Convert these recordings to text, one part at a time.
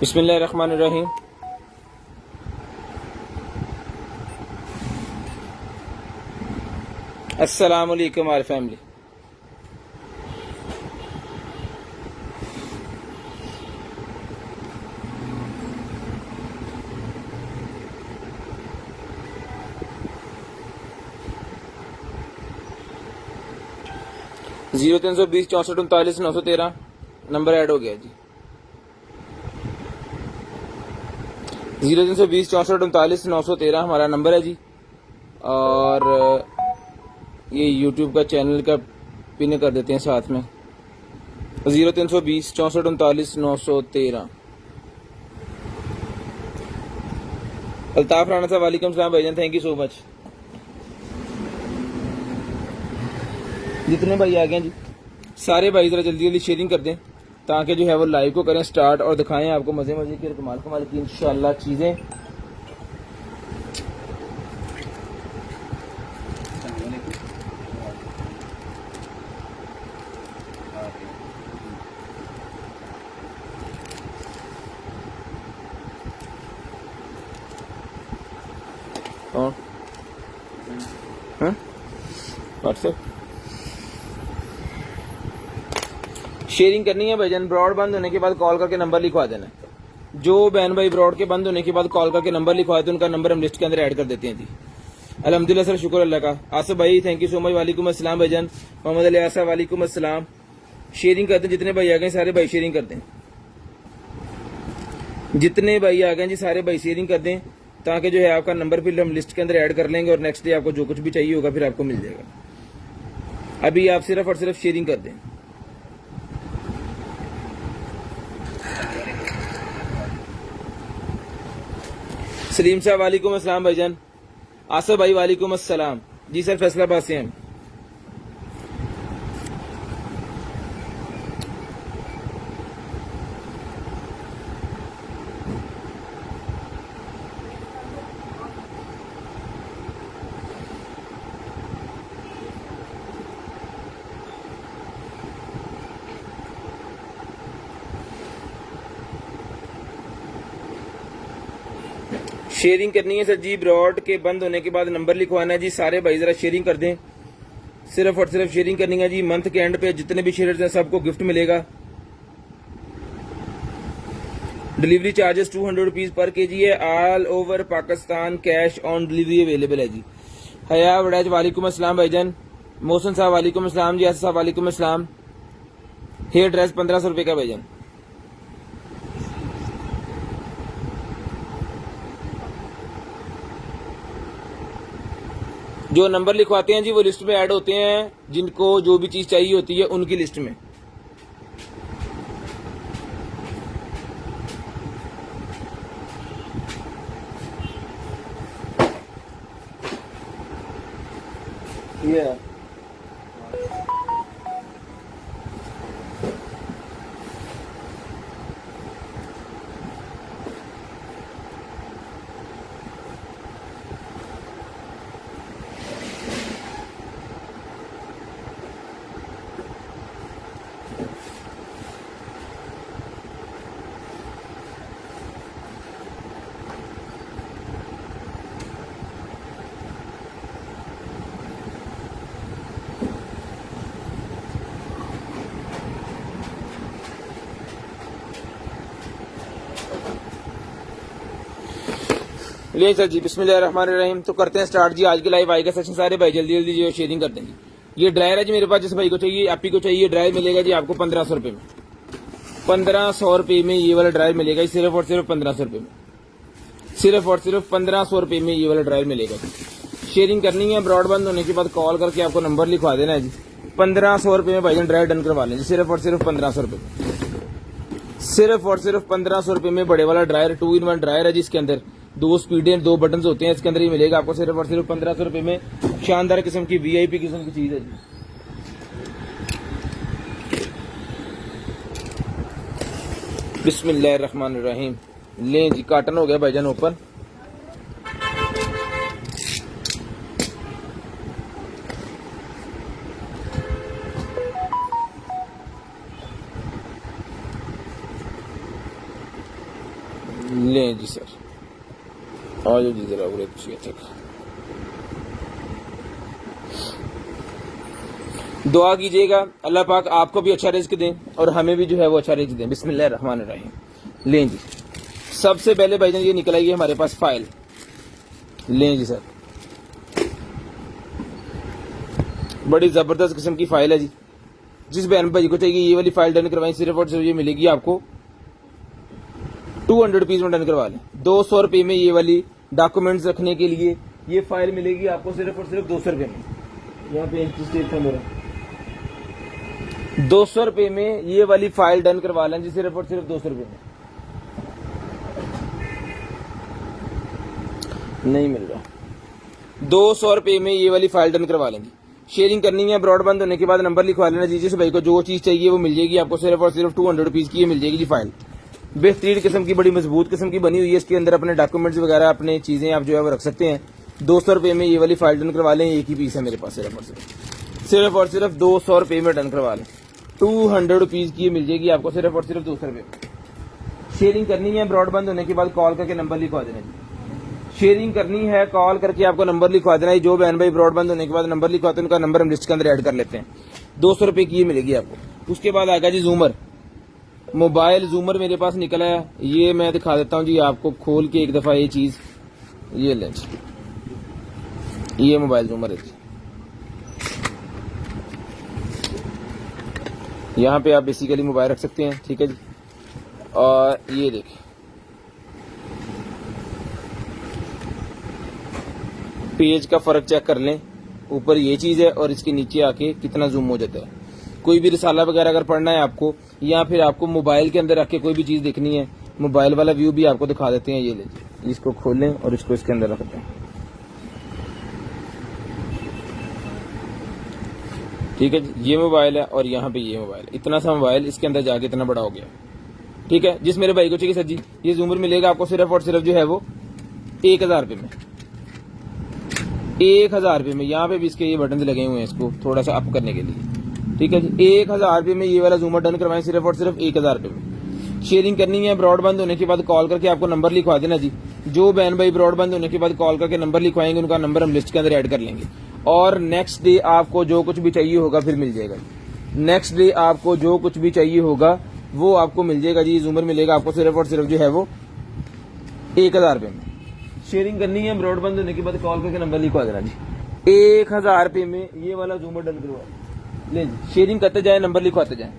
बिस्मिल्लाहिर्रहमानिर्रहीम। अस्सलाम वालेकुम our family. Zero 320 64 39 913 number add हो गया जी। 0320 64 39 913 हमारा नंबर है जी। और ये यूट्यूब का चैनल का पिन कर देते हैं साथ में, 0320 64 39 913। अल्ताफ राणा साहब वालेकुम सलाम भाईजान, थैंक यू सो मच। जितने भाई आ गए जी सारे भाई जरा जल्दी जल्दी शेयरिंग कर दें ताकि जो है वो लाइव को करें स्टार्ट और दिखाएं आपको मजे मजे की कमाल कमाल की इंशाल्लाह चीजें। और व्हाट्सएप शेयरिंग करनी है भाईजान। ब्रॉड बंद होने के बाद कॉल करके नंबर लिखवा देना। जो बहन भाई ब्रॉड के बंद होने के बाद कॉल करके नंबर लिखवाए तो उनका नंबर हम लिस्ट के अंदर ऐड कर देते हैं जी। अल्हम्दुलिल्लाह सर, शुक्र अल्लाह का। आसिफ भाई थैंक यू सो मच, वालेकुम अस्सलाम भाईजान। मोहम्मद अली आसा वालेकुम अस्सलाम। शेयरिंग करते हैं, जितने भाई आ गए सारे भाई शेयरिंग कर दें। जितने भाई आ गए जी सारे भाई शेयरिंग कर दें ताकि जो है आपका नंबर फिर हम लिस्ट के अंदर ऐड कर लेंगे और नेक्स्ट डे आपको जो कुछ भी चाहिए होगा फिर आपको मिल जाएगा। अभी आप सिर्फ और सिर्फ शेयरिंग कर दें। सलीम साहब वालेकुम अस्सलाम भाईजान। आसिफ भाई वालेकुम अस्सलाम। जी सर, फैसलाबाद से हैं। शेयरिंग करनी है सर जी। ब्रॉड के बंद होने के बाद नंबर लिखवाना है जी। सारे भाई जरा शेयरिंग कर दें, सिर्फ और सिर्फ शेयरिंग करनी है जी। मंथ के एंड पे जितने भी शेयर्स हैं सबको गिफ्ट मिलेगा। Delivery charges 200 rupees per KG है। All over Pakistan cash on delivery available है जी। हया वड़ैज वालेकुम अस्सलाम भाईजान। मोहसिन साहब वालेकुम अस्सलाम जी। आसिफ साहब वालेकुम अस्सलाम। हेयर ड्रेस 1500 रुपए का भाईजान। जो नंबर लिखवाते हैं जी वो लिस्ट में ऐड होते हैं, जिनको जो भी चीज चाहिए होती है उनकी लिस्ट में। Yeah. ले सर जी, बिस्मिल्लाहिर्रहमानिर्रहीम। तो करते हैं स्टार्ट जी आज की लाइव आई का सेशन। सारे भाई जल्दी जल्दी जो शेयरिंग कर देंगे। ये ड्रायर है जी मेरे पास, जिस भाई को चाहिए आप ही को चाहिए ड्रायर मिलेगा जी आपको 1500 रुपए में। 1500 रुपए में ये वाला ड्रायर मिलेगा, सिर्फ और सिर्फ 1500 रुपए में। सिर्फ और सिर्फ 1500 रुपए में ये वाला ड्रायर मिलेगा जी। शेयरिंग करनी है, ब्रॉडबैंड होने के बाद कॉल करके आपको नंबर लिखवा देना है जी। 1500 रुपए में भाईजान ड्रायर डन करवा लें जी। सिर्फ और सिर्फ 1500 रुपए में। सिर्फ और सिर्फ 1500 रुपए में बड़े वाला ड्रायर 2-in-1 ड्रायर है जिसके अंदर 2 स्पीडें 2 बटन होते हैं। इसके अंदर ही मिलेगा आपको सिर्फ और सिर्फ 1500 रुपए में। शानदार किस्म की VIP किस्म की चीज है जी। बिस्मिल्लाहिर्रहमानिर्रहीम। लें जी, काटन हो गया भाईजान ओपन। लें जी सर, आ जाओ जी जरा और तक। दुआ कीजिएगा अल्लाह पाक आपको भी अच्छा रिज्क दें और हमें भी जो है वो अच्छा रिज्क दें। बिस्मिल्लाहिर्रहमानिर्रहीम। लें जी, सबसे पहले भाईजान ये निकल आई है हमारे पास फाइल। लें जी सर, बड़ी जबरदस्त किस्म की फाइल है जी। जिस बहन भाई को चाहिए ये वाली फाइल डन करवाएं, सिर्फ और सिर्फ ये मिलेगी आपको 200 रुपीज में डन करवा लें। 200 रुपये में ये वाली डॉक्यूमेंट्स रखने के लिए ये फाइल मिलेगी आपको सिर्फ और सिर्फ 200 रुपये में। यहाँ पे स्टेट था मेरा 200 रुपये में ये वाली फाइल डन करवा लें जी, सिर्फ और सिर्फ 200 रुपये में। नहीं मिल रहा। 200 रुपये में ये वाली फाइल डन करवा लेंगे। शेयरिंग करनी है, ब्रॉडबैंड होने के बाद नंबर लिखवा लेना जी। जिस भाई को जो चीज चाहिए वो मिल जाएगी आपको सिर्फ और सिर्फ 200 रुपीज की ये मिल जाएगी जी फाइल। बेहतरीन किस्म की, बड़ी मजबूत किस्म की बनी हुई है। इसके अंदर अपने डॉक्यूमेंट्स वगैरह, अपने चीजें आप जो है वो रख सकते हैं। 200 रुपये में ये वाली फाइल डन करवा लें। एक ही पीस है मेरे पास, सिर्फ और सिर्फ 200 रुपये में डन करवा लें। 200 रुपीज की ये मिल जाएगी आपको सिर्फ और सिर्फ 200 रुपये में। शेयरिंग करनी है, ब्रॉडबैंड होने के बाद कॉल करके नंबर लिखवा देना जी। शेयरिंग करनी है, कॉल करके आपको नंबर लिखवा देना है। जो बहन भाई ब्रॉडबैंड होने के बाद नंबर लिखवाते हैं उनका नंबर हम लिस्ट के अंदर ऐड कर लेते हैं। 200 रुपये की ये मिलेगी आपको। उसके बाद आएगा जी जूमर। मोबाइल जूमर मेरे पास निकला है, ये मैं दिखा देता हूँ जी आपको खोल के एक दफा। ये चीज ये लें जी, ये मोबाइल जूमर है जी। यहाँ पे आप बेसिकली मोबाइल रख सकते हैं, ठीक है जी। और ये देखिए, पेज का फर्क चेक कर लें। ऊपर ये चीज है और इसके नीचे आके कितना जूम हो जाता है। कोई भी रिसाला वगैरह अगर पढ़ना है आपको, या फिर आपको मोबाइल के अंदर रख के कोई भी चीज देखनी है, मोबाइल वाला व्यू भी आपको दिखा देते हैं। ये ले, इसको खोलें और इसको इसके अंदर रखते हैं, ठीक है जी। ये मोबाइल है और यहाँ पे ये मोबाइल, इतना सा मोबाइल इसके अंदर जाके इतना बड़ा हो गया, ठीक है। जिस मेरे भाई को चाहिए सर जी, ये जूमर मिलेगा आपको सिर्फ और सिर्फ जो है वो 1000 रुपये में। 1000 रुपये में। यहाँ पे भी इसके ये बटन लगे हुए हैं इसको थोड़ा सा अप करने के लिए, ठीक है जी। 1000 रुपये में ये वाला जूमर डन करवाएं सिर्फ और सिर्फ 1000 रुपये में। शेयरिंग करनी है, ब्रॉडबैंड होने के बाद कॉल करके आपको नंबर लिखवा देना जी। जो बहन भाई ब्रॉडबैंड होने के बाद कॉल करके नंबर लिखवाएंगे उनका नंबर हम लिस्ट के अंदर ऐड कर लेंगे। और नेक्स्ट डे आपको जो कुछ भी चाहिए होगा फिर मिल जाएगा। नेक्स्ट डे आपको जो कुछ भी चाहिए होगा वो आपको मिल जाएगा जी। जूमर मिलेगा आपको सिर्फ और सिर्फ जो है वो 1000 रुपये में। शेयरिंग करनी है, ब्रॉडबैंड होने के बाद कॉल करके नंबर लिखवा देना जी। 1000 रुपये में ये वाला जूमर डन करवा ले जी। शेयरिंग करते जाए, नंबर लिखवाते जाए,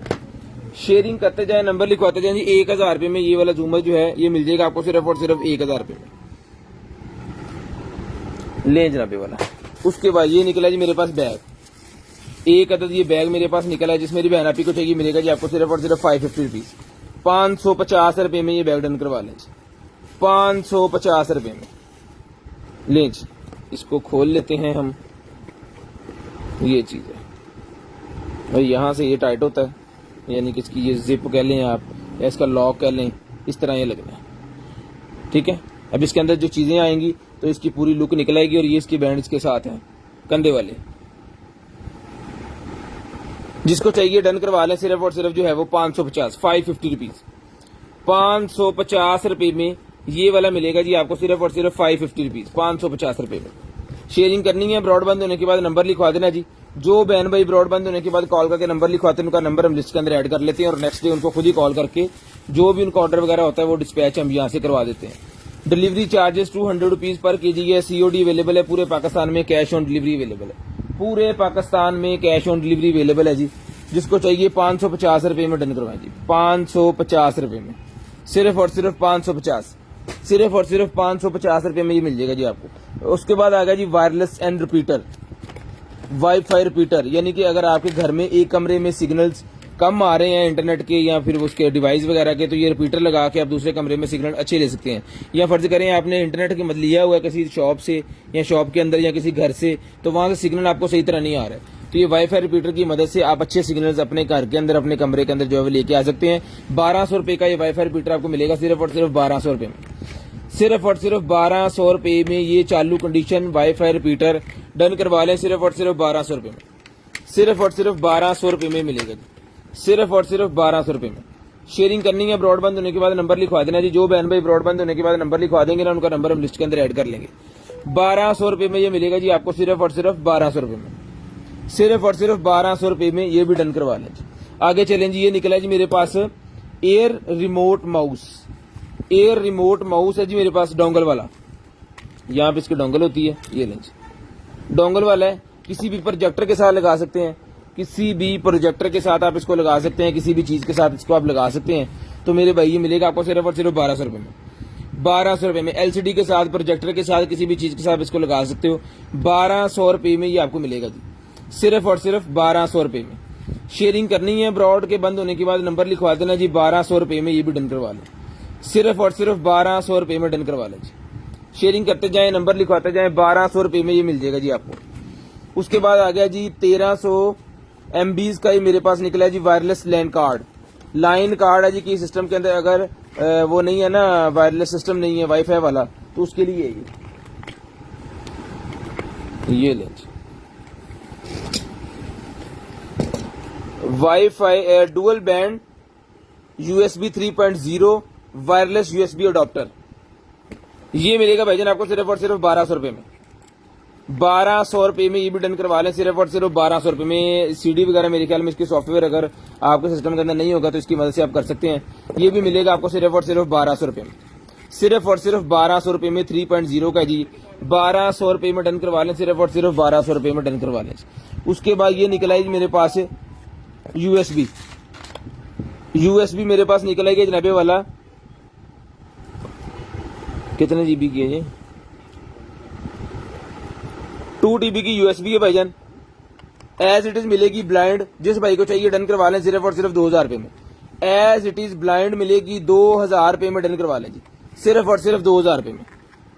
शेयरिंग करते जाए, नंबर लिखवाते जाए जी। 1000 रुपये में ये वाला जूमर जो है ये मिल जाएगा आपको सिर्फ और सिर्फ 1000 रुपये में। ले जनाबे वाला। उसके बाद ये निकला जी मेरे पास बैग। एक अदद ये बैग मेरे पास निकला है, जिस मेरी बहन आपी को चाहिए मिलेगा जी आपको सिर्फ और सिर्फ 550 रुपीज। 550 रुपये में ये बैग डन करवा लें जी। 550 रुपये में लें जी। इसको खोल लेते हैं हम, ये चीज है और यहाँ से ये टाइट होता है, यानी कि इसकी ये जिप कह लें आप या इसका लॉक कह लें, इस तरह ये लगना है, ठीक है। अब इसके अंदर जो चीजें आएंगी तो इसकी पूरी लुक निकल आएगी। और ये इसकी बैंड इसके साथ हैं कंधे वाले। जिसको चाहिए डन करवा लें सिर्फ और सिर्फ जो है वो 550 रुपीज। 550 रुपये में ये वाला मिलेगा जी आपको सिर्फ और सिर्फ 550 रुपीज। 550 रुपये में। शेयरिंग करनी है, ब्रॉडबैंड होने के बाद नंबर लिखवा देना जी। जो बहन भाई ब्रॉडबैंड होने के बाद कॉल करके नंबर लिखवाते हैं उनका नंबर हम लिस्ट के अंदर ऐड कर लेते हैं और नेक्स्ट डे उनको खुद ही कॉल करके जो भी उनका ऑर्डर वगैरह होता है वो डिस्पैच हम यहाँ से करवा देते हैं। Delivery charges 200 rupees per KG है। सीओडी अवेलेबल है पूरे पाकिस्तान में, कैश ऑन डिलीवरी अवेलेबल है पूरे पाकिस्तान में, कैश ऑन डिलीवरी अवेलेबल है जी। जिसको चाहिए 550 रुपये में डन करवाएं जी। 550 रुपये में, सिर्फ और सिर्फ 550, सिर्फ और सिर्फ 550 रुपये में ये मिल जाएगा जी आपको। उसके बाद आ गया जी wireless and repeater, WiFi repeater. यानी कि अगर आपके घर में एक कमरे में सिग्नल्स कम आ रहे हैं इंटरनेट के या फिर उसके डिवाइस वगैरह के, तो ये रिपीटर लगा के आप दूसरे कमरे में सिग्नल अच्छे ले सकते हैं। या फर्ज करें आपने इंटरनेट के लिया हुआ है किसी शॉप से या शॉप के अंदर या किसी घर से, तो वहां से सिग्नल आपको सही तरह नहीं आ रहा है, तो ये वाईफाई रिपीटर की मदद से आप अच्छे सिग्नल्स अपने घर के अंदर, अपने कमरे के अंदर जो है लेके आ सकते हैं। 1200 रुपये का ये वाईफाई रिपीटर आपको मिलेगा सिर्फ और सिर्फ 1200 रुपये में। सिर्फ और सिर्फ 1200 रुपये में ये चालू कंडीशन वाईफाई रिपीटर डन करवा लें सिर्फ और सिर्फ 1200 रुपये में। सिर्फ और सिर्फ 1200 रुपये में मिलेगा जी। सिर्फ और सिर्फ 1200 रुपये में। शेयरिंग करनी है ब्रॉडबैंड होने के बाद नंबर लिखवा देना जी। जो बहन भाई ब्रॉडबैंड होने के बाद नंबर लिखवा देंगे ना, उनका नंबर हम लिस्ट के अंदर ऐड कर लेंगे। 1200 रुपये में ये मिलेगा जी आपको, सिर्फ और सिर्फ 1200 रुपये में, सिर्फ और सिर्फ 1200 रुपये में ये भी डन करवा लें जी। आगे चलें जी, ये निकला जी मेरे पास air remote mouse. Air remote mouse है जी मेरे पास, डोंगल वाला। यहाँ पे इसकी डोंगल होती है, ये लें जी, डोंगल वाला है। किसी भी प्रोजेक्टर के साथ लगा सकते हैं, किसी भी प्रोजेक्टर के साथ आप इसको लगा सकते हैं, किसी भी चीज के साथ इसको आप लगा सकते हैं। तो मेरे भाई ये मिलेगा आपको सिर्फ और सिर्फ 1200 रुपये में, 1200 रुपये में। एलसीडी के साथ, प्रोजेक्टर के साथ, किसी भी चीज के साथ इसको लगा सकते हो। 1200 रुपये में ये आपको मिलेगा जी, सिर्फ और सिर्फ 1200 रुपये में। शेयरिंग करनी है ब्रॉड के बंद होने के बाद नंबर लिखवा देना जी। 1200 रुपये में ये भी डन करवा लें, सिर्फ और सिर्फ 1200 रुपये में डन करवा लें जी। शेयरिंग करते जाएं, नंबर लिखवाते जाएं, 1200 रुपये में ये मिल जाएगा जी आपको। उसके बाद आ गया जी 1300 MBs का ही मेरे पास निकला है जी वायरलेस लैन कार्ड। लाइन कार्ड है जी कि सिस्टम के अंदर अगर वो नहीं है ना, वायरलेस सिस्टम नहीं है वाईफाई वाला, तो उसके लिए ये ले wifi dual band USB 3.0 wireless USB adopter. ये मिलेगा भाईजान आपको सिर्फ और सिर्फ 1200 रुपये में, 1200 रुपये में ये भी डन करवा लें, सिर्फ और सिर्फ 1200 रुपये में। CD वगैरह मेरे ख्याल में इसकी सॉफ्टवेयर अगर आपके सिस्टम के अंदर नहीं होगा तो इसकी मदद से आप कर सकते हैं। ये भी मिलेगा आपको सिर्फ और सिर्फ 1200 रुपये में, सिर्फ और सिर्फ 1200 रुपये में। 3.0 का जी 1200 रुपये में डन करवा लें, सिर्फ और सिर्फ 1200 रुपये में डन करवा लें। उसके बाद ये निकला है मेरे पास USB मेरे पास निकला है जनाबे वाला, कितने GB की है ये, 2 TB की USB है भाईजान। एज इट इज मिलेगी ब्लाइंड, जिस भाई को चाहिए डन करवा लें, सिर्फ और सिर्फ 2000 रुपये में। एज इट इज ब्लाइंड मिलेगी 2000 रुपये में, डन करवा लें जी, सिर्फ और सिर्फ 2000 रुपये में।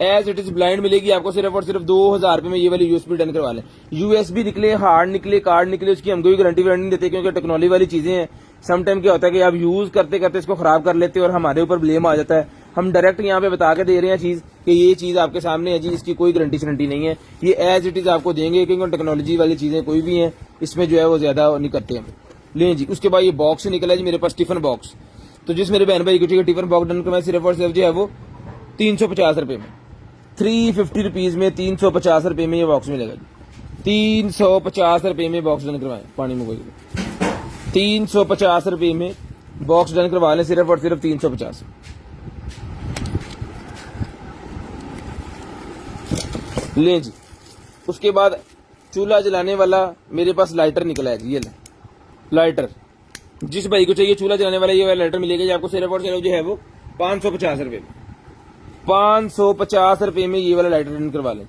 एज इट इज ब्लाइंड मिलेगी आपको सिर्फ और सिर्फ 2000 रुपये में, ये वाली USB डन करवा लें। USB निकले, हार्ड निकले, कार्ड निकले, उसकी हम कोई गारंटी वारंटी नहीं देते, क्योंकि टेक्नोलॉजी वाली चीजें हैं। समटाइम क्या होता है कि आप यूज करते करते इसको खराब कर लेते हैं और हमारे ऊपर ब्लेम आ जाता है। हम डायरेक्ट यहाँ पे बता के दे रहे हैं चीज कि ये चीज आपके सामने है जी, इसकी कोई गारंटी वारंटी नहीं है, ये एज इट इज आपको देंगे, क्योंकि टेक्नोलॉजी वाली चीजें कोई भी हैं इसमें जो है वो ज्यादा नहीं करते हम। लें जी, उसके बाद ये बॉक्स निकला जी मेरे पास, टिफिन बॉक्स। तो जिस मेरे बहन भाई को चाहिए टिफिन बॉक्स डन करवाए, सिर्फ और सिर्फ जो है वो 350 रुपये में, 350 रुपीज में 350 रुपये में ये बॉक्स मिलेगा जी। 350 रुपये में बॉक्स डन करवाएं, पानी में 350 रुपये में बॉक्स डन करवा लें, सिर्फ और सिर्फ 350। लें जी, उसके बाद चूल्हा जलाने वाला मेरे पास लाइटर निकला है जी, ये लाइटर। जिस भाई को चाहिए चूल्हा जलाने वाला ये वाला लाइटर मिलेगा जी आपको, सिर्फ और सिर्फ जो है वो 550 रुपये में, 550 रुपये में ये वाला लाइटर डन करवा लें,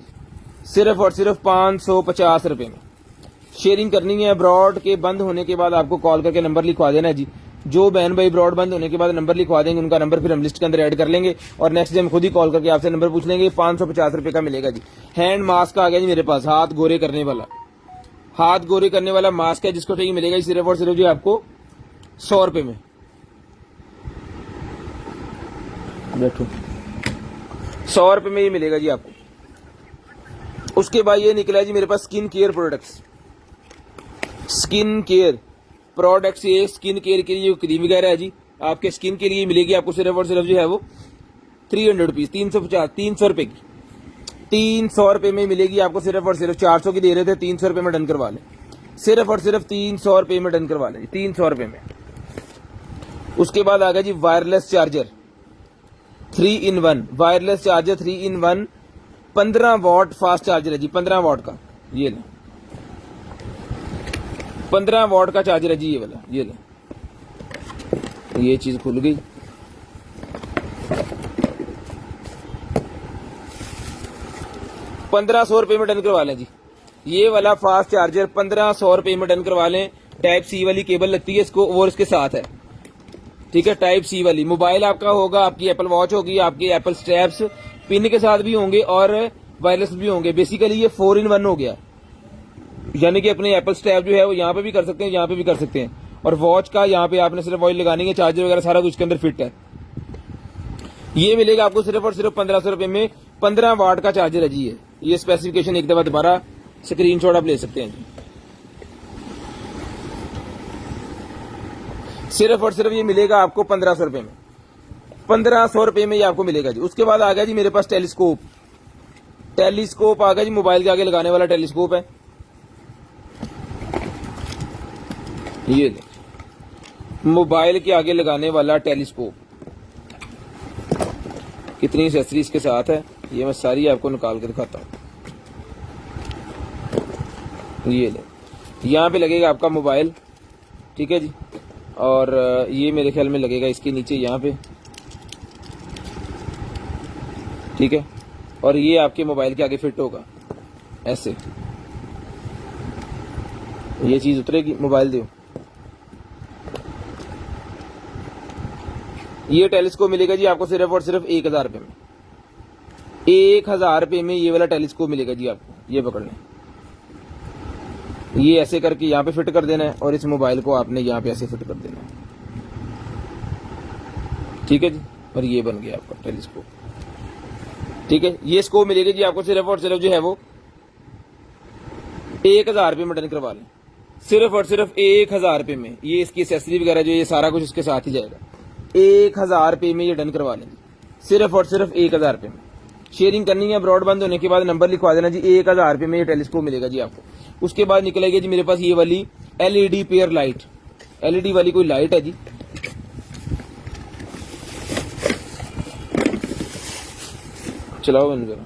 सिर्फ और सिर्फ 550 रुपये में। शेयरिंग करनी है ब्रॉड के बंद होने के बाद आपको कॉल करके नंबर लिखवा देना है जी। जो बहन भाई ब्रॉड बंद होने के बाद नंबर लिखवा देंगे, उनका नंबर फिर हम लिस्ट के अंदर ऐड कर लेंगे और नेक्स्ट डे हम खुद ही कॉल करके आपसे नंबर पूछ लेंगे। 550 रुपये का मिलेगा जी। हैंड मास्क आ गया जी मेरे पास, हाथ गोरे करने वाला, हाथ गोरे करने वाला मास्क है, जिसको चाहिए मिलेगा जी सिर्फ और सिर्फ जी आपको 100 रुपये में। बैठो, 100 रुपये में ये मिलेगा जी आपको। उसके बाद ये निकला है जी मेरे पास skin care products, skin care products. ये स्किन केयर के लिए क्रीम वगैरह है जी, आपके स्किन के लिए मिलेगी आपको सिर्फ और सिर्फ जो है वो 300 रुपीज, 300 रुपए की, 300 रुपए में मिलेगी आपको, सिर्फ और सिर्फ 400 की दे रहे थे, 300 रुपए में डन करवा लें, सिर्फ और सिर्फ 300 रुपए में डन करवा लें, 300 रुपए में। उसके बाद आ गया जी wireless charger 3 in 1, wireless charger 3 in 1, 15 watt fast charger है जी, 15 वॉट का, ये ले 15 वॉट का चार्जर है जी ये वाला, ये ले, ये चीज खुल गई। ₹1500 में डन करवा लें जी, ये वाला फास्ट चार्जर 1500 रुपए में डन करवा लें। टाइप सी वाली केबल लगती है इसको और इसके साथ है, ठीक है, टाइप सी वाली। मोबाइल आपका होगा, आपकी एप्पल वॉच होगी, आपके एप्पल स्ट्रैप्स पिन के साथ भी होंगे और वायरलेस भी होंगे। बेसिकली ये 4 in 1 हो गया, यानी कि अपने एप्पल स्ट्रैप जो है वो यहाँ पे भी कर सकते हैं, यहाँ पे भी कर सकते हैं, और वॉच का यहाँ पे आपने सिर्फ ऑयल लगानी है, चार्जर वगैरह सारा कुछ के अंदर फिट है। ये मिलेगा आपको सिर्फ और सिर्फ 1500 रुपए में, 15 वाट का चार्जर है जी। ये स्पेसिफिकेशन एक दफा दोबारा स्क्रीनशॉट आप ले सकते हैं जी। सिर्फ और सिर्फ ये मिलेगा आपको 1500 रुपए में। 1500 रुपए में ये आपको मिलेगा जी। उसके बाद आ गया जी मेरे पास टेलीस्कोप। टेलीस्कोप आ गया जी, मोबाइल के आगे लगाने वाला टेलीस्कोप है। ये मोबाइल के आगे लगाने वाला टेलीस्कोप, कितनी एक्सेसरीज के साथ है ये मैं सारी आपको निकाल के दिखाता हूँ। ये ले, यहाँ पे लगेगा आपका मोबाइल, ठीक है जी। और ये मेरे ख्याल में लगेगा इसके नीचे यहाँ पे, ठीक है। और ये आपके मोबाइल के आगे फिट होगा ऐसे, ये चीज उतरेगी। मोबाइल दो, ये टेलीस्कोप मिलेगा जी आपको सिर्फ और सिर्फ 1000 रुपए में। 1000 रुपए में ये वाला टेलीस्कोप मिलेगा जी आपको। ये पकड़ लें, ये ऐसे करके यहाँ पे फिट कर देना है और इस मोबाइल को आपने यहाँ पे ऐसे फिट कर देना है, ठीक है जी। और ये बन गया आपका टेलीस्कोप, ठीक है। ये स्कोप मिलेगा जी आपको सिर्फ और सिर्फ जो है वो 1000 रुपए में डन करवा लें। सिर्फ और सिर्फ 1000 रुपए में ये इसकी एक्सेसरी वगैरह जो ये सारा कुछ इसके साथ ही जाएगा। 1000 रुपए में ये डन करवा लें, सिर्फ और सिर्फ 1000 रुपए में। शेयरिंग करनी है, ब्रॉडबैंड होने के बाद नंबर लिखवा देना जी। 1000 रुपए में ये टेलीस्कोप मिलेगा जी आपको। उसके बाद निकलेगी जी मेरे पास ये वाली एलईडी पेयर लाइट। एलईडी वाली कोई लाइट है जी, चलाओ बंद करो।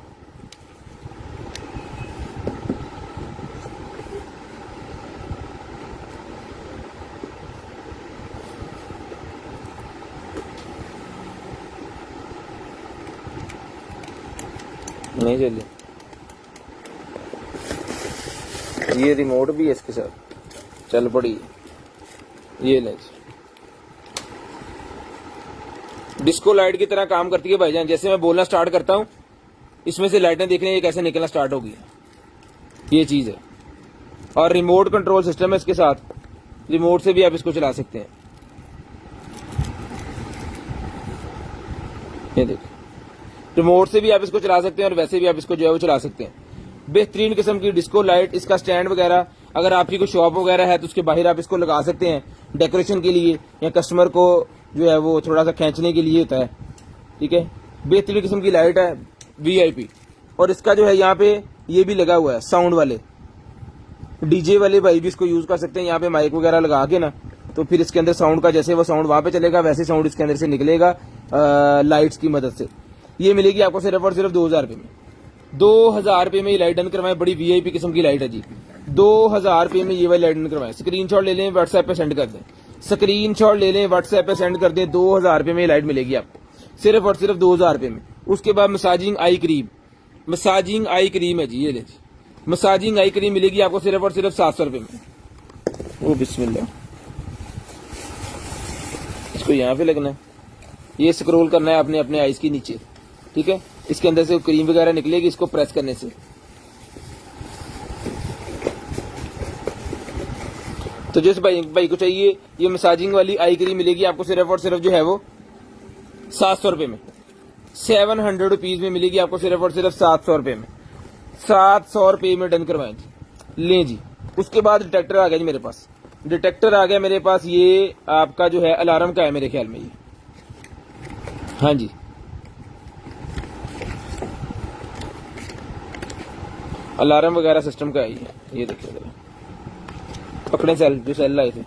नहीं चली, ये रिमोट भी है इसके साथ, चल पड़ी। ये ले, डिस्को लाइट की तरह काम करती है भाईजान। जैसे मैं बोलना स्टार्ट करता हूँ, इसमें से लाइटें देख रहे हैं ये कैसे निकलना स्टार्ट होगी, ये चीज है। और रिमोट कंट्रोल सिस्टम है इसके साथ, रिमोट से भी आप इसको चला सकते हैं। ये देखो, रिमोट से भी आप इसको चला सकते हैं और वैसे भी आप इसको जो है वो चला सकते हैं। बेहतरीन किस्म की डिस्को लाइट। इसका स्टैंड वगैरह अगर आपकी कोई शॉप वगैरह है तो उसके बाहर आप इसको लगा सकते हैं डेकोरेशन के लिए, या कस्टमर को जो है वो थोड़ा सा खींचने के लिए होता है, ठीक है। बेहतरीन किस्म की लाइट है, वीआईपी। और इसका जो है यहाँ पे ये भी लगा हुआ है साउंड वाले, डीजे वाले भाई भी इसको यूज कर सकते हैं। यहाँ पे माइक वगैरह लगा के ना, तो फिर इसके अंदर साउंड का जैसे वो साउंड वहां पे चलेगा वैसे साउंड इसके अंदर से निकलेगा लाइट्स की मदद से। ये मिलेगी आपको सिर्फ और सिर्फ 2000 रुपए में। 2000 रुपए में ये लाइट डन करवाएं, बड़ी वीआईपी किस्म की लाइट है जी। 2000 रुपए में ये वाली लाइट डन करवाएं। स्क्रीनशॉट ले लें, व्हाट्सएप पे सेंड कर दें। स्क्रीनशॉट ले लें, व्हाट्सएप पे सेंड कर दें। 2000 रुपए में ये लाइट मिलेगी आपको सिर्फ और सिर्फ 2000 रुपए में। उसके बाद massaging eye cream, massaging eye cream है जी, ये ले जी। मसाजिंग आई क्रीम मिलेगी आपको सिर्फ और सिर्फ 700 रुपए में। ओ बिस्मिल्लाह, इसको यहाँ पे लगना है, ये स्क्रॉल करना है आपने अपने आईज के नीचे, ठीक है। इसके अंदर से क्रीम वगैरह निकलेगी इसको प्रेस करने से। तो जिस भाई को चाहिए ये मसाजिंग वाली आई क्रीम मिलेगी आपको सिर्फ और सिर्फ जो है वो 700 रुपए में। 700 रुपीज में मिलेगी आपको सिर्फ और सिर्फ 700 रुपए में। 700 रुपए में डन करवाएं जी, लें जी। उसके बाद डिटेक्टर आ गया जी मेरे पास, डिटेक्टर आ गया मेरे पास। ये आपका जो है अलार्म का है मेरे ख्याल में ये, हाँ जी। अलार्म वगैरह सिस्टम का है ये देखिए जरा, पकड़े सेल, जो सेल लाए थे।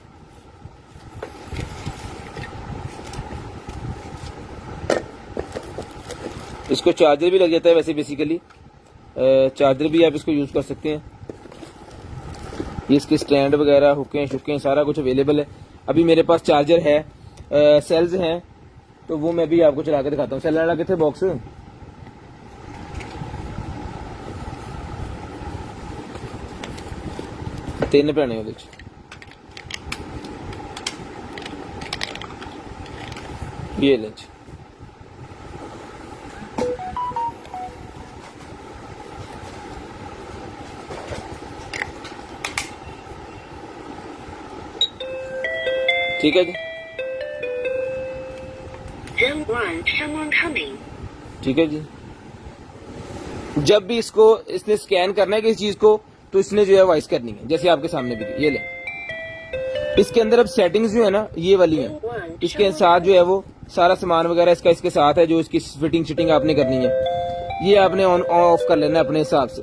इसको चार्जर भी लग जाता है वैसे, बेसिकली चार्जर भी आप इसको यूज कर सकते हैं। ये इसके स्टैंड वगैरह, हुकें शुकें सारा कुछ अवेलेबल है। अभी मेरे पास चार्जर है, सेल्स हैं, तो वो मैं भी आपको चला के दिखाता हूँ। सेल वाला कितने बॉक्स 3 पैने ਉਹਦੇ ਚ, ये ले जी। ठीक है जी, ठीक है जी। जब भी इसको इसने स्कैन करना है किसी चीज को, तो इसने जो है वॉइस करनी है, जैसे आपके सामने भी ये ले। इसके अंदर अब सेटिंग्स जो है ना ये वाली है, इसके साथ जो है वो सारा सामान वगैरह इसका इसके साथ है, जो इसकी फिटिंग शिटिंग आपने करनी है ये आपने ऑन ऑफ कर लेना अपने हिसाब से,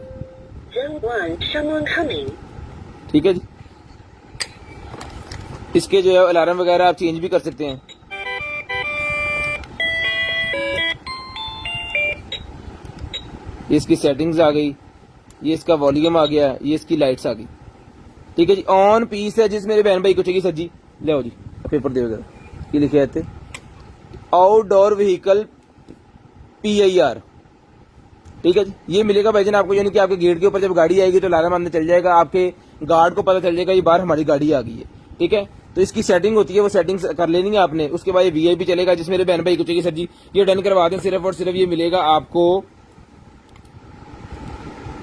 ठीक है जी। इसके जो है अलार्म वगैरह आप चेंज भी कर सकते हैं। ये इसकी सेटिंग्स आ गई, ये इसका वॉल्यूम आ गया, ये इसकी लाइट्स आ गई, ठीक है जी। ऑन पीस है जिस मेरे बहन भाई को चाहिए सर जी, ले आओ जी पेपर दे वगैरह, ये लिखे रहते आउटडोर व्हीकल PIR, ठीक है जी। ये मिलेगा भाईजान आपको, यानी कि आपके गेट के ऊपर जब गाड़ी आएगी तो अलार्म अंदर चल जाएगा, आपके गार्ड को पता चल जाएगा ये बाहर हमारी गाड़ी आ गई है, ठीक है। तो इसकी सेटिंग होती है, वो सेटिंग्स कर लेनी है आपने। उसके बाद ये VIP चलेगा जिस मेरे बहन भाई को चाहिए सर जी, ये डन करवा दें। सिर्फ और सिर्फ ये मिलेगा आपको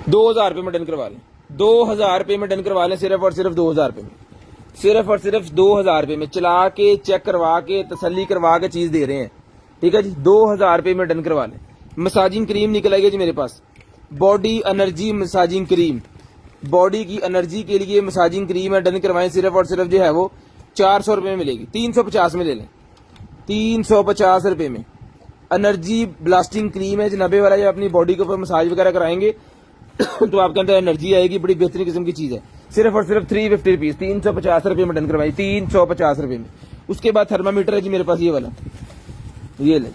2000 रुपये में डन करवा लें, 2000 रुपये में डन करवा लें, सिर्फ और सिर्फ 2000 रुपये में, सिर्फ और सिर्फ 2000 रुपये में चला के चेक करवा के तसल्ली करवा के चीज दे रहे हैं, ठीक है जी। 2000 रुपये में डन करवा लें। मसाजिंग क्रीम निकल आएगी जी मेरे पास, body energy massaging cream, body की एनर्जी के लिए मसाजिंग क्रीम है, डन करवाएं। सिर्फ और सिर्फ जो है वो 400 रुपये में मिलेगी, 350 में ले लें, 350 रुपये में एनर्जी ब्लास्टिंग क्रीम है जनाबे वाला। ये अपनी बॉडी के ऊपर मसाज वगैरह कराएंगे तो आपके अंदर एनर्जी आएगी, बड़ी बेहतरीन किस्म की चीज है। सिर्फ और सिर्फ 350 रुपीज, 350 रुपये में डन करवाई, 350 रुपये में। उसके बाद थर्मामीटर है जी मेरे पास ये वाला, ये ले,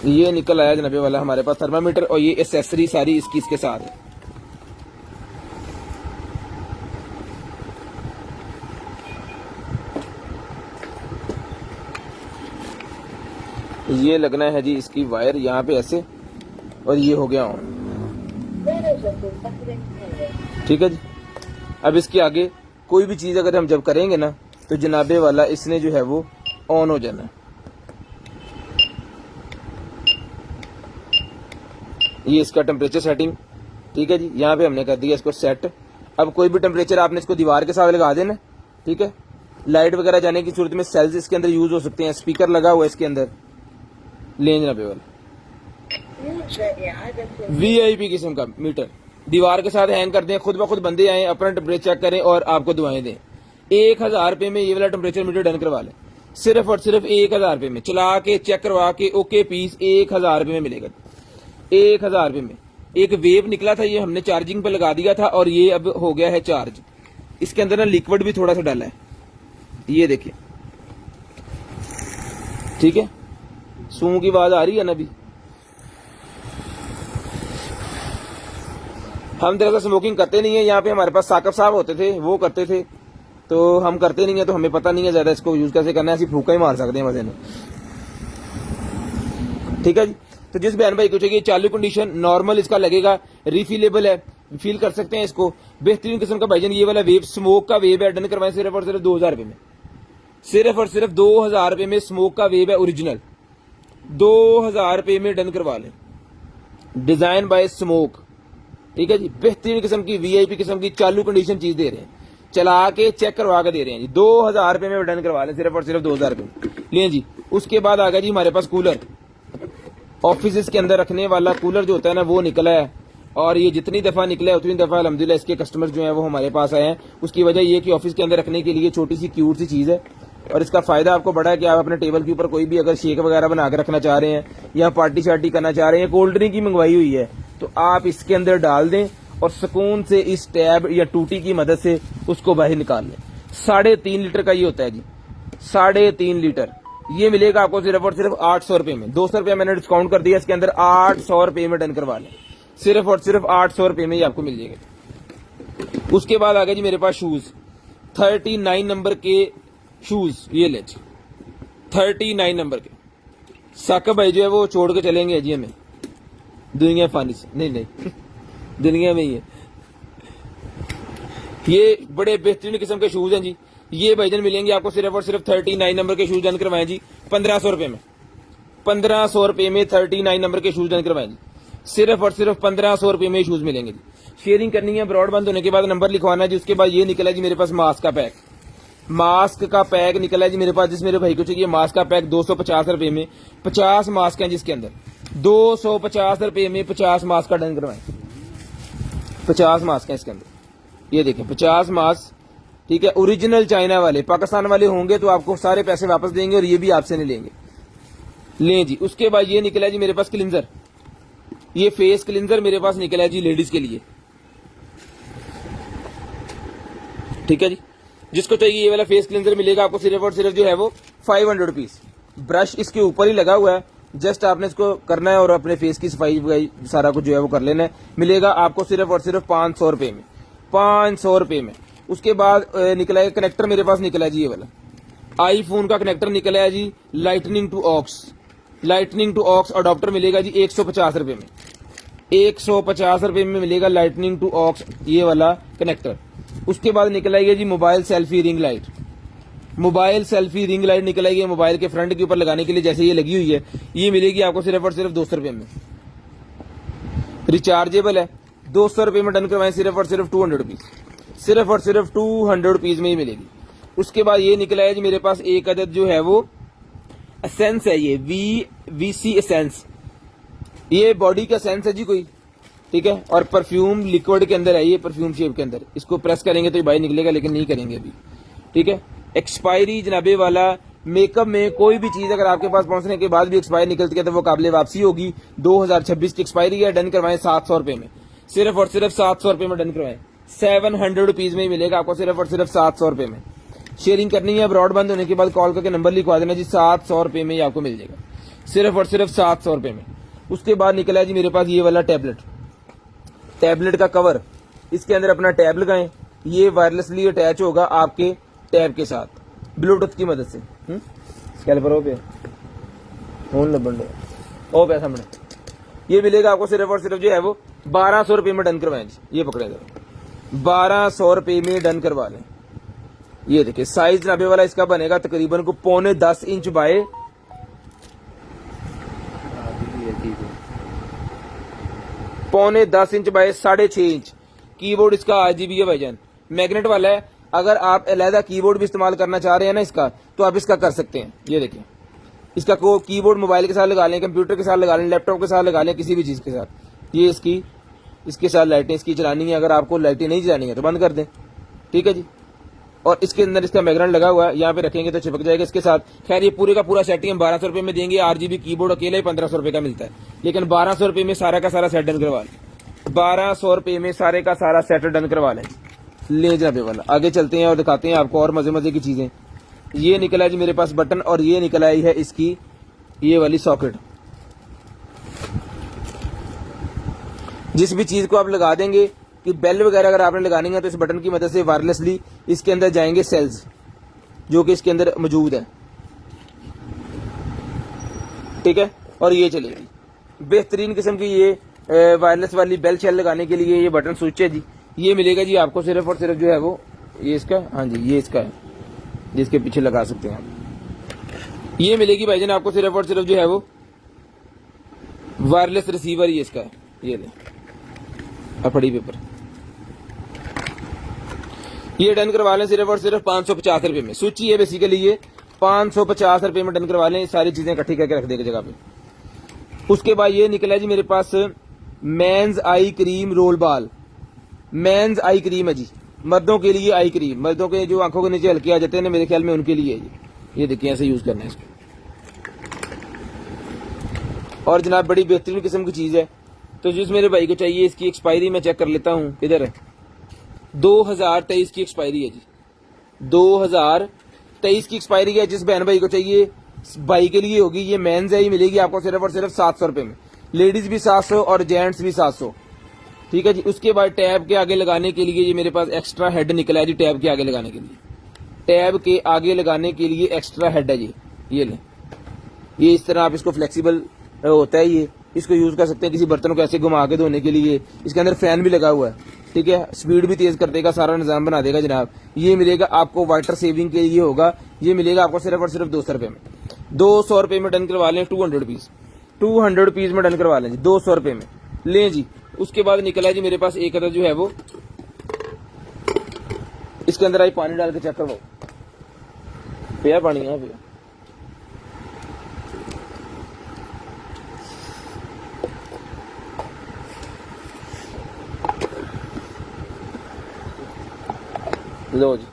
ये निकल आया जनाबे वाला हमारे पास थर्मामीटर, और ये एसेसरी सारी इसकी इसके साथ है। ये लगना है जी इसकी वायर यहाँ पे ऐसे, और ये हो गया ऑन, ठीक है जी। अब इसके आगे कोई भी चीज अगर हम जब करेंगे ना तो जनाबे वाला इसने जो है वो ऑन हो जाना है। ये इसका टेम्परेचर सेटिंग, ठीक है जी, यहाँ पे हमने कर दिया इसको सेट। अब कोई भी टेम्परेचर आपने इसको दीवार के साथ लगा देना, ठीक है। लाइट वगैरह जाने की सूरत में सेल्स इसके अंदर यूज हो सकते हैं, स्पीकर लगा हुआ है इसके अंदर, लें जनाबे वाला VIP किस्म का मीटर, दीवार के साथ हैंग कर दें, खुद ब खुद बंदे आए अपना टेम्परेचर चेक करें और आपको दुआएं दें। 1000 रुपये में ये वाला टेम्परेचर मीटर डन करवा लें, सिर्फ और सिर्फ 1000 रुपये में चला के चेक करवा के ओके पीस 1000 रुपये में मिलेगा, 1000 रुपये में। एक वेव निकला था, ये हमने चार्जिंग पे लगा दिया था और ये अब हो गया है चार्ज। इसके अंदर ना लिक्विड भी थोड़ा सा डाला है, ये देखिए, ठीक है। सूं की आवाज आ रही है ना अभी। हम तरह स्मोकिंग करते नहीं है यहाँ पे, हमारे पास साकब साहब होते थे वो करते थे, तो हम करते नहीं है, तो हमें पता नहीं है ज्यादा इसको यूज कैसे करना है, ऐसी फूका ही मार सकते हैं मजे में, ठीक है जी। तो जिस बहन भाई को चाहिए चालू कंडीशन नॉर्मल इसका लगेगा, रिफिलेबल है, फील कर सकते हैं इसको, बेहतरीन किस्म का भाईजान ये वाला वेव स्मोक का वेव है, डन करवाएं सिर्फ और सिर्फ 2000 रुपये में, सिर्फ और सिर्फ 2000 रुपये में स्मोक का वेव है ओरिजिनल, 2000 रुपये में डन करवा लें। डिजाइन बाय स्मोक, ठीक है जी, बेहतरीन किस्म की VIP किस्म की चालू कंडीशन चीज दे रहे हैं, चला के चेक करवा के दे रहे हैं जी, 2000 रुपये में डन करवा लें, सिर्फ और सिर्फ 2000 रुपये लें जी। उसके बाद आ गया जी हमारे पास कूलर, ऑफिस के अंदर रखने वाला कूलर जो होता है ना वो निकला है, और ये जितनी दफा निकला है उतनी दफा अल्हम्दुलिल्लाह इसके कस्टमर जो है वो हमारे पास आए हैं। उसकी वजह ये कि ऑफिस के अंदर रखने के लिए छोटी सी क्यूट सी चीज है, और इसका फायदा आपको बड़ा है कि आप अपने टेबल के ऊपर कोई भी अगर शेक वगैरह बना के रखना चाह रहे हैं या पार्टी शार्टी करना चाह रहे हैं, कोल्ड ड्रिंक की मंगवाई हुई है तो आप इसके अंदर डाल दें और सुकून से इस टैब या टूटी की मदद से उसको बाहर निकाल लें। 3.5 लीटर का ये होता है जी, 3.5 लीटर। ये मिलेगा आपको सिर्फ और सिर्फ 800 रुपये में, 200 रुपये मैंने डिस्काउंट कर दिया, इसके अंदर 800 रुपये में डन करवा लें, सिर्फ और सिर्फ 800 रुपये में ये आपको मिल जाएगा। उसके बाद आ गया जी मेरे पास शूज, 39 नंबर के शूज, ये ले 39 नंबर के। साकब भाई जो है वो छोड़ के चलेंगे जी हमें दुनिया फानी से, नहीं दुनिया में ही है। ये बड़े बेहतरीन किस्म के शूज हैं जी, ये भाईजान मिलेंगे आपको सिर्फ और सिर्फ 39 नंबर के शूज डन करवाएं जी 1500 रुपये में, 1500 रुपये में 39 नंबर के शूज डन करवाएं जी, सिर्फ और सिर्फ 1500 रुपये में शूज मिलेंगे जी। शेयरिंग करनी है, ब्रॉड बंद होने के बाद नंबर लिखवाना है जी। उसके बाद ये निकला जी मेरे पास मास्क का पैक, मास्क का पैक निकला है जी मेरे पास, जिस मेरे भाई को चाहिए मास्क का पैक 250 रुपये में 50 मास्क हैं जिसके अंदर 250 रुपये में 50 मास्क का डन करवाएं, 50 मास्क हैं इसके अंदर, ये देखें 50 मास्क ठीक है, ओरिजिनल चाइना वाले। पाकिस्तान वाले होंगे तो आपको सारे पैसे वापस देंगे और ये भी आपसे नहीं लेंगे। लें जी। उसके बाद ये निकला जी मेरे पास क्लिंजर, ये फेस क्लिंजर मेरे पास निकला है जी लेडीज के लिए। ठीक है जी, जिसको चाहिए ये वाला फेस क्लिंजर मिलेगा आपको सिर्फ और सिर्फ जो है वो 500 रुपीज। ब्रश इसके ऊपर ही लगा हुआ है, जस्ट आपने इसको करना है और अपने फेस की सफाई सारा कुछ जो है वो कर लेना है। मिलेगा आपको सिर्फ और सिर्फ 500 रुपए में, 500 रुपए में। उसके बाद निकला है कनेक्टर मेरे पास निकला है जी ये वाला आईफोन का कनेक्टर निकला है जी, lightning to aux, lightning to aux adapter मिलेगा जी 150 रुपए में, 150 रुपए में मिलेगा लाइटनिंग टू ऑक्स ये वाला कनेक्टर। उसके बाद निकला है जी mobile selfie ring light, mobile selfie ring light निकला है मोबाइल के फ्रंट के ऊपर लगाने के लिए, जैसे ये लगी हुई है, ये मिलेगी आपको सिर्फ और सिर्फ 200 रुपए में। रिचार्जेबल है, 200 रुपए में डन करवाएं, सिर्फ और सिर्फ 200 रुपीज, सिर्फ और सिर्फ 200 रुपीज में ही मिलेगी। उसके बाद ये निकला है जी मेरे पास एक अदद जो है वो एसेंस है, ये वीसी एसेंस, ये बॉडी का एसेंस है जी कोई, ठीक है, और परफ्यूम लिक्विड के अंदर है, ये परफ्यूम शेप के अंदर। इसको प्रेस करेंगे तो ये बाहर निकलेगा, लेकिन नहीं करेंगे अभी, ठीक है। एक्सपायरी जनाबे वाला मेकअप में कोई भी चीज अगर आपके पास पहुंचने के बाद भी एक्सपायर निकलती है तो वो काबिल वापसी होगी। 2026 की एक्सपायरी है, डन करवाएं 700 रुपए में, सिर्फ और सिर्फ 700 रुपए में डन करवाएं, 700 रुपीज में ही मिलेगा आपको सिर्फ और सिर्फ 700 रुपए में। शेयरिंग करनी है, ब्रॉड बंद होने के बाद कॉल करके नंबर लिखवा देना जी, 700 रुपए में ही आपको मिल जाएगा, सिर्फ और सिर्फ 700 रुपए में। उसके बाद निकला है जी मेरे पास ये वाला टैबलेट, टैबलेट का कवर, इसके अंदर अपना टैब लगाएं, ये वायरलेसली अटैच होगा आपके टैब के साथ ब्लूटूथ की मदद से। स्कैल्पर हो पे फोन लबन ओ पैसा सामने, ये मिलेगा आपको सिर्फ और सिर्फ जो है वो 1200 रुपए में डन करवाएं जी। ये पकड़े 1200 रुपए में डन करवा लें। ये देखिए साइज जनाबे वाला इसका बनेगा तकरीबन को 9.25 inch by 9.25 inch by 6.5 inch. Keyboard इसका RGB है भाईजान, मैग्नेट वाला है। अगर आप अलहदा कीबोर्ड भी इस्तेमाल करना चाह रहे हैं ना इसका, तो आप इसका कर सकते हैं। ये देखिए इसका को कीबोर्ड मोबाइल के साथ लगा लें, कंप्यूटर के साथ लगा लें, लैपटॉप के साथ लगा लें, किसी भी चीज के साथ। ये इसके साथ लाइटें इसकी चलानी है, अगर आपको लाइटें नहीं चलानी है तो बंद कर दें, ठीक है जी। और इसके अंदर इसका मैग्नेट लगा हुआ है, यहाँ पे रखेंगे तो चिपक जाएगा इसके साथ। खैर ये पूरे का पूरा सेट ही हम 1200 रुपए में देंगे। RGB कीबोर्ड अकेला ही 1500 रुपए का मिलता है, लेकिन 1200 रुपए में सारा का सारा सेट डन करवा लें, 1200 रुपए में सारे का सारा सेट डन करवा लें। ले जाबे वाला आगे चलते हैं और दिखाते हैं आपको और मजे मजे की चीजें। ये निकला है जी मेरे पास बटन, और ये निकला है इसकी ये वाली सॉकेट। जिस भी चीज को आप लगा देंगे कि बेल वगैरह अगर आपने लगानी है तो इस बटन की मदद से वायरलेसली इसके अंदर जाएंगे सेल्स जो कि इसके अंदर मौजूद है, ठीक है। और ये चलेगी बेहतरीन किस्म की ये वायरलेस वाली बेल शेल लगाने के लिए ये बटन स्विच है जी। ये मिलेगा जी आपको सिर्फ और सिर्फ जो है वो ये इसका, हाँ जी ये इसका है जिसके पीछे लगा सकते हैं आप। ये मिलेगी भाईजान आपको सिर्फ और सिर्फ जो है वो वायरलेस रिसीवर ये इसका है। ये ले फड़ी पेपर, ये डन करवा लें सिर्फ और सिर्फ 550 रुपए में। सूची है बेसिकली ये 550 रुपए में डन करवा लें, सारी चीजें इकट्ठी करके रख देगा जगह पे। उसके बाद ये निकला है जी मेरे पास मेंस आई क्रीम रोल बाल, मेंस आई क्रीम है जी, मर्दों के लिए आई क्रीम, मर्दों के जो आंखों के नीचे हल्के आ जाते हैं ना, मेरे ख्याल में उनके लिए है ये देखिए ऐसे यूज करना है इसको। और जनाब बड़ी बेहतरीन किस्म की चीज है, तो जिस मेरे भाई को चाहिए इसकी एक्सपायरी मैं चेक कर लेता हूँ, किधर है, 2023 की एक्सपायरी है जी, 2023 की एक्सपायरी है। जिस बहन भाई को चाहिए भाई के लिए होगी, ये मेंस है, ये मिलेगी आपको सिर्फ और सिर्फ 700 रुपए में, लेडीज भी 700 और जेंट्स भी 700, ठीक है जी। उसके बाद टैब के आगे लगाने के लिए ये मेरे पास एक्स्ट्रा हेड निकला है जी, टैब के आगे लगाने के लिए, टैब के आगे लगाने के लिए एक्स्ट्रा हेड है जी। ये ले, ये इस तरह आप इसको फ्लेक्सिबल होता है, ये इसको यूज कर सकते हैं किसी बर्तनों को ऐसे घुमा के धोने के लिए। इसके अंदर फैन भी लगा हुआ है, ठीक है, स्पीड भी तेज कर देगा, सारा निजाम बना देगा जनाब। ये मिलेगा आपको वाटर सेविंग के लिए होगा, ये मिलेगा आपको सिर्फ और सिर्फ 200 रुपए में, 200 रुपए में डन करवा लें, 200 रुपीज, 200 रुपीज में डन करवा लें जी, 200 रुपए में लें जी। उसके बाद निकला है जी मेरे पास एक अदर जो है वो, इसके अंदर आई पानी डाल के चेक करवाओ, पिया पानी है पिया। लो जी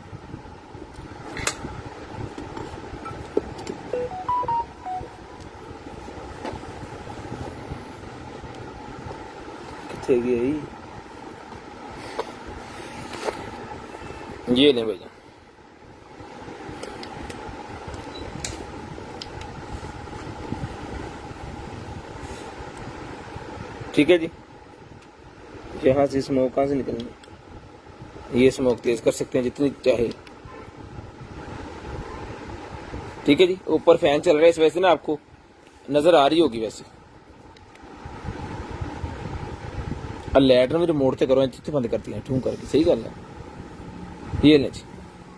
छेगी है ये ले भैया। ठीक है जी, यहाँ से स्मोक कहाँ से निकलनी, ये स्मोक तेज कर सकते हैं जितनी चाहे। ठीक है जी, ऊपर फैन चल रहा है इस वजह से ना आपको नजर आ रही होगी वैसे। लाइट ना मेरे मोड़ से करो, जितने बंद करती है ठूं करके, सही गल है। ये ले जी,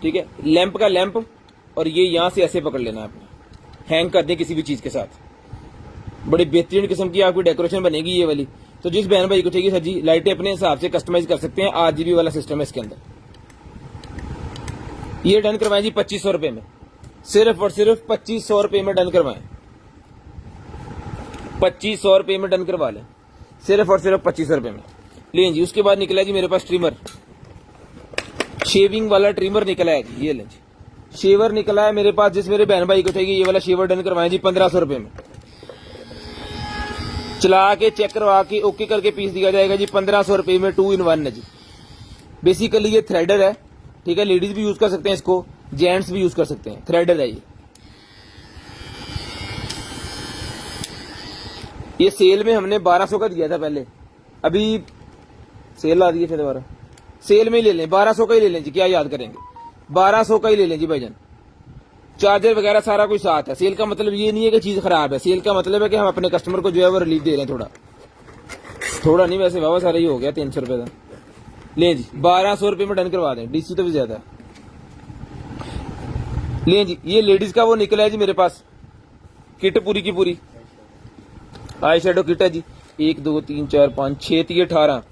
ठीक है, लैंप का लैंप, और ये यहाँ से ऐसे पकड़ लेना आपने, हैंग कर दें किसी भी चीज के साथ। बड़ी बेहतरीन किस्म की आपकी डेकोरेशन बनेगी ये वाली। तो जिस बहन भाई को चाहिए सर जी, लाइटें अपने हिसाब से कस्टमाइज कर सकते हैं। 8 GB वाला सिस्टम है इसके अंदर। ये डन करवाएं जी 2500 रुपए में, सिर्फ और सिर्फ 2500 रुपए में डन करवाएं। 2500 रुपए में डन करवा लें, सिर्फ और सिर्फ 2500 रुपए में। लें जी, उसके बाद निकला जी मेरे पास ट्रिमर, शेविंग वाला ट्रिमर निकला है जी। ये लें जी, शेवर निकला है मेरे पास। जिस मेरे बहन भाई को चाहिए ये वाला शेवर डन करवाएं जी 1500 रुपए में। चला के चेक करवा के ओके करके पीस दिया जाएगा जी 1500 रुपए में। 2 in 1 है जी। बेसिकली ये थ्रेडर है, ठीक है, लेडीज भी यूज कर सकते हैं इसको, जेंट्स भी यूज कर सकते हैं। थ्रेडर है ये सेल में हमने 1200 का दिया था पहले, अभी सेल आ रही है फिर दोबारा। सेल में ही ले लें, 1200 का ही ले लें जी, क्या याद करेंगे, 1200 का ही ले लें जी भाईजान। चार्जर वगैरह सारा कुछ साथ है। सेल का मतलब ये नहीं है कि चीज खराब है, सेल का मतलब है कि हम अपने कस्टमर को जो है वो रिलीफ दे रहे हैं। थोड़ा नहीं, वैसे वावा सारा ही हो गया 300 रुपए का। ले जी 1200 रुपए में डन करवा दें, डीसी तो भी ज्यादा है। ले जी, ये लेडीज का वो निकला है जी मेरे पास, किट पूरी की पूरी आई शेडो किट है जी। 1 2 3 4 5 6 3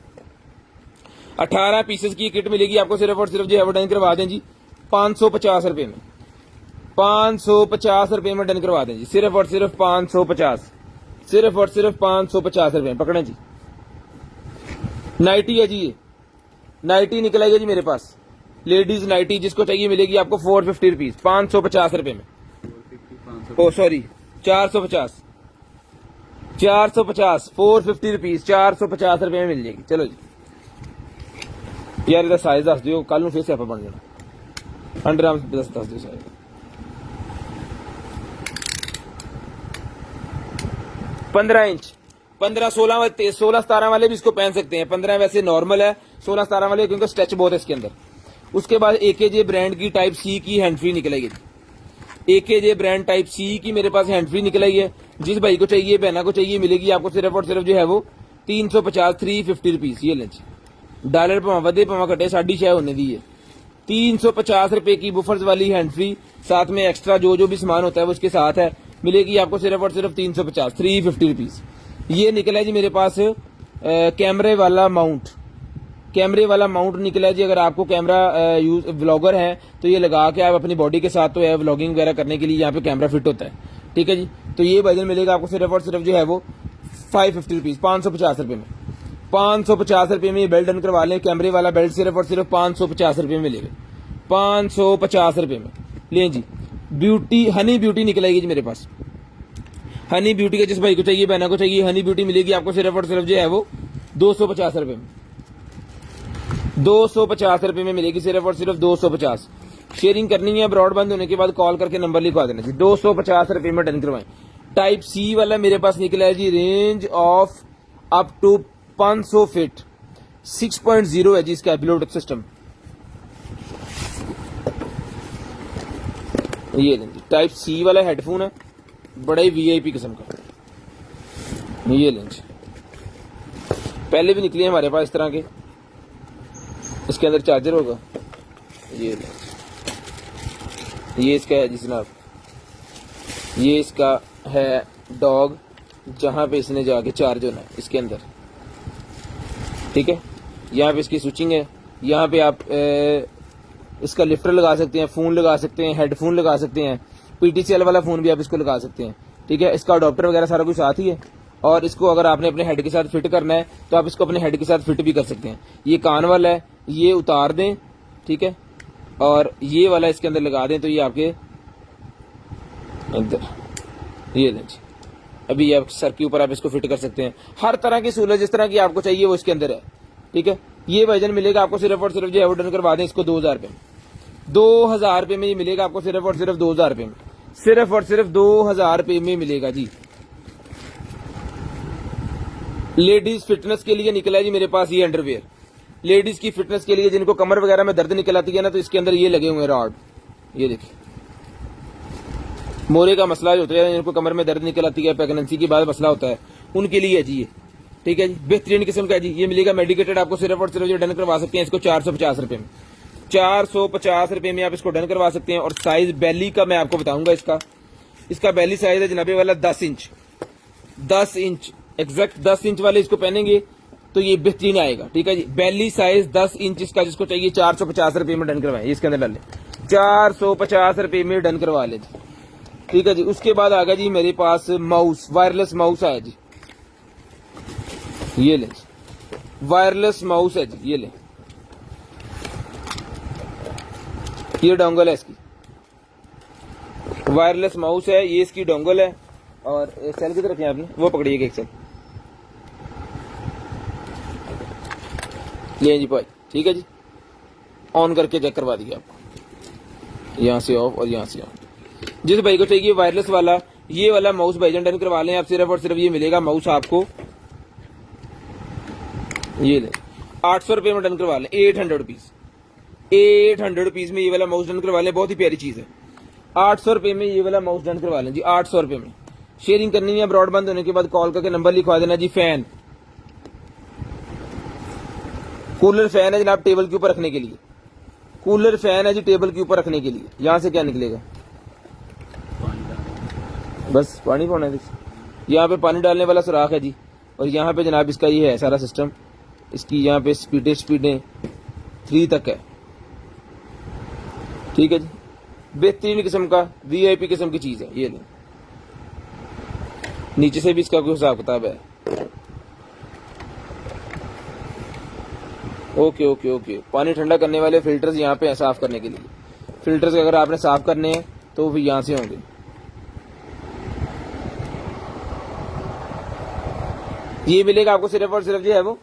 18 पीसेस की किट मिलेगी आपको। सिर्फ और सिर्फ जो है वो डन करवा दें जी 550 रुपए में। 550 रुपए में डन करवा दें जी, सिर्फ और सिर्फ 550, सिर्फ और सिर्फ 550 रुपए पकड़े जी। नाइटी है जी, ये नाइटी निकल आई है जी मेरे पास, लेडीज नाइटी जिसको चाहिए मिलेगी आपको 450 रुपीज, 550 रुपए में। ओ सॉरी 450, 450 रुपीज 450 रुपए में मिल जाएगी। चलो जी यार, इधर साइज दस दियो, कल फिर से बन जाना। अंडर आर्म्स दस दियो साइज। 15 इंच, 15 16 16 17 वाले भी इसको पहन सकते हैं। 15 वैसे नॉर्मल है, 16 17 वाले क्योंकि स्ट्रेच बहुत है इसके अंदर। उसके बाद AKJ ब्रांड की टाइप C की हैंड फ्री निकलेगी। AKJ ब्रांड टाइप C की मेरे पास हैंड फ्री निकल आई है। जिस भाई को चाहिए, बहना को चाहिए, मिलेगी आपको सिर्फ और सिर्फ जो है वो 350 350 रुपीज। ये लें डॉलर पावा वधे पावा घटे 6.5 होने दी है। 350 रुपए की बुफर्स वाली हैंड फ्री, साथ में एक्स्ट्रा जो भी सामान होता है वो उसके साथ है, मिलेगी आपको सिर्फ और सिर्फ 350 350 रुपीज। ये निकला है जी मेरे पास कैमरे वाला माउंट, कैमरे वाला माउंट निकला है जी। अगर आपको कैमरा यूज व्लॉगर है तो ये लगा के आप अपनी बॉडी के साथ तो है व्लॉगिंग वगैरह करने के लिए यहाँ पे कैमरा फिट होता है। ठीक है जी, तो ये वजन मिलेगा आपको सिर्फ और सिर्फ जो है वो 550 रुपीज, 550 रुपए में। 550 रुपए में ये बेल्ट डन करवा लें, कैमरे वाला बेल्ट सिर्फ और सिर्फ 550 रुपए में मिलेगा, 550 रुपए में। लें जी, ब्यूटी हनी ब्यूटी निकलेगी जी मेरे पास। हनी ब्यूटी का जिस भाई को चाहिए, बहना को चाहिए, हनी ब्यूटी मिलेगी आपको सिर्फ और सिर्फ जो है वो 250 रुपए में। 250 रुपए में मिलेगी, सिर्फ और सिर्फ 250। शेयरिंग करनी है, ब्रॉडबैंड होने के बाद कॉल करके नंबर लिखवा देना जी। 250 रुपए में डन करवाएं। टाइप C वाला मेरे पास निकला है जी, range of up to 500 feet, 6.0 है जी इसका ब्लूटूथ सिस्टम। ये लेंगे टाइप C वाला हेडफोन है, बड़ा ही VIP किस्म का। ये लेंगे, पहले भी निकले हमारे पास इस तरह के, इसके अंदर चार्जर होगा। ये लेंगे, ये इसका है जी जनाब, ये इसका है डॉग, जहां पे इसने जाके चार्ज होना है इसके अंदर। ठीक है, यहाँ पे इसकी स्विचिंग है, यहाँ पे आप इसका लिफ्टर लगा सकते हैं, फोन लगा सकते हैं, हेडफोन लगा सकते हैं, PTCL वाला फोन भी आप इसको लगा सकते हैं। ठीक है, इसका अडॉप्टर वगैरह सारा कुछ साथ ही है। और इसको अगर आपने अपने हेड के साथ फिट करना है तो आप इसको अपने हेड के साथ फिट भी कर सकते हैं। ये कान वाला है, ये उतार दें, ठीक है, और ये वाला इसके अंदर लगा दें तो ये आपके इधर, ये दें, अभी आप सर के ऊपर आप इसको फिट कर सकते हैं। हर तरह की सहूलत जिस तरह की आपको चाहिए वो इसके अंदर है। ठीक है, ये भाईजान मिलेगा आपको सिर्फ और सिर्फ जो है वो डन करवा दें इसको 2000 रुपये में। 2000 रुपये में ये मिलेगा आपको सिर्फ और सिर्फ 2000 रुपये में, सिर्फ और सिर्फ 2000 रुपये में मिलेगा जी। लेडीज फिटनेस के लिए निकला है जी मेरे पास ये अंडरवेयर। लेडीज की फिटनेस के लिए जिनको कमर वगैरह में दर्द निकल आती है ना, तो इसके अंदर ये लगे हुए हैं रॉड। ये देखिए, मोरे का मसला जो होता है, जिनको कमर में दर्द निकल आती है, प्रेगनेंसी के बाद मसला होता है, उनके लिए है जी ये। ठीक है जी, बेहतरीन किस्म का है जी। ये मिलेगा मेडिकेटेड आपको सिर्फ और सिर्फ जो डन करवा सकते हैं इसको 450 रुपए में। 450 रुपए में आप इसको डन करवा सकते हैं। और साइज बेली का मैं आपको बताऊंगा इसका बेली साइज है जनाबे वाला 10 इंच। 10 इंच एग्जैक्ट 10 इंच वाले इसको पहनेंगे तो ये बेहतरीन आएगा। ठीक है जी, बेली साइज 10 इंच इसका जिसको चाहिए 450 रुपए में डन करवाएं। इसके अंदर डाल लें 450 रुपए में डन करवा ले जी। ठीक है जी, उसके बाद आ गया जी मेरे पास माउस, वायरलेस माउस आया जी। ये ले वायरलेस माउस है जी, ये ले, ये डोंगल है इसकी, वायरलेस माउस है ये, इसकी डोंगल है। और एक सेल किधर रखे आपने, वो पकड़िएगा एक सेल, ले जी भाई। ठीक है जी, ऑन करके चेक करवा दिया आपको, यहां से ऑफ और यहां से ऑन। जिस भाई को चाहिए वायरलेस वाला ये वाला माउस भाईजान डन करवा लें आप, सिर्फ और सिर्फ ये मिलेगा माउस आपको, ये ले 800 रुपए में डन करवा लें। 800 रुपीज, 800 रुपीज में ये वाला माउस डन करवा लें, बहुत ही प्यारी चीज है। 800 रुपए में ये वाला माउस डन करवा लें जी, 800 रुपए में। शेयरिंग करनी है ब्रॉड बंद होने के बाद कॉल करके नंबर लिखवा देना जी। फैन, कूलर फैन है जनाब टेबल के ऊपर रखने के लिए, कूलर फैन है जी टेबल के ऊपर रखने के लिए। यहां से क्या निकलेगा, बस पानी पाना है। यहाँ पे पानी डालने वाला सुराख है जी। और यहाँ पे जनाब इसका ये है सारा सिस्टम, इसकी यहाँ पे स्पीडें 3 तक है। ठीक है जी, बेहतरीन किस्म का वीआईपी किस्म की चीज है। ये ले, नीचे से भी इसका कोई हिसाब किताब है। ओके ओके ओके, पानी ठंडा करने वाले फिल्टर्स यहाँ पे हैं साफ करने के लिए। फिल्टर्स अगर आपने साफ करने हैं तो फिर यहाँ से होंगे। ये मिलेगा आपको सिर्फ और सिर्फ जो है वो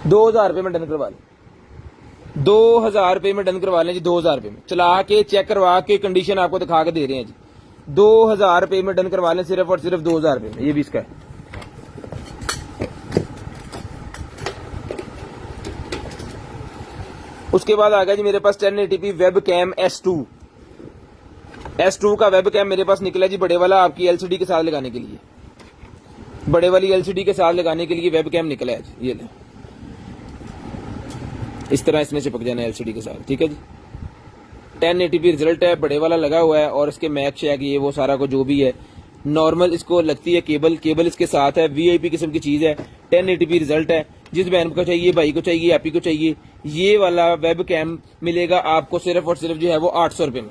2000 रुपए में डन करवा लें। 2000 रुपए में डन करवा लें जी। 2000 रुपए में चला के चेक करवा के कंडीशन आपको दिखा के दे रहे हैं जी। 2000 रुपए में डन करवा लें सिर्फ और सिर्फ 2000 रुपए में। ये भी इसका है। उसके बाद आ गया जी मेरे पास 1080p वेब कैम S2 का वेब कैम मेरे पास निकला जी, बड़े वाला आपकी एलसीडी के साथ लगाने के लिए, बड़े वाली एलसीडी के साथ लगाने के लिए वेब कैम निकला है जी। ये ले, इस तरह इसमें चिपक जाना है एलसीडी के साथ। ठीक है जी, 1080p रिजल्ट है, बड़े वाला लगा हुआ है और इसके मैक शैक ये वो सारा को जो भी है नॉर्मल इसको लगती है केबल इसके साथ है। वीआईपी किस्म की चीज है, 1080p रिजल्ट है। जिस बहन को चाहिए, भाई को चाहिए, आपी को चाहिए, ये वाला वेब कैम मिलेगा आपको सिर्फ और सिर्फ जो है वो 800 रुपए में।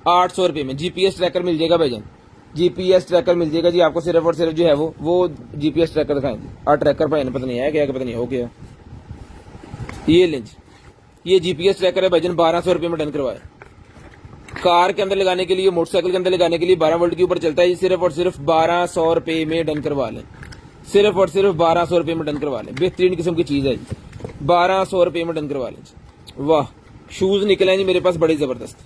800 रुपए में जीपीएस ट्रैकर मिल जाएगा भाईजान, जीपीएस ट्रैकर मिल जाएगा जी आपको सिर्फ और सिर्फ जो है वो जीपीएस ट्रैकर दिखाएंगे। ट्रैकर भाई पता नहीं है क्या, पता नहीं हो गया। ये लें जी, ये जीपीएस ट्रैकर है भाईजान, 1200 रुपए में डन करवाए। कार के अंदर लगाने के लिए, मोटरसाइकिल के अंदर लगाने के लिए 12 वोल्ट के ऊपर चलता है। सिर्फ और सिर्फ 1200 रुपए में डन करवा लें, सिर्फ और सिर्फ 1200 रुपए में डन करवा लें। बेहतरीन किस्म की चीज है जी, 1200 रुपए में डन करवा लें। वाह, शूज निकले हैं जी मेरे पास बड़े जबरदस्त,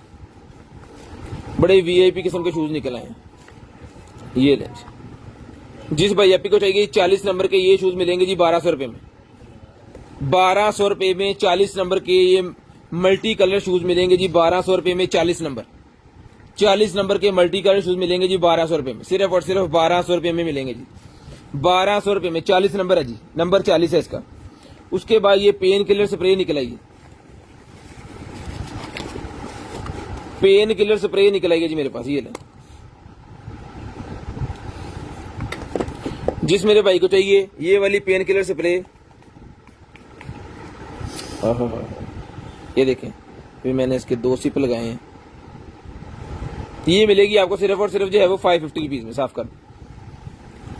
बड़े वीआईपी किस्म के शूज निकले हैं। ये लें जी, जिस भाई आपी को चाहिए 40 नंबर के ये शूज मिलेंगे जी 1200 रुपए में। 1200 रुपए में 40 नंबर के ये मल्टी कलर शूज मिलेंगे जी 1200 रुपए में। 40 नंबर के मल्टी कलर शूज मिलेंगे जी 1200 रुपए में, सिर्फ और सिर्फ 1200 रुपए में मिलेंगे जी। 1200 रुपए में 40 नंबर है जी, नंबर 40 है इसका। उसके बाद ये पेन किलर स्प्रे निकल आई, पेन किलर स्प्रे निकल आई जी मेरे पास। ये ले, जिस मेरे भाई को चाहिए ये वाली पेन किलर स्प्रे, ये देखें, फिर मैंने इसके 2 सिप लगाए हैं। ये मिलेगी आपको सिर्फ और सिर्फ जो है वो 550 रुपीज में। साफ कर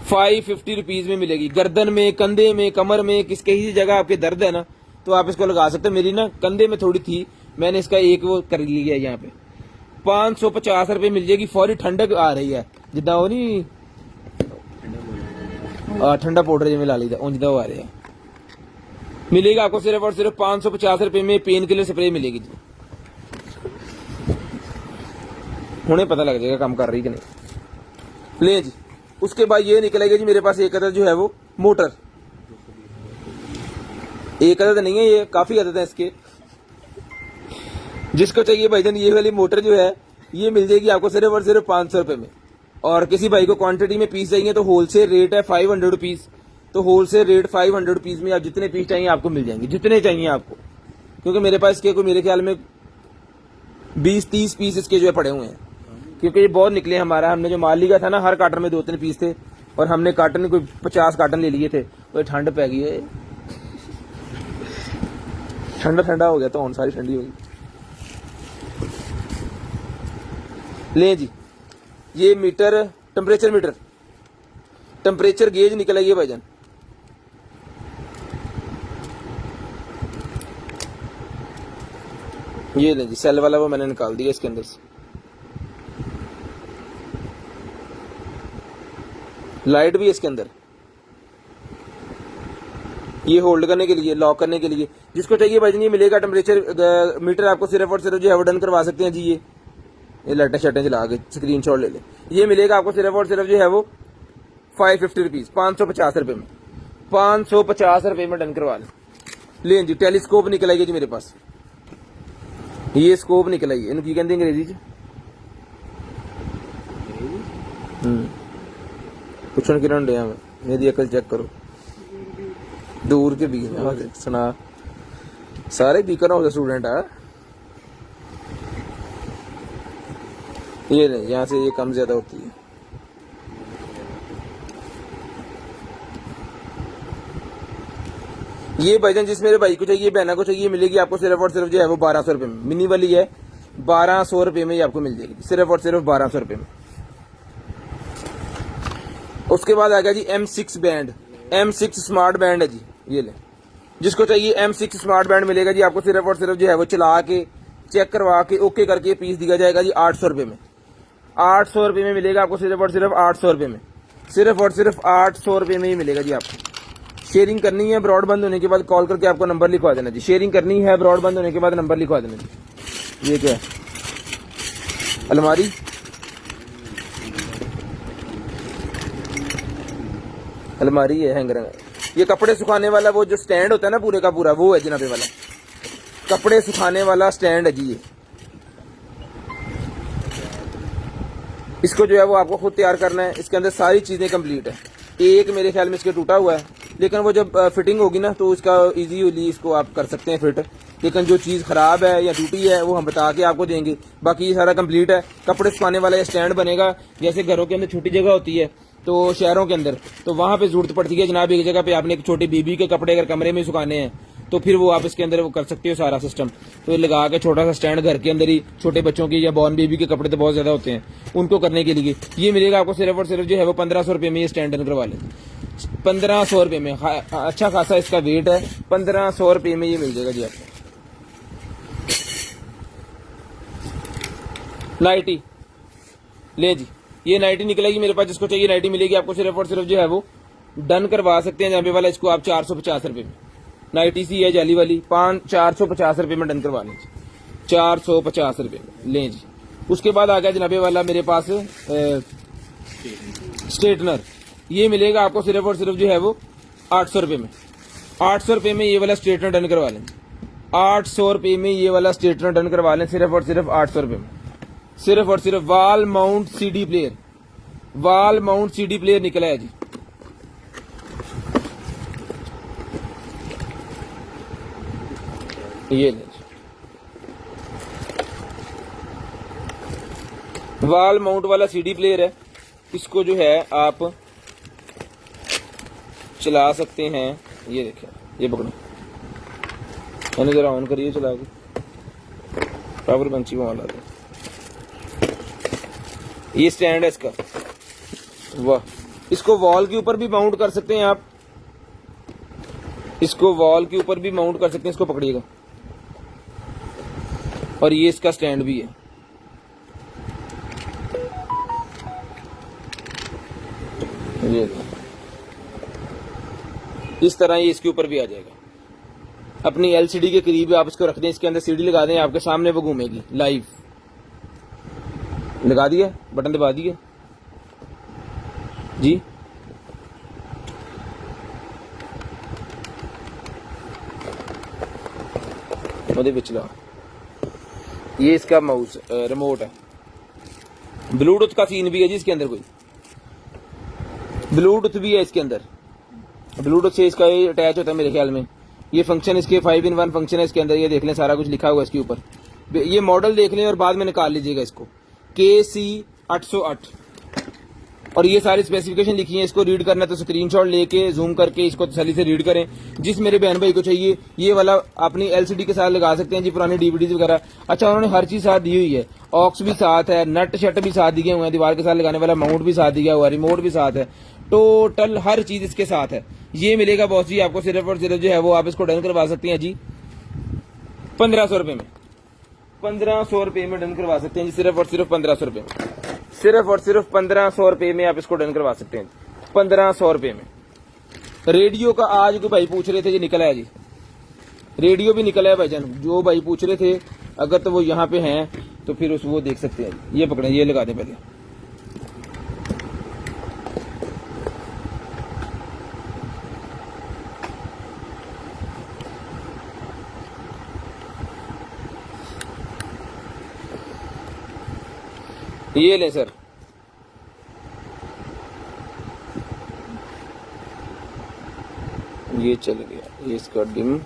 550 रुपीज में मिलेगी। गर्दन में, कंधे में, कमर में, किसी जगह आपके दर्द है ना तो आप इसको लगा सकते हैं। मेरी ना कंधे में थोड़ी थी, मैंने इसका एक वो कर लिया यहाँ पे। 550 रुपए मिल जाएगी। फौरी ठंडक आ रही है, जिदा वो नहीं ठंडा पाउडर जिमें ला लीदा उंज दा वो आ रहा है। मिलेगा आपको सिर्फ और सिर्फ 550 रुपए में पेन किलर स्प्रे मिलेगी जी। उन्हें पता लग जाएगा काम कर रही कि नहीं। ले जी, उसके बाद ये निकलेगा जी मेरे पास एक अदद जो है वो मोटर। एक अदद नहीं है, ये काफी अदद है इसके। जिसको चाहिए भाईजान ये वाली मोटर जो है ये मिल जाएगी आपको सिर्फ और सिर्फ 500 रुपए में। और किसी भाई को क्वांटिटी में पीस चाहिए तो होलसेल रेट है 500 रुपीज। तो होलसेल रेट 500 रुपीज में आप जितने पीस चाहिए आपको मिल जाएंगे, जितने चाहिए आपको। क्योंकि मेरे पास इसके मेरे ख्याल में 20-30 पीस इसके जो है पड़े हुए हैं, क्योंकि ये बहुत निकले हमारा। हमने जो माल लिया था ना, हर कार्टन में 2-3 पीस थे और हमने कार्टन कोई 50 कार्टन ले लिए थे। तो ठंड पै गई है, ठंडा ठंडा हो गया तो और सारी ठंडी होगी। ले जी, ये मीटर टेम्परेचर गेज निकला ये भाईजान। ये ले जी, सेल वाला वो मैंने निकाल दिया इसके अंदर से। लाइट भी है इसके अंदर, ये होल्ड करने के लिए, लॉक करने के लिए। जिसको चाहिए भाईजान ये मिलेगा। टेम्परेचर मीटर आपको सिर्फ और सिर्फ जो है वो डन करवा सकते हैं जी। ये लाइटें शटें चला के स्क्रीनशॉट ले ले। ये मिलेगा आपको सिर्फ और सिर्फ जो है वो 550 रुपीज, 550 रुपए में। 550 रुपए में डन करवा लें जी। टेलीस्कोप निकल आई है जी मेरे पास। ये स्कोप निकल आई है, इनकी कहते अंग्रेजी च पुछण किरण डया मैं, मेरी अकल चेक करो। दूर के बीच में सुना, सारे बीकर हो स्टूडेंट है। ये नहीं, यहाँ से ये कम ज्यादा होती है। ये भाईजान जिस मेरे भाई को चाहिए, बहना को चाहिए, मिलेगी आपको सिर्फ और सिर्फ जो है वो 1200 रुपए में। मिनी वाली है, 1200 रुपए में ये आपको मिल जाएगी, सिर्फ और सिर्फ 1200 रुपए में। उसके बाद आ गया जी M6 band, M6 smart band है जी। ये ले, जिसको चाहिए M6 स्मार्ट बैंड मिलेगा जी आपको सिर्फ और सिर्फ जो है वो चला के चेक करवा के ओके करके पीस दिया जाएगा जी 800 रुपए में। 800 रुपए में मिलेगा आपको सिर्फ और सिर्फ 800 रुपए में, सिर्फ और सिर्फ 800 रुपए में ही मिलेगा जी आपको। शेयरिंग करनी है, ब्रॉड बंद होने के बाद कॉल करके आपको नंबर लिखवा देना जी। शेयरिंग करनी है, ब्रॉड बंद होने के बाद नंबर लिखवा देना जी। ये क्या है, अलमारी, अलमारी है, हैंगर है। ये कपड़े सुखाने वाला वो जो स्टैंड होता है ना पूरे का पूरा, वो है जनाबे वाला कपड़े सुखाने वाला स्टैंड है जी। ये इसको जो है वो आपको खुद तैयार करना है। इसके अंदर सारी चीजें कंप्लीट है। एक मेरे ख्याल में इसके टूटा हुआ है, लेकिन वो जब फिटिंग होगी ना तो इसका इजीली इसको आप कर सकते हैं फिट। लेकिन जो चीज खराब है या टूटी है वो हम बता के आपको देंगे। बाकी ये सारा कंप्लीट है। कपड़े सुखाने वाला ये स्टैंड बनेगा। जैसे घरों के अंदर छोटी जगह होती है तो शहरों के अंदर, तो वहां पे जरूरत पड़ती है जनाब एक जगह पे आपने एक छोटी बीबी के कपड़े अगर कमरे में सुखाने हैं तो फिर वो आप इसके अंदर वो कर सकते हो सारा सिस्टम। तो ये लगा के छोटा सा स्टैंड घर के अंदर ही, छोटे बच्चों की या बॉर्न बेबी के कपड़े तो बहुत ज्यादा होते हैं, उनको करने के लिए ये मिलेगा आपको सिर्फ और सिर्फ जो है वो 1500 रुपए में। ये स्टैंड डन करवा लें 1500 रुपए में। अच्छा खासा इसका वेट है, 1500 रुपए में ये मिल जाएगा जी आपको। नाइटी ले जी, ये नाइटी निकलेगी मेरे पास। जिसको चाहिए नाइटी मिलेगी आपको सिर्फ और सिर्फ जो है वो डन करवा सकते हैं जहाँ वाला। इसको आप 450 रुपए में, नाइटी सी है जाली वाली, 450 रुपए में डन करवा लें, 450 रुपए में लें जी। उसके बाद आ गया जनाबे वाला मेरे पास स्ट्रेटनर। ये मिलेगा आपको सिर्फ और सिर्फ जो है वो 800 रुपए में। 800 रुपए में ये वाला स्ट्रेटनर डन करवा लें, 800 रुपए में ये वाला स्ट्रेटनर डन करवा लें, सिर्फ और सिर्फ 800 रुपए में। सिर्फ और सिर्फ wall mount CD player, wall mount CD player निकला है जी। ये ले, वॉल माउंट वाला सीडी प्लेयर है। इसको जो है आप चला सकते हैं। ये देखिए, ये पकड़ो, मैंने जरा ऑन करिए चला के, पावर पंची वहां ला दो। ये स्टैंड है इसका, वाह। इसको वॉल के ऊपर भी माउंट कर सकते हैं आप, इसको वॉल के ऊपर भी माउंट कर सकते हैं। इसको पकड़िएगा, और ये इसका स्टैंड भी है। ये इस तरह ये इसके ऊपर भी आ जाएगा। अपनी एलसीडी के करीब आप इसको रख दें, इसके अंदर सीडी लगा दें, आपके सामने वो घूमेगी लाइव। लगा दिया, बटन दबा दिए जी। ये इसका माउस रिमोट है। ब्लूटूथ का सीन भी है जी इसके अंदर, कोई ब्लूटूथ भी है इसके अंदर। ब्लूटूथ से इसका ये अटैच होता है मेरे ख्याल में। ये फंक्शन इसके 5-in-1 फंक्शन है इसके अंदर। ये देख लें, सारा कुछ लिखा हुआ है इसके ऊपर। ये मॉडल देख लें और बाद में निकाल लीजिएगा इसको, KC808। और ये सारी स्पेसिफिकेशन लिखी है। इसको रीड करना है तो स्क्रीनशॉट लेके जूम करके इसको तसल्ली से रीड करें। जिस मेरे बहन भाई को चाहिए ये वाला अपनी एलसीडी के साथ लगा सकते हैं जी, पुरानी डीवीडीज वगैरह। अच्छा, उन्होंने हर चीज साथ दी हुई है, ऑक्स भी साथ है, नट शट भी साथ दिए हुए हैं, दीवार के साथ लगाने वाला माउंट भी साथ दिया हुआ है, रिमोट भी साथ है, टोटल हर चीज इसके साथ है। ये मिलेगा बॉस जी आपको सिर्फ और सिर्फ जो है वो आप इसको डन करवा सकते हैं जी 1500 रुपए में। 1500 रुपए में डन करवा सकते हैं जी, सिर्फ और सिर्फ 1500 रुपए में। सिर्फ और सिर्फ 1500 रुपए में आप इसको डन करवा सकते हैं, 1500 रुपए में। रेडियो का आज कोई भाई पूछ रहे थे जी, निकला है जी, रेडियो भी निकला है भाईजान। जो भाई पूछ रहे थे अगर तो वो यहाँ पे हैं तो फिर उस वो देख सकते हैं। ये पकड़े, ये लगा दे पहले। ये लें सर, ये चल गया। ये इसका डिम,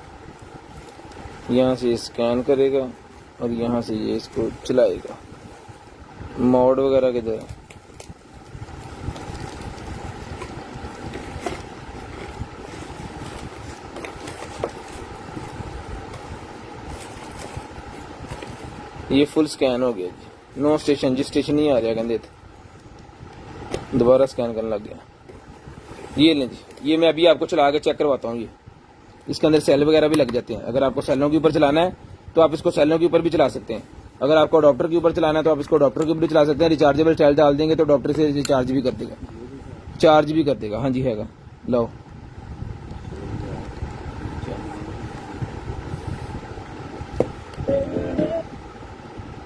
यहाँ से स्कैन करेगा और यहाँ से ये इसको चलाएगा। मोड वगैरह किधर है? ये फुल स्कैन हो गया जी। नो स्टेशन, जिस स्टेशन नहीं आ रहा कहते दोबारा स्कैन करने लग गया। ये लें जी, ये मैं अभी आपको चला के चेक करवाता हूँ। ये इसके अंदर सेल वगैरह भी लग जाते हैं। अगर आपको सेलों के ऊपर चलाना है तो आप इसको सेलों के ऊपर भी चला सकते हैं। अगर आपको अडॉप्टर के ऊपर चलाना है तो आप इसको अडॉप्टर के ऊपर भी चला सकते हैं। रिचार्जेबल सेल डाल देंगे तो अडॉप्टर से रिचार्ज भी कर देगा, चार्ज भी कर देगा। हाँ जी, हैगा, लो।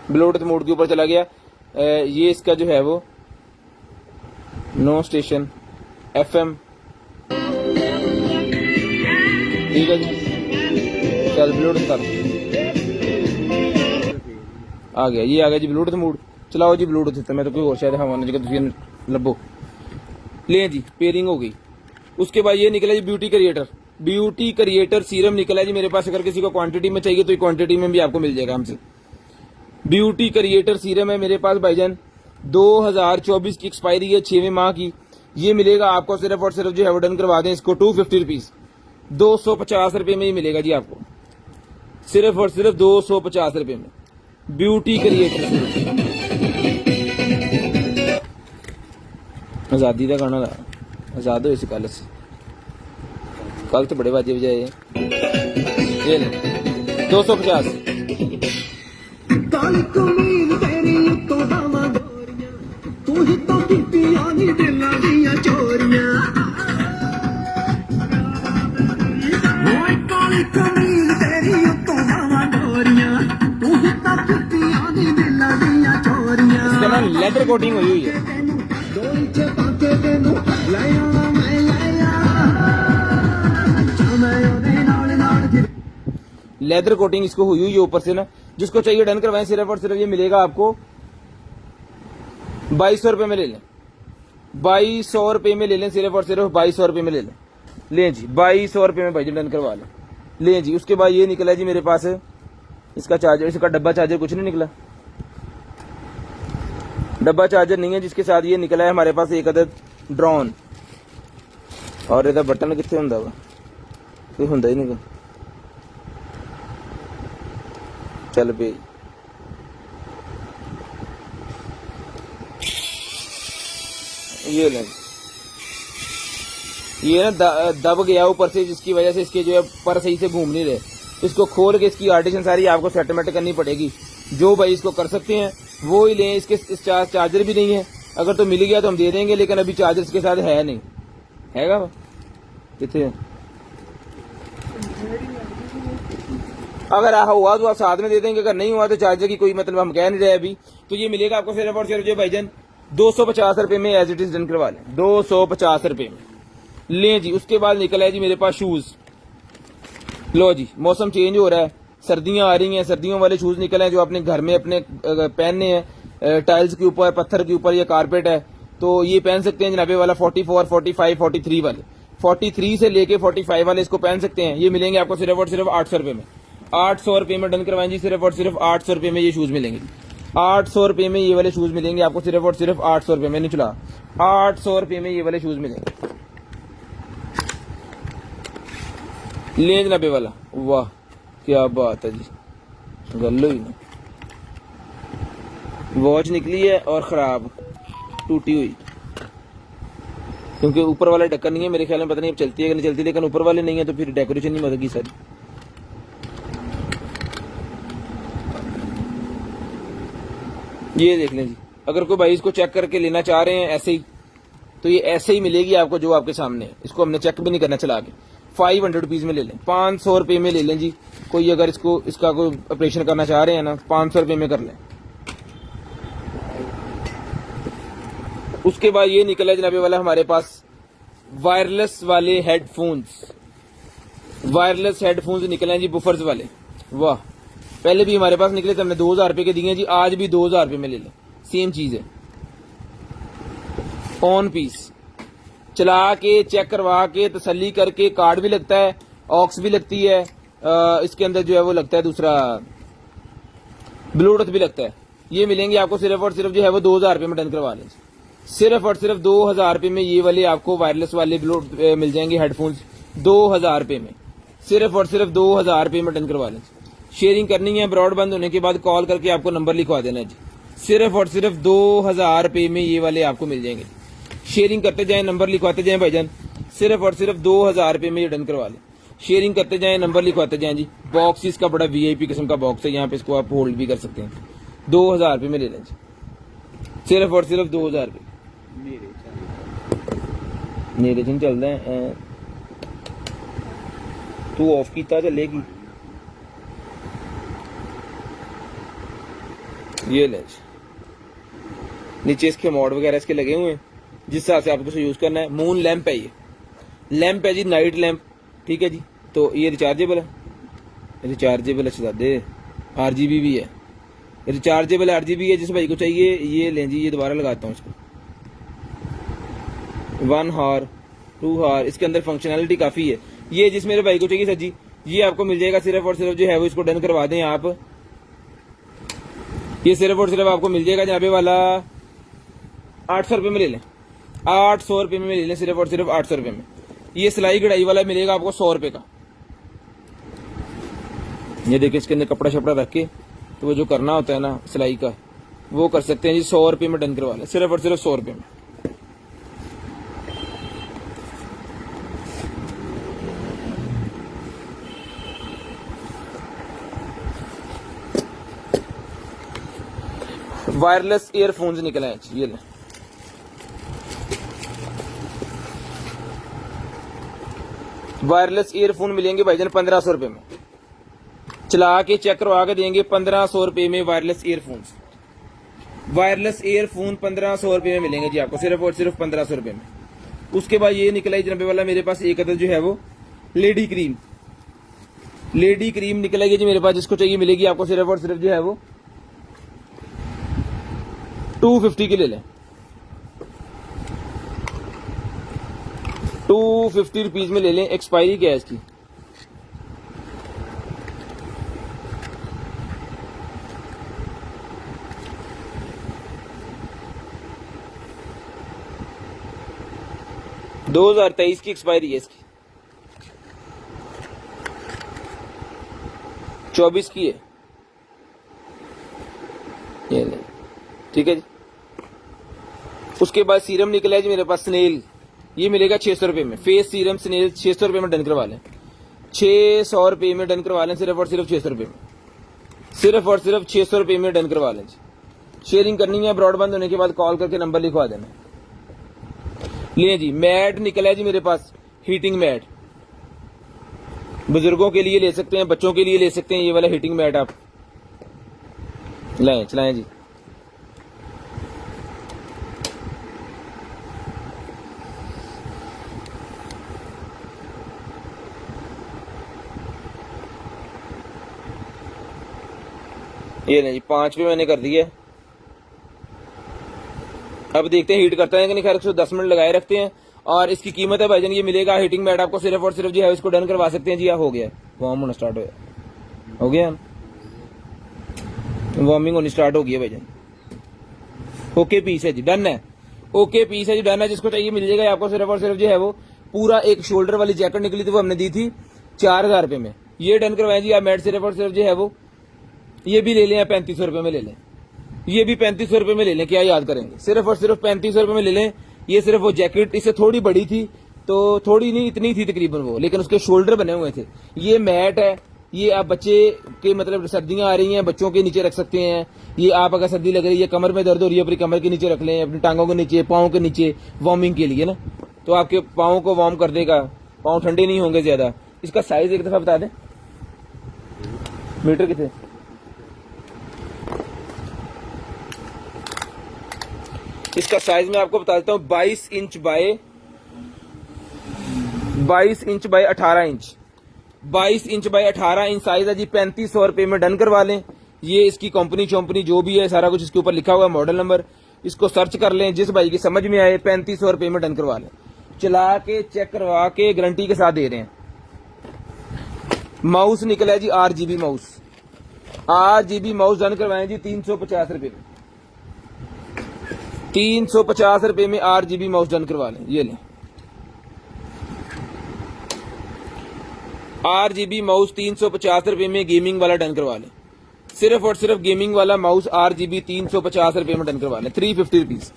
ब्लूटूथ मोड के ऊपर चला गया। ये इसका जो है वो नो स्टेशन FM, ठीक है जी। चल ब्लूटूथ कर, आ गया, ये आ गया जी ब्लूटूथ मोड। चलाओ जी ब्लूटूथ। तो मैं तो कोई और शायद हमारे जगह तुम लबो ले जी, पेयरिंग हो गई। उसके बाद ये निकला जी beauty creator. Beauty creator serum निकला जी मेरे पास। अगर किसी को क्वांटिटी में चाहिए तो क्वांटिटी में भी आपको मिल जाएगा हमसे। ब्यूटी क्रिएटर सीरम है मेरे पास भाईजान, 2024 की एक्सपायरी है, 6वें माह की। ये मिलेगा आपको सिर्फ और सिर्फ जो है वो डन करवा दें इसको 250 रुपीज, 250 रुपए में ही मिलेगा जी आपको, सिर्फ और सिर्फ 250 रुपए में। ब्यूटी क्रिएटर आजादी का गाना आजाद हो इस कल से, कल तो बड़े बाजे बजाए। ये 250। काली कमीज तेरी उत्तों दावा गोरियां, तू ही तो कीतियां नी दिलां दियां चोरियां। ओए काली कमीज तेरी उत्तों दावा गोरियां, तू ही तो कीतियां नी दिलां दियां चोरियां। इसका नाम लेदर कोटिंग हुई है। डोली च पाके तेनू ले आवा मैं ले आ, मैं ओदे नाल नाल लेदर कोटिंग इसको हुई हुई है ऊपर से ना। जिसको चाहिए डन करवाएं, सिर्फ और सिर्फ ये मिलेगा आपको 2200 रुपए में ले लें, 2200 रुपए में ले लें, सिर्फ और सिर्फ 2200 रुपए में ले लें। लें जी 2200 रुपए में भाई जी डन करवा लें। लें जी। उसके बाद ये निकला जी मेरे पास इसका चार्जर, इसका डब्बा चार्जर कुछ नहीं निकला, डब्बा चार्जर नहीं है। जिसके साथ ये निकला है हमारे पास एक अदद ड्रोन, और ਇਹਦਾ बटन कितने ਹੁੰਦਾ ਵਾ, कोई ਹੁੰਦਾ ही नहीं। चल पे ये लें, ये ना दब गया ऊपर से, जिसकी वजह से इसके जो है पर सही से घूम नहीं रहे। इसको खोल के इसकी आर्टिशन सारी आपको सेटलमेंट करनी पड़ेगी। जो भाई इसको कर सकते हैं वो ही लें। इसके चार्जर भी नहीं है, अगर तो मिल गया तो हम दे देंगे, लेकिन अभी चार्जर्स के साथ है नहीं, हैगा कितने। अगर हुआ तो आप साथ में दे देंगे, अगर नहीं हुआ तो चार्जर की कोई मतलब हम कह नहीं रहे अभी। तो ये मिलेगा आपको सिर्फ और सिर्फ जो भाईजान 250 रुपए में एज इट इज डन करवा लें, 250 रुपए में लें जी। उसके बाद निकला है जी मेरे पास शूज। लो जी, मौसम चेंज हो रहा है, सर्दियां आ रही हैं, सर्दियों वाले शूज निकले हैं जो अपने घर में अपने पहनने हैं, टाइल्स के ऊपर, पत्थर के ऊपर या कारपेट है तो ये पहन सकते हैं जनाबे वाला। 44, 45, 43 वाले, 43 से लेके 45 वाले इसको पहन सकते हैं। ये मिलेंगे आपको सिर्फ और सिर्फ 800 रुपए में, 800 रुपए में डन करवाएं जी। सिर्फ और सिर्फ 800 रुपए में ये शूज मिलेंगे, 800 रुपए में ये वाले शूज मिलेंगे आपको, सिर्फ और सिर्फ 800 रुपए में। नहीं चला, 800 रुपए में ये वाले शूज मिलेंगे, ले जनाबे वाला। वाह क्या बात है जी, गल्लो ही ना। वॉच निकली है और खराब टूटी हुई, क्योंकि ऊपर वाला ढक्कन नहीं है मेरे ख्याल में, पता नहीं अब चलती है कि नहीं चलती, लेकिन ऊपर वाले नहीं है तो फिर डेकोरेशन नहीं बदलेगी सारी। ये देख लें जी, अगर कोई भाई इसको चेक करके लेना चाह रहे हैं ऐसे ही, तो ये ऐसे ही मिलेगी आपको जो आपके सामने है। इसको हमने चेक भी नहीं करना चला के, 500 रुपीज में ले लें, 500 रुपए में ले लें जी। कोई अगर इसका कोई ऑपरेशन करना चाह रहे हैं ना, 500 रुपए में कर लें। उसके बाद ये निकला जनाबे वाला हमारे पास वायरलेस वाले हेडफोन्स, वायरलेस हेडफोन्स निकले हैं जी, बुफर्स वाले। वाह, पहले भी हमारे पास निकले थे, हमने 2000 रुपए के दिए जी, आज भी 2000 रुपए में ले लें, सेम चीज है। ऑन पीस चला के चेक करवा के तसल्ली करके, कार्ड भी लगता है, ऑक्स भी लगती है, इसके अंदर जो है वो लगता है दूसरा ब्लूटूथ भी लगता है। ये मिलेंगे आपको सिर्फ और सिर्फ जो है वो 2000 रुपए में डन करवा लें, सिर्फ और सिर्फ 2000 रुपए में ये वाले आपको वायरलेस वाले ब्लूटूथ मिल जाएंगे हेडफोन्स, 2000 रुपए में, सिर्फ और सिर्फ 2000 रुपए में डन करवा लें। शेयरिंग करनी है, ब्रॉड बंद होने के बाद कॉल करके आपको नंबर लिखवा देना है जी। सिर्फ और सिर्फ 2000 रुपए में ये वाले आपको मिल जाएंगे। शेयरिंग करते जाएं, नंबर लिखवाते जाएं भाईजान, सिर्फ और सिर्फ 2000 रुपए में ये डन करवा लें। शेयरिंग करते जाएं, नंबर लिखवाते जाएं जी। बॉक्स इसका बड़ा वीआईपी किस्म का बॉक्स है, यहाँ पे इसको आप होल्ड भी कर सकते हैं। 2000 रुपए में ले लें जी, सिर्फ और सिर्फ 2000 रुपए। मेरे दिन चल रहे हैं, तू ऑफ किया चलेगी। ये ले, नीचे इसके मॉड वगैरह इसके लगे हुए हैं, जिस हिसाब से आपको यूज करना है। मून लैंप है, ये लैंप है जी, नाइट लैंप, ठीक है जी। तो ये रिचार्जेबल है, रिचार्जेबल है, आरजीबी भी है, रिचार्जेबल आरजीबी है। जिस भाई को चाहिए ये लें जी, ये दोबारा लगाता हूँ इसको। 1 हावर 2 हावर, इसके अंदर फंक्शनैलिटी काफी है। ये जिस मेरे भाई को चाहिए सर जी, ये आपको मिल जाएगा सिर्फ और सिर्फ जो है वो, इसको डन करवा दें आप। ये सिर्फ और सिर्फ आपको मिल जाएगा जहाँ पे वाला 800 रुपए में ले लें, 800 रुपए में ले लें, सिर्फ और सिर्फ 800 रुपए में। ये सिलाई कढ़ाई वाला मिलेगा आपको 100 रुपए का। ये देखिए, इसके अंदर कपड़ा शपड़ा रख के तो वो जो करना होता है ना सिलाई का, वो कर सकते हैं जी। 100 रुपए में डन करवा लें, सिर्फ और सिर्फ 100 रुपए में। वायरलेस ईयरफोन्स निकले हैं, ये ले। वायरलेस ईयरफोन मिलेंगे भाईजान 1500 रुपए में, चला के चेक करवा के देंगे 1500 रुपए में वायरलेस ईयरफोन्स। वायरलेस ईयरफोन 1500 रुपए में मिलेंगे जी आपको, सिर्फ और सिर्फ 1500 रुपए में। उसके बाद ये निकला जनाबे वाला मेरे पास एक अदर जो है वो लेडी क्रीम, लेडी क्रीम निकलेगी जी मेरे पास। जिसको चाहिए मिलेगी आपको, सिर्फ और सिर्फ जो है वो 250 की ले लें, 250 रुपीज में ले लें। एक्सपायरी क्या है इसकी? दो 2023 की एक्सपायरी है इसकी, 24 की है, ये ले, ठीक है जी। उसके बाद सीरम निकला है जी मेरे पास स्नेल, ये मिलेगा 600 रुपए में। फेस सीरम स्नेल 600 रुपए में डन करवा लें, 600 रुपए में डन करवा लें, सिर्फ और सिर्फ 600 रुपए में, सिर्फ और सिर्फ 600 रुपए में डन करवा लें, शेयरिंग करनी है, ब्रॉडबैंड होने के बाद कॉल करके नंबर लिखवा देना। ले जी, मैट निकला है जी मेरे पास, हीटिंग मैट, बुजुर्गों के लिए ले सकते हैं, बच्चों के लिए ले सकते हैं। ये वाला हीटिंग मैट आप लाएं, चलाएं जी। ये नहीं, 5 पे मैंने कर दिया। अब देखते हैं हीट करता है कि नहीं। खैर 110 मिनट लगाए रखते हैं। और इसकी कीमत है भाईजान, ये मिलेगा हीटिंग मैट आपको सिर्फ और सिर्फ जो है इसको डन करवा सकते हैं जी। हो गया, वार्म होना स्टार्ट हो गया, वार्मिंग होनी स्टार्ट हो गई है भाईजान। ओके पीस है जी, डन है। ओके पीस है जी, डन है। जिसको चाहिए मिल जाएगा आपको सिर्फ और सिर्फ जो है वो पूरा एक शोल्डर वाली जैकेट निकली थी, वो हमने दी थी 4000 रुपए में। ये डन करवाएं जी आप मैट सिर्फ और सिर्फ जो है वो, ये भी ले लें, 3500 रुपए में ले लें। ये भी 3500 रुपए में ले लें, क्या याद करेंगे, सिर्फ और सिर्फ 3500 रुपए में ले लें। ये सिर्फ वो जैकेट इससे थोड़ी बड़ी थी, तो थोड़ी नहीं इतनी थी तकरीबन वो, लेकिन उसके शोल्डर बने हुए थे। ये मैट है, ये आप बच्चे के मतलब सर्दियां आ रही हैं, बच्चों के नीचे रख सकते हैं। ये आप अगर सर्दी लग रही है, कमर में दर्द हो रही है, अपनी कमर के नीचे रख लें, अपनी टांगों के नीचे, पाँव के नीचे, वार्मिंग के लिए ना, तो आपके पाँव को वार्म कर देगा, पाँव ठंडे नहीं होंगे ज्यादा। इसका साइज एक दफा बता दें, मीटर कितने? इसका साइज मैं आपको बता देता हूं, 22 inch by 18 inch, 22 inch by 18 inch size है जी। 3500 रुपए में डन करवा लें। ये इसकी कंपनी चौंपनी जो भी है सारा कुछ इसके ऊपर लिखा हुआ है, मॉडल नंबर, इसको सर्च कर लें, जिस भाई की समझ में आए 3500 रुपए में डन करवा लें। चला के चेक करवा के गारंटी के साथ दे रहे हैं। माउस निकला है जी RGB mouse, RGB mouse done करवाएं जी 350 रुपए में, 350 रुपए में RGB माउस डन करवा लें। ये लें RGB माउस 350 रुपए में गेमिंग वाला डन करवा लें। सिर्फ और सिर्फ गेमिंग वाला माउस RGB 350 रुपए में डन करवा लें। 350 रुपीज,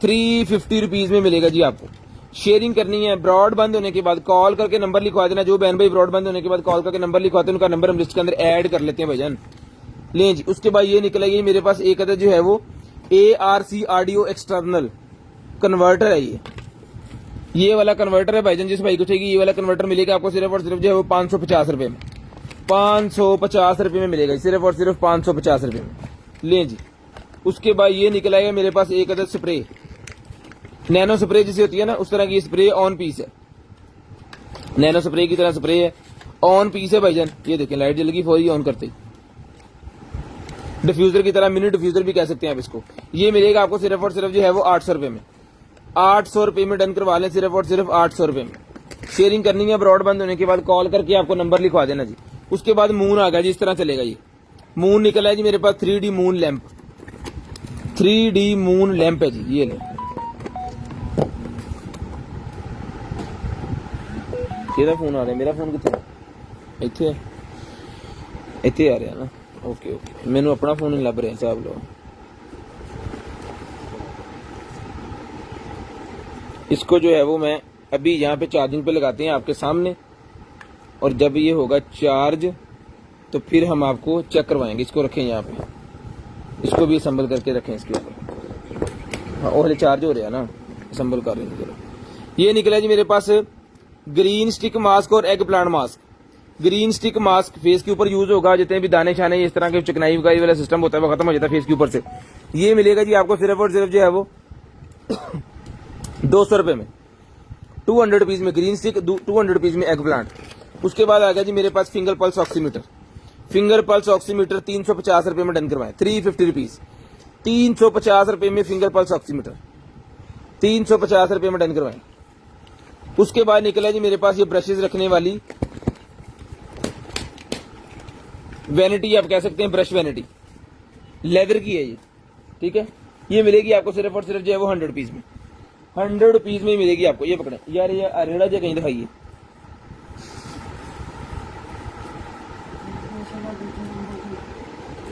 350 रुपीज में मिलेगा जी आपको। शेयरिंग करनी है, ब्रॉडबैंड होने के बाद कॉल करके नंबर लिखवा देना। जो बहन भाई ब्रॉडबैंड होने के बाद कॉल करके नंबर लिखवाते हैं उनका नंबर हम लिस्ट के अंदर ऐड कर लेते हैं भाईजान। लें जी, उसके बाद ये निकला, ये मेरे पास एक अदर जो है वो ARC ऑडियो एक्सटर्नल कन्वर्टर है। ये वाला कन्वर्टर है भाईजान, जिस भाई को चाहिए ये वाला कन्वर्टर मिलेगा आपको सिर्फ और सिर्फ जो है वो 550 रुपए में, 550 रुपए में मिलेगा, सिर्फ और सिर्फ 550 रुपए में। लें जी, उसके बाद ये निकला है मेरे पास एक अदर स्प्रे, नैनो स्प्रे जैसी होती है ना, उस तरह की स्प्रे ऑन पीस है, नैनो स्प्रे की तरह स्प्रे है, ऑन पीस है भाईजान। ये देखें लाइट जल गई फौरी ऑन करते ही, डिफ्यूजर की तरह, मिनी डिफ्यूजर भी कह सकते हैं आप इसको। ये मिलेगा आपको सिर्फ और सिर्फ जो है वो 800 रुपए में, 800 रुपए में डन करवा लें, सिर्फ और सिर्फ 800 रुपए में। शेयरिंग करनी है, ब्रॉडबैंड होने के बाद कॉल करके आपको नंबर लिखवा देना जी। उसके बाद मून आ गया जी, इस तरह चलेगा। ये मून निकला है जी मेरे पास, 3D moon lamp, 3D moon lamp है जी। ये ले, किहदा फोन आ रहा है, मेरा फोन कितने इत्थे इत्थे आ रहा ना। ओके ओके, मैनू अपना फोन नहीं लभ रहा साहब लो। इसको जो है वो मैं अभी यहाँ पे चार्जिंग पे लगाते हैं आपके सामने, और जब ये होगा चार्ज तो फिर हम आपको चेक करवाएंगे। इसको रखें यहाँ पे, इसको भी असम्बल करके रखें इसके ऊपर। हाँ, और चार्ज हो रहा है ना, असम्बल कर रहे हैं। चलो, ये निकला जी मेरे पास ग्रीन स्टिक मास्क और egg plant mask. Green stick mask face के ऊपर यूज होगा, जितने भी दाने शाने इस तरह के चिकनाई वकाई वाला सिस्टम होता है वो खत्म हो जाता है फेस के ऊपर से। ये मिलेगा जी आपको सिर्फ और सिर्फ जो है वो 200 रुपए में, 200 रुपीज में ग्रीन स्टिक, 200 रुपीज में एग प्लांट। उसके बाद आ गया जी मेरे पास finger pulse oximeter, finger pulse oximeter 350 रुपए में डन करवाएं, 350 रुपीज, 350 रुपए में फिंगर पल्स ऑक्सीमीटर, 350 रुपए में डन करवाएं। उसके बाद निकला जी मेरे पास ये ब्रशेज रखने वाली वैनिटी, आप कह सकते हैं ब्रश वैनिटी, लेदर की है ये, ठीक है। ये मिलेगी आपको सिर्फ और सिर्फ जो है वो 100 रुपीज में, 100 रुपीज में मिलेगी आपको। ये पकड़े यार, ये अरेड़ा जो कहीं दिखाइए,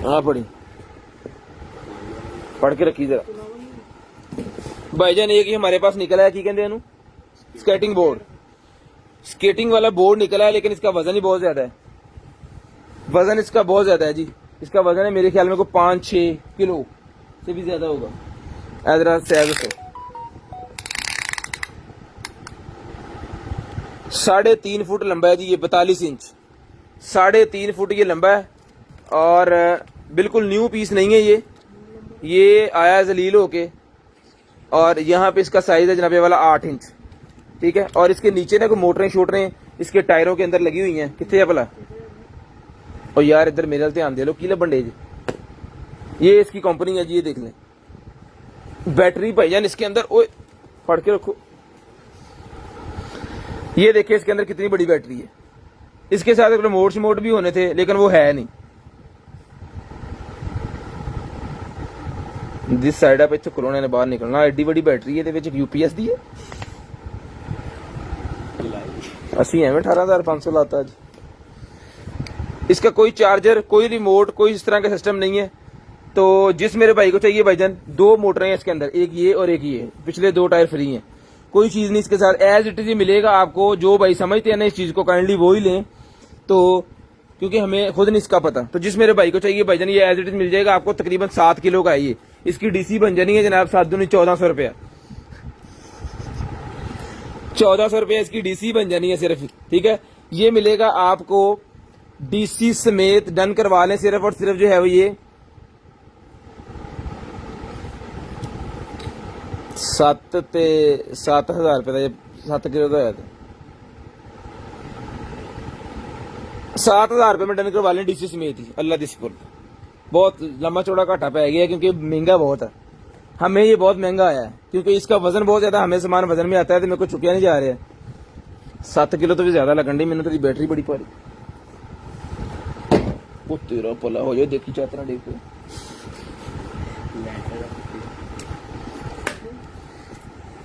हाँ पढ़ी, पढ़ के रखी जरा भाईजान। एक ही हमारे पास निकला है, की कहते हैं स्केटिंग बोर्ड, स्केटिंग वाला बोर्ड निकला है, लेकिन इसका वजन ही बहुत ज्यादा है, वजन इसका बहुत ज्यादा है जी। इसका वजन है मेरे ख्याल में को 5-6 किलो, से भी ज्यादा होगा। इधर से 3.5 फुट लंबा है जी ये, 42 इंच 3.5 फुट ये लंबा है और बिल्कुल न्यू पीस नहीं है ये आया जलील होके। और यहाँ पे इसका साइज है जनाब ये वाला 8 इंच, ठीक है। और इसके नीचे ना कोई मोटरें शोटरें इसके टायरों के अंदर लगी हुई हैं, कितने है भला। और यार इधर मेरे ध्यान दे लो की बंडे जी, ये इसकी कंपनी है जी, ये देख लें। बैटरी भाईजान इसके अंदर, ओए पढ़ के रखो, ये देखिए इसके अंदर कितनी बड़ी बैटरी है। इसके साथ रिमोट शमोट भी होने थे लेकिन वो है नहीं। जिस साइड आप इतने कोरोना ने बाहर निकलना, एडी बड़ी बैटरी है, यूपीएस दी है। असी एवं 18,500 लाता आज। इसका कोई चार्जर, कोई रिमोट, कोई इस तरह का सिस्टम नहीं है। तो जिस मेरे भाई को चाहिए भाईजान, 2 मोटरें हैं इसके अंदर, एक ये और एक ये, पिछले 2 टायर फ्री हैं, कोई चीज नहीं इसके साथ, एज इट इज मिलेगा आपको। जो भाई समझते हैं ना इस चीज को, काइंडली वो ही लें, तो क्योंकि हमें खुद नहीं इसका पता। तो जिस मेरे भाई को चाहिए भाईजान, ये एज इट इज मिल जाएगा आपको। तकरीबन 7 किलो का है ये। इसकी डीसी बन जानी है जनाब 7 दूनी 1400 रुपया, 1400 रुपया इसकी डीसी बन जानी है सिर्फ, ठीक है। ये मिलेगा आपको डीसी समेत, डन करवा लें सिर्फ और सिर्फ जो है वो ये 7,000 रुपये का, ये 7 किलो का है, 7,000 रुपये में डन करवा लें डीसी समेत ही, अल्लाह दी सिपुर्द। बहुत लंबा चौड़ा घाटा पै गया क्योंकि महंगा बहुत है, हमें ये बहुत महंगा आया है क्योंकि इसका वजन बहुत ज्यादा, हमें सामान वजन में आता है तो मेरे को चुकिया नहीं जा रहा है। 7 किलो तो भी ज्यादा लगन डी, मैंने तो बैटरी बड़ी भारी। वो तेरा पला हो जाए, देखी चाहते ना देखो।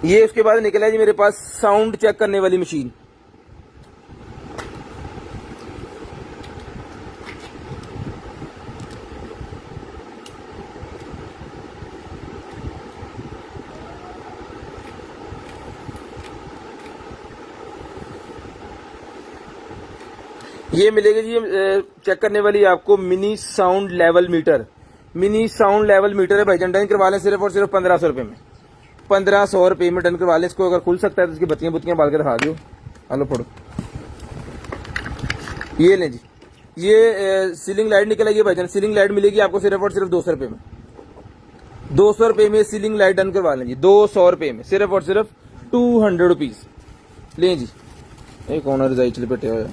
ये उसके बाद निकला जी मेरे पास साउंड चेक करने वाली मशीन। ये मिलेगी जी चेक करने वाली आपको mini sound level meter. Mini sound level meter है भाईजान, डन करवा लें सिर्फ और सिर्फ 1500 रुपये में, 1500 रुपये में डन करवा लें। इसको अगर खुल सकता है तो इसकी बत्तियां बुत्तियां बाल के दिखा दो। हेलो फोड़ो, ये लें जी, ये सीलिंग लाइट निकलेगी भाईजान। सीलिंग लाइट मिलेगी आपको सिर्फ और सिर्फ 200 रुपये में, 200 रुपये में सीलिंग लाइट डन करवा लें जी, 200 रुपये में, सिर्फ और सिर्फ 200 रुपीज लें जी। एक कौन रजाई चले बैठे हुए,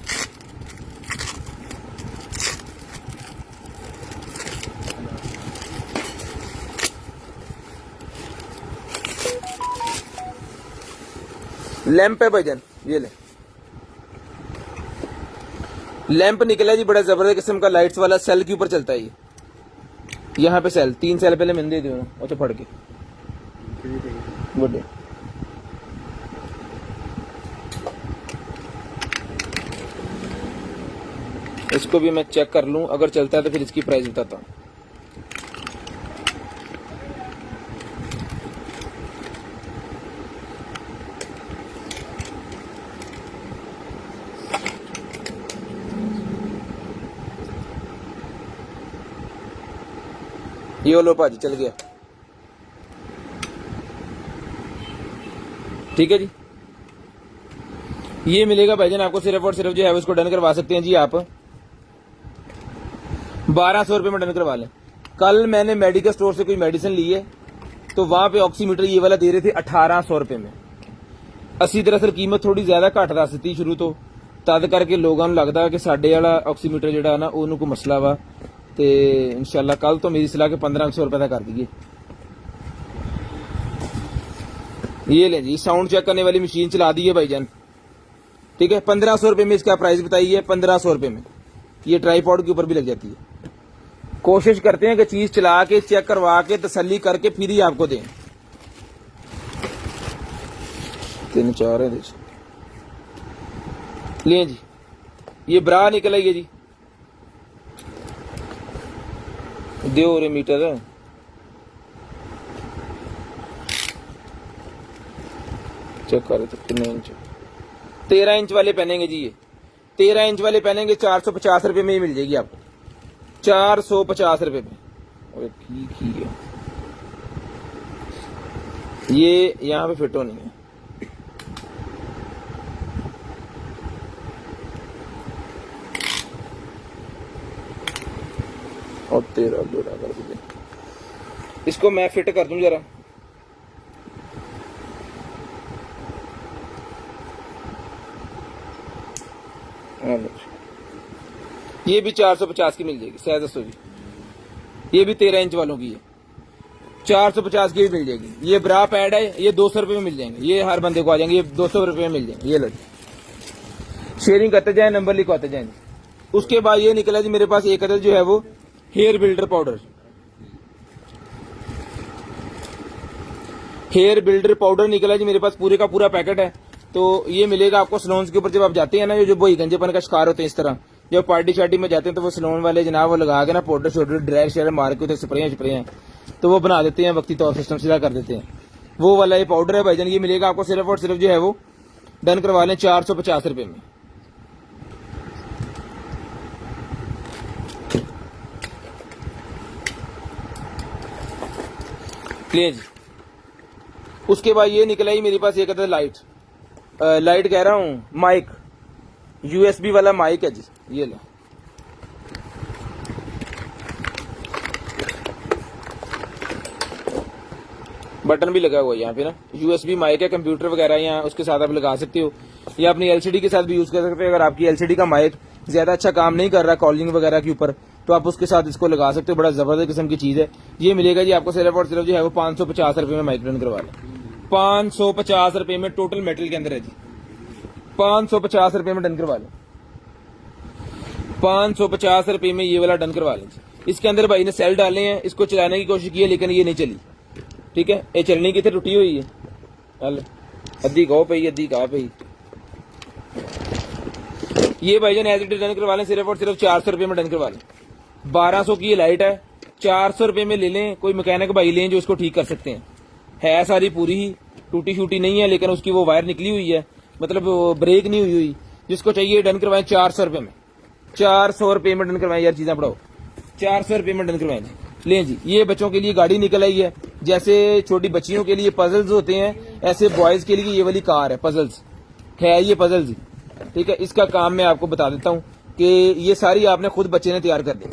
लैंप है भाईजान, ये ले लैंप निकला जी, बड़ा जबरदस्त किस्म का लाइट्स वाला, सेल के ऊपर चलता है ये। यहाँ पे सेल 3 सेल पहले मैंने दे दिया और तो फट के बड़े। इसको भी मैं चेक कर लूं, अगर चलता है तो फिर इसकी प्राइस बताता हूँ। ये लो भाजी, चल गया, ठीक है जी। ये मिलेगा भाईजान आपको सिर्फ और सिर्फ जो है उसको डन करवा सकते हैं जी आप 1200 रुपये में डन करवा लें। कल मैंने मेडिकल स्टोर से कोई मेडिसिन ली है तो वहां पे ऑक्सीमीटर ये वाला दे रहे थे 1800 रुपये में। असी दरअसल कीमत थोड़ी ज्यादा घट दस दी शुरू तो, तद करके लोगों को लगता कि साडे वाला ऑक्सीमीटर जिहड़ा ना उन्होंने कोई मसला वा। तो इंशाल्लाह कल तो मेरी सलाह के 1500 रुपये का कर दीजिए। ये ले जी, साउंड चेक करने वाली मशीन चला दी है भाईजान, ठीक है। 1500 रुपये में इसका प्राइस बताइए है, 1500 रुपये में ये ट्राईपॉड के ऊपर भी लग जाती है। कोशिश करते हैं कि चीज चला के चेक करवा के तसल्ली करके फिर ही आपको दें। 3-4 है ले जी, ये ब्रा निकल आई है जी, दो रे मीटर है, चेक करो तो कितने इंच, 13 इंच वाले पहनेंगे जी। ये 13 इंच वाले पहनेंगे 450 रुपये में ही मिल जाएगी आपको, 450 रुपये में। और ठीक ही है, ये यहाँ पे फिट होनी है। और 13 जोड़ा कर दीजिए, इसको मैं फिट कर दूं जरा। ये भी 450 की मिल जाएगी, शायद ये भी 13 इंच वालों की है, 450 की भी मिल जाएगी। ये ब्रा पैड है, ये 200 रुपये में मिल जाएंगे, ये हर बंदे को आ जाएंगे, ये 200 रुपये में मिल जाएंगे। ये लो, शेयरिंग करते जाए, नंबर लिखवाते जाए। उसके बाद ये निकला जी मेरे पास एक अदर जो है वो hair builder powder. Hair builder powder निकला जी मेरे पास, पूरे का पूरा पैकेट है। तो ये मिलेगा आपको सलोन्स के ऊपर, जब आप जाते हैं ना, जो वही गंजेपन का शिकार होते हैं इस तरह, जब पार्टी शार्टी में जाते हैं तो वो सलोन वाले जनाब वो लगा के ना पाउडर शोडर ड्राई शेयर मार के स्प्रे तो वो बना देते हैं, वक्ती तौर सिस्टम सीधा कर देते हैं। वो वाला ये पाउडर है भाईजान, ये मिलेगा आपको सिर्फ और सिर्फ जो है वो डन करवा लें 450 रुपए में। प्लीज। उसके बाद ये निकला ही मेरे पास एक अदर लाइट कह रहा हूँ, माइक, यूएसबी वाला माइक है जी। ये लो, बटन भी लगा हुआ है यहाँ पे ना, यूएसबी माइक है, कंप्यूटर वगैरह यहाँ उसके साथ आप लगा सकते हो, या अपनी एलसीडी के साथ भी यूज कर सकते हो। अगर आपकी एलसीडी का माइक ज्यादा अच्छा काम नहीं कर रहा कॉलिंग वगैरह के ऊपर, तो आप उसके साथ इसको लगा सकते हो। बड़ा जबरदस्त किस्म की चीज है। ये मिलेगा जी आपको सिर्फ और सिर्फ जो है वो 550 रुपए में माइक रन करवा लें। 550 रुपए में टोटल मेटल के अंदर है जी, 550 रुपए में डन करवा लें। 550 रुपए में ये वाला डन करवा लें। इसके अंदर भाई ने सेल डाले हैं, इसको चलाने की कोशिश की है लेकिन ये नहीं चली। ठीक है, ये चलनी की टूटी हुई है, अद्धी गाँव पे, अद्धी कहा पे। ये भाईजान एज इट इज डन करवा लें, सिर्फ और सिर्फ 400 रुपए में डन करवा लें। 1200 की ये लाइट है, 400 रुपए में ले लें। कोई मैकेनिक भाई लें जो इसको ठीक कर सकते हैं। है सारी पूरी ही, टूटी शूटी नहीं है, लेकिन उसकी वो वायर निकली हुई है, मतलब ब्रेक नहीं हुई हुई। जिसको चाहिए डन करवाएं 400 रुपए में, 400 रुपए में डन करवाएं। यार चीजें पढ़ाओ, 400 रुपए में डन करवाएं। लें जी, ये बच्चों के लिए गाड़ी निकल आई है। जैसे छोटी बच्चियों के लिए पजल्स होते हैं, ऐसे बॉयज के लिए ये वाली कार है, पजल्स है ये पजल्स। ठीक है, इसका काम मैं आपको बता देता हूँ कि ये सारी आपने खुद बच्चे ने तैयार कर दी।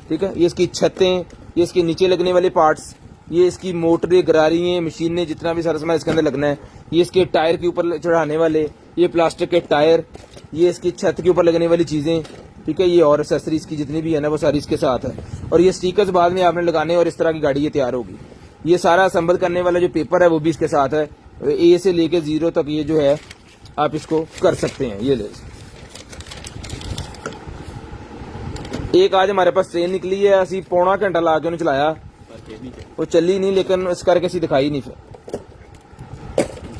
ठीक है, ये इसकी छतें, ये इसके नीचे लगने वाले पार्ट्स, ये इसकी मोटरें, गरारियां, मशीनें, जितना भी सारा सामान इसके अंदर लगना है। ये इसके टायर के ऊपर चढ़ाने वाले ये प्लास्टिक के टायर, ये इसकी छत के ऊपर लगने वाली चीजें। ठीक है, ये और एक्सेसरीज इसकी जितनी भी है ना वो सारी इसके साथ है। और ये स्टिकर्स बाद में आपने लगाने, और इस तरह की गाड़ी ये तैयार होगी। ये सारा असम्बल करने वाला जो पेपर है वो भी इसके साथ है। ए से लेके 0 तक ये जो है आप इसको कर सकते हैं। ये ले, एक आज हमारे पास ट्रेन निकली है, असी पौना घंटा ला के उन्हें चलाया, वो चली नहीं, लेकिन इस करके असी दिखाई नहीं।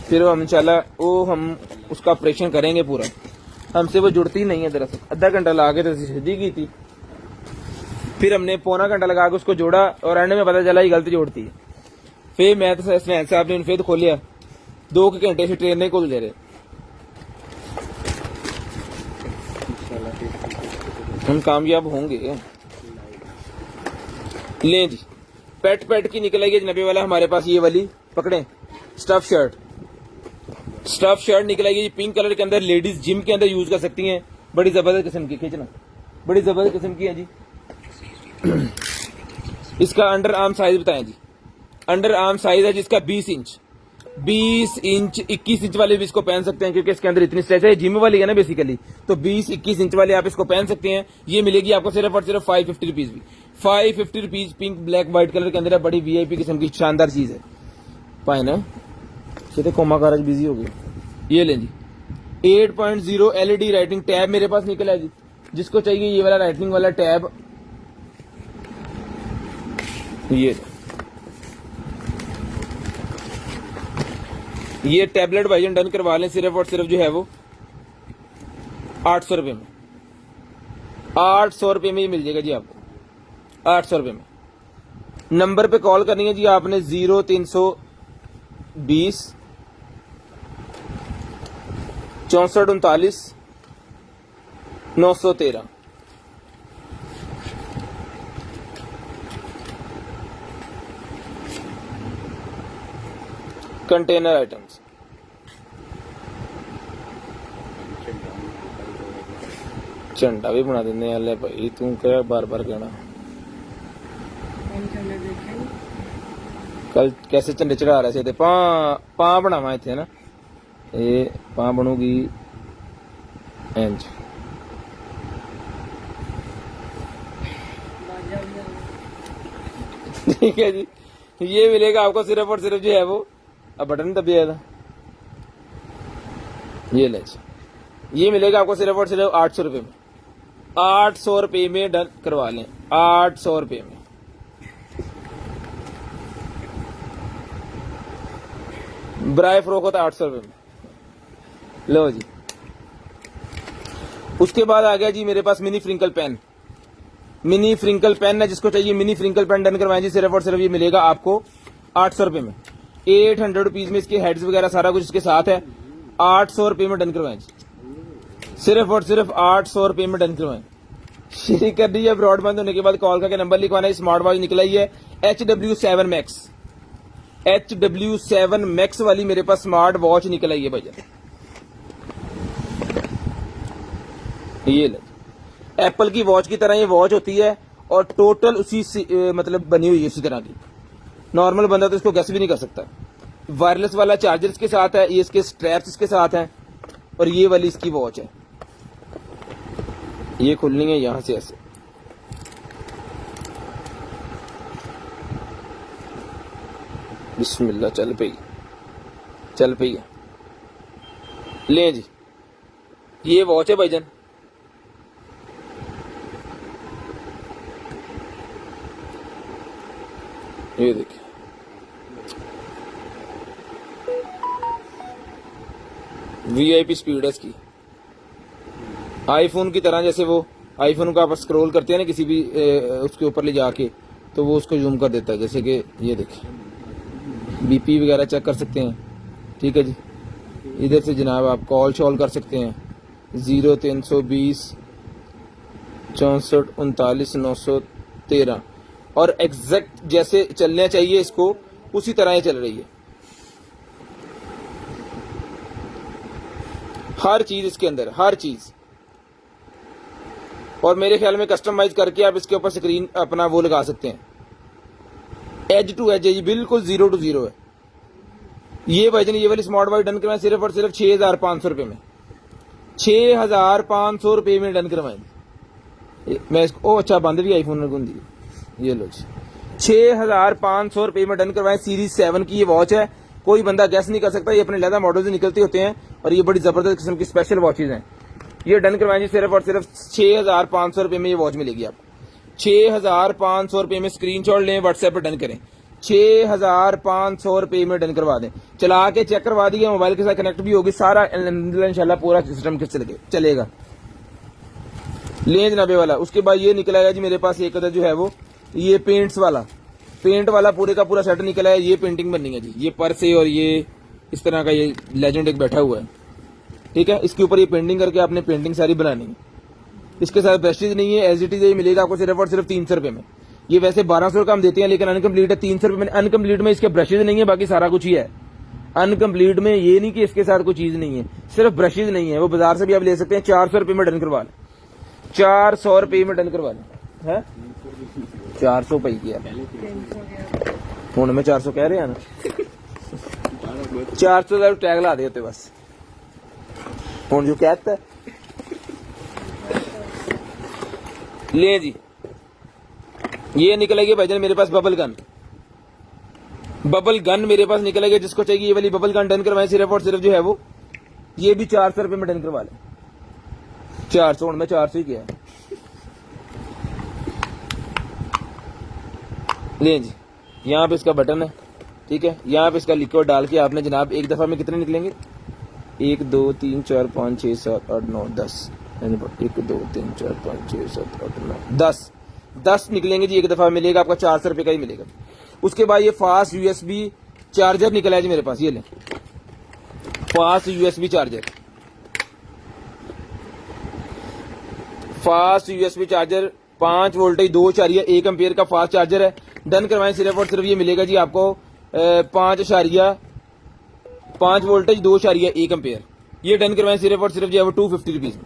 फिर हम इंशाल्लाह वो हम उसका ऑपरेशन करेंगे पूरा। हमसे वो जुड़ती ही नहीं है दरअसल। आधा घंटा ला के तो सीधी की थी, फिर हमने पौना घंटा लगा के उसको जोड़ा, और एंड में पता चला ये गलत जोड़ती है। फिर मैं तो फैन साहब ने फिर खोलिया, 2 घंटे से ट्रेन नहीं खोल दे रहे। हम कामयाब होंगे। लें जी, पेट की निकलेगी नबे वाला हमारे पास, ये वाली पकड़े, स्टफ शर्ट निकलेगी पिंक कलर के अंदर। लेडीज जिम के अंदर यूज कर सकती हैं। बड़ी जबरदस्त किस्म की, खींचना, बड़ी जबरदस्त किस्म की है जी। इसका अंडर आर्म साइज बताएं जी। अंडर आर्म साइज है जिसका 20 इंच, 21 इंच वाले भी इसको पहन सकते हैं, क्योंकि इसके अंदर इतनी स्ट्रेच है। जिम वाली है ना बेसिकली, तो 20-21 इंच वाले आप इसको पहन सकते हैं। ये मिलेगी आपको सिर्फ और सिर्फ 550 रुपीज भी, 550 rupees. Pink black white colour के अंदर है, बड़ी वीआईपी किस्म की शानदार चीज है। पाए ना, कहते कोमा कारज बिजी हो गया। ये लें जी, 8.0 LED राइटिंग टैब मेरे पास निकला है जी। जिसको चाहिए ये वाला राइटिंग वाला टैब, ये टैबलेट भाईजान डन करवा लें, सिर्फ और सिर्फ जो है वो 800 रुपए में, 800 रुपए में ही मिल जाएगा जी आपको, 800 रुपए में। नंबर पे कॉल करनी है जी आपने 0320 6439 913। Container items. झंडा भी बना देने वाले भाई, तू क्या बार बार कहना। कल कैसे झंडे चढ़ा रहे थे, पां बनावा इतने ना, ये पां बनूगी इंज। ठीक है जी, ये मिलेगा आपको सिर्फ और सिर्फ जो है वो, अब बटन दबिया था, ये ले जी, ये मिलेगा आपको सिर्फ और सिर्फ 800 रुपये में। 800 रुपये में डन करवा लें, 800 रुपये में। ब्राई फ्रॉक होता है 800 रुपये में, लो जी। उसके बाद आ गया जी मेरे पास मिनी फ्रिंकल पेन। मिनी फ्रिंकल पेन है, जिसको चाहिए मिनी फ्रिंकल पेन डन करवाएं जी, सिर्फ और सिर्फ ये मिलेगा आपको 800 रुपये में। 800 रुपीज में इसके हेड्स वगैरह सारा कुछ इसके साथ है। 800 रुपये में डन करवाएं जी, सिर्फ और सिर्फ 800 रुपये में डन करवाएं। शुरू कर दीजिए। ब्रॉड बंद होने के बाद कॉल करके नंबर लिखवाना है। स्मार्ट वॉच निकला ही है HW7 Max, HW7 Max वाली मेरे पास स्मार्ट वॉच निकल आई है भैया, ये ले। एप्पल की वॉच की तरह ये वॉच होती है और टोटल उसी मतलब बनी हुई है उसी तरह की। नॉर्मल बंदा तो इसको गेस भी नहीं कर सकता। वायरलेस वाला चार्जर इसके साथ है, ये इसके स्ट्रैप्स इसके साथ हैं, और ये वाली इसकी वॉच है। ये खुलनी है यहां से ऐसे, बिस्मिल्लाह, चल पई, चल पई है। ले जी, ये वॉच है भाईजान, ये देखिए, VIP स्पीड है इसकी, आईफोन की तरह। जैसे वो आईफोन को आप स्क्रॉल करते हैं ना किसी भी उसके ऊपर ले जाके, तो वो उसको जूम कर देता है। जैसे कि ये देखिए, BP वगैरह चेक कर सकते हैं। ठीक है जी, इधर से जनाब आप कॉल शॉल कर सकते हैं। 0320 64 39 913, और एग्जैक्ट जैसे चलना चाहिए इसको उसी तरह ये चल रही है। हर चीज इसके अंदर, हर चीज। और मेरे ख्याल में कस्टमाइज करके आप इसके ऊपर स्क्रीन अपना वो लगा सकते हैं। एज टू एज है जी, बिल्कुल 0 to 0 है ये भाईजान। ये वाली स्मार्ट वॉच डन करवाएं सिर्फ और सिर्फ 6500 रुपये में, 6500 रुपये में डन करवाएं। मैं इसको अच्छा बंद भी आईफोन में गुंदी, ये लो जी, 6500 रुपये में डन करवाएं। सीरीज 7 की ये वॉच है, कोई बंदा गैस नहीं कर सकता। ये अपने लैदा मॉडल से निकलते होते हैं और ये बड़ी जबरदस्त किस्म की स्पेशल वॉचेज हैं। ये डन करवाएं जी, सिर्फ और सिर्फ 6500 रुपये में ये वॉच मिलेगी आपको। 6500 रुपये में स्क्रीनशॉट लें, व्हाट्सएप पर डन करें। 6500 रुपये में डन करवा दें। चला के चेक करवा दिए, मोबाइल के साथ कनेक्ट भी होगी, सारा इंशाल्लाह पूरा सिस्टम के चलेगा। ले जनाबे वाला। उसके बाद ये निकला है जी मेरे पास एक जो है वो, ये पेंट्स वाला, पेंट वाला पूरे का पूरा सेट निकला है। ये पेंटिंग बननी है जी, ये पर्स है और ये इस तरह का ये लेजेंड एक बैठा हुआ है। ठीक है, इसके ऊपर ये पेंटिंग करके आपने पेंटिंग सारी बनानी है। इसके साथ ब्रशेज नहीं है, एज इट इज मिलेगा आपको सिर्फ और सिर्फ 300 रुपये में। ये वैसे 1200 का हम देते हैं, लेकिन अनकम्प्लीट है 300 रुपये में। अनकम्प्लीट में इसके ब्रशेज नहीं है, बाकी सारा कुछ ही है। अनकम्प्लीट में ये नहीं कि इसके साथ कोई चीज नहीं है, सिर्फ ब्रशेज नहीं है। वो बाजार से भी आप ले सकते हैं। 400 रुपये में डन करवा लें, 400 रुपये में डन करवा लें। है 400 पे किया हूं मैं, 400 कह रहे हैं ना, 400 का टैग ला देते बस हूं जो कहता है। ले जी, ये निकलेगी भाईजान मेरे पास बबल गन। बबल गन मेरे पास निकलेगी, जिसको चाहिए ये वाली बबल गन डन करवाएं सिर्फ और सिर्फ जो है वो, ये भी 400 रुपये में डन करवा लें। 400 में 400 ही किया है। ले जी, यहाँ पे इसका बटन है। ठीक है, यहाँ पे इसका लिक्विड डाल के आपने जनाब एक दफा में कितने निकलेंगे, 1 2 3 4 5 6 7 8 9 10, 1 2 3 4 5 6 7 8 9 10 निकलेंगे जी। एक दफा मिलेगा आपका 400 रुपये का ही मिलेगा। उसके बाद ये फास्ट USB चार्जर निकला है जी मेरे पास, ये ले fast USB charger. Fast USB charger 5 voltage 2 इशारिया 1 ampere का फास्ट चार्जर है। डन करवाएं सिर्फ और सिर्फ ये मिलेगा जी आपको 5 इशारिया 5 वोल्टेज 2.1 एम्पेयर। ये डन करवाएं सिर्फ और सिर्फ जो है वो 250 रुपीज में,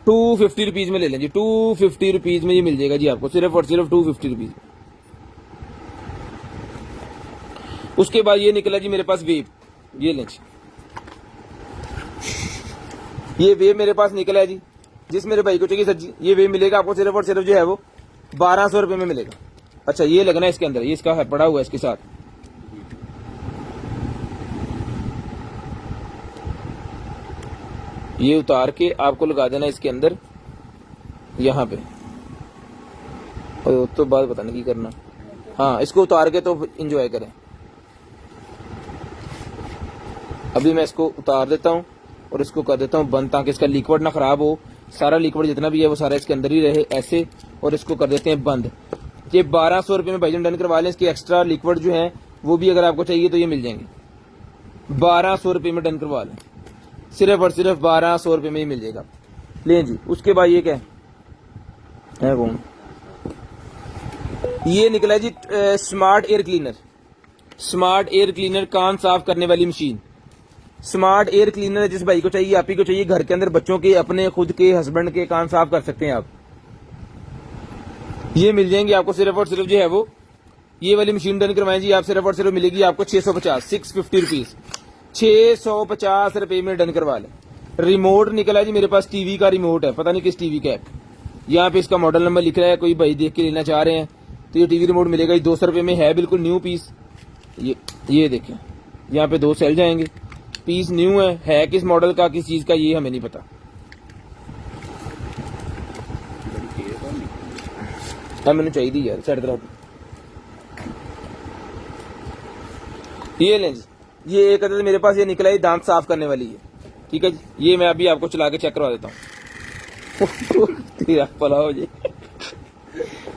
250 रुपीज में ले लें जी, 250 रुपीज में ये मिल जाएगा जी आपको, सिर्फ और सिर्फ 250 रुपीज। उसके बाद ये निकला जी मेरे पास वेव, ये लें जी, ये वेव मेरे पास निकला है जी। जिस मेरे भाई को चाहिए सर जी, ये वेव मिलेगा आपको सिर्फ और सिर्फ जो है वो 1200 रुपए में मिलेगा। अच्छा ये लगना है इसके अंदर, ये इसका है पड़ा हुआ है इसके साथ। ये उतार के आपको लगा देना इसके अंदर, यहाँ पे, और तो बाद पता नहीं की करना। हाँ इसको उतार के तो एंजॉय करें। अभी मैं इसको उतार देता हूँ और इसको कर देता हूँ बंद, ताकि इसका लिक्विड ना खराब हो। सारा लिक्विड जितना भी है वो सारा इसके अंदर ही रहे ऐसे, और इसको कर देते हैं बंद। ये 1200 रुपये में भाईजान डन करवा लें। इसके एक्स्ट्रा लिक्विड जो है वो भी अगर आपको चाहिए तो ये मिल जाएंगे, 1200 रुपये में डन करवा लें, सिर्फ और सिर्फ 1200 रुपये में ही मिल जाएगा। लें जी। उसके बाद ये क्या है कौन, ये निकला जी smart air cleaner. Smart air cleaner, कान साफ करने वाली मशीन। स्मार्ट एयर क्लीनर जिस भाई को चाहिए, आप ही को चाहिए, घर के अंदर बच्चों के, अपने खुद के, हस्बैंड के कान साफ कर सकते हैं आप, ये मिल जाएंगे आपको सिर्फ और सिर्फ जो है वो। ये वाली मशीन डन करवाएं जी आप, सिर्फ और सिर्फ मिलेगी आपको 650 रुपीज, 650 रुपए में डन करवा लें। रिमोट निकला है जी मेरे पास, टीवी का रिमोट है, पता नहीं किस टीवी का है। यहाँ पे इसका मॉडल नंबर लिख रहा है, कोई भाई देख के लेना चाह रहे हैं तो ये टीवी रिमोट मिलेगा 200 रुपए में, है बिल्कुल न्यू पीस। ये देखें, यहाँ पे 2 सेल जाएंगे, पीस न्यू है किस मॉडल का, किस चीज का, ये हमें नहीं पता। मैंने चाहिए यार साइड तरफ। ये लें जी, ये एक अदद मेरे पास ये निकला है, दांत साफ करने वाली है, ठीक है जी। ये मैं अभी आपको चला के चेक करवा देता हूँ। तेरा भला हो जी,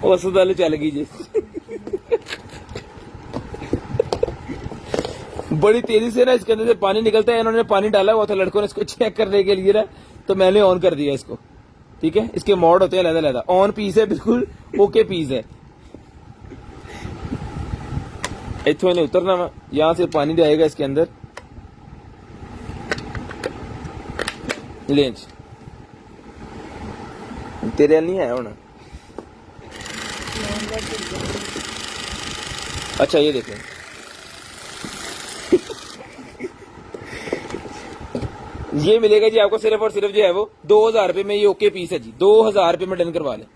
उस दल चल गई जी। बड़ी तेजी से ना इसके अंदर से पानी निकलता है, इन्होंने पानी डाला हुआ था लड़कों ने इसको चेक करने के लिए ना, तो मैंने ऑन कर दिया इसको, ठीक है। इसके मोड होते हैं अलग-अलग, ऑन पीस है बिल्कुल ओके पीस है। इथों इन्हें उतरना वा, यहां से पानी जाएगा इसके अंदर, लेंच तेरे नहीं है होना। अच्छा ये देखें, ये मिलेगा जी आपको सिर्फ और सिर्फ जो है वो 2000 रुपए में, ये ओके पीस है जी, 2000 रुपए में डन करवा लें।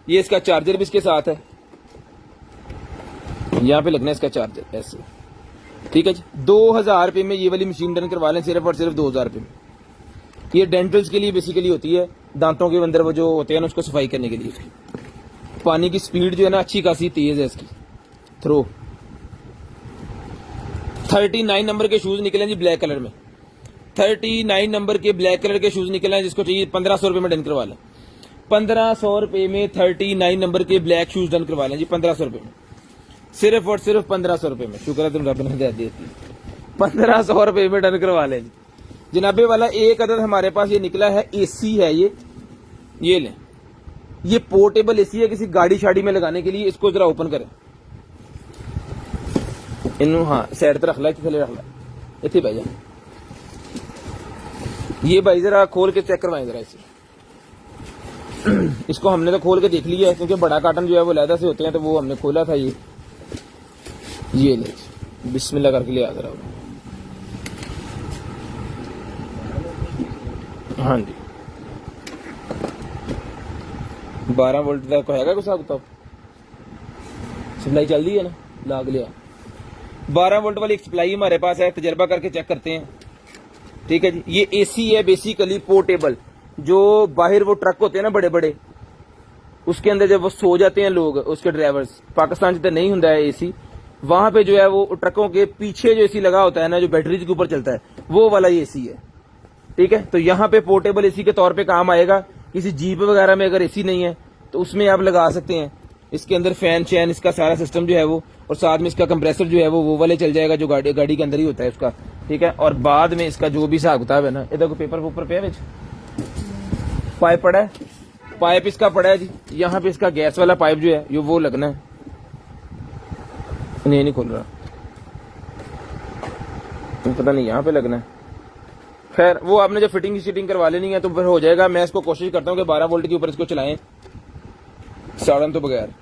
ये इसका चार्जर भी इसके साथ है, यहाँ पे लगना है इसका चार्जर ऐसे, ठीक है जी। 2000 रुपए में ये वाली मशीन डन करवा लें, सिर्फ और सिर्फ 2000 रुपए में। ये डेंटल्स के लिए बेसिकली होती है, दांतों के अंदर वो जो होते हैं ना उसको सफाई करने के लिए। पानी की स्पीड जो है ना अच्छी खासी तेज है इसकी, थ्रो। 39 नंबर के शूज निकले जी ब्लैक कलर में, 39 नंबर के ब्लैक कलर के शूज निकले हैं, जिसको चाहिए 1500 रुपए में डन करवा लें। 1500 रुपए में 39 नंबर के ब्लैक शूज डन करवा लें जी, 1500 रुपए में, सिर्फ और सिर्फ 1500 रुपए में। शुक्र है तुम रब ने दे दी, 1500 रुपए में डन करवा लें जी। जनाबे वाला एक अदद हमारे पास ये निकला है, एसी है ये लें। ये पोर्टेबल एसी है, किसी गाड़ी शाड़ी में लगाने के लिए। इसको जरा ओपन करें, इनू हाँ साइड पर रख ला, थले रख ला, इतने भाई जान। ये भाई जरा खोल के चेक करवाएं जरा इसे। इसको हमने तो खोल के देख लिया है, क्योंकि बड़ा कार्टन जो है वो लैदा से होते हैं, तो वो हमने खोला था। ये ले बिस्मिल्लाह करके ले आ जरा। हाँ जी 12 वोल्ट तक हैगा कुछ हिसाब, सप्लाई चल रही है ना, लाग लिया। 12 वोल्ट वाली सप्लाई हमारे पास है, तजर्बा करके चेक करते हैं, ठीक है जी। ये एसी है बेसिकली पोर्टेबल, जो बाहर वो ट्रक होते हैं ना बड़े बड़े, उसके अंदर जब वो सो जाते हैं लोग, उसके ड्राइवर्स, पाकिस्तान जितना नहीं होता है एसी, वहां पे जो है वो ट्रकों के पीछे जो एसी लगा होता है ना, जो बैटरीज के ऊपर चलता है, वो वाला ये एसी है, ठीक है। तो यहाँ पे पोर्टेबल एसी के तौर पे काम आएगा। किसी जीप वगैरह में अगर एसी नहीं है तो उसमें आप लगा सकते हैं। इसके अंदर फैन चैन, इसका सारा सिस्टम जो है वो, और साथ में इसका कंप्रेसर जो है वो वाले चल जाएगा जो गाड़ी के अंदर ही होता है उसका, ठीक है। और बाद में इसका जो भी हिसाब किताब है ना, इधर को पेपर पे है, पाइप पड़ा है, पाइप इसका पड़ा है जी। यहाँ पे इसका गैस वाला पाइप जो है ये वो लगना है, नहीं खुल रहा, पता नहीं यहाँ पे लगना है। खैर वो आपने जो फिटिंग शीटिंग करवा लेनी है तो फिर हो जाएगा। मैं इसको कोशिश करता हूँ कि 12 वोल्ट के ऊपर इसको चलाएं साड़न तो बगैर।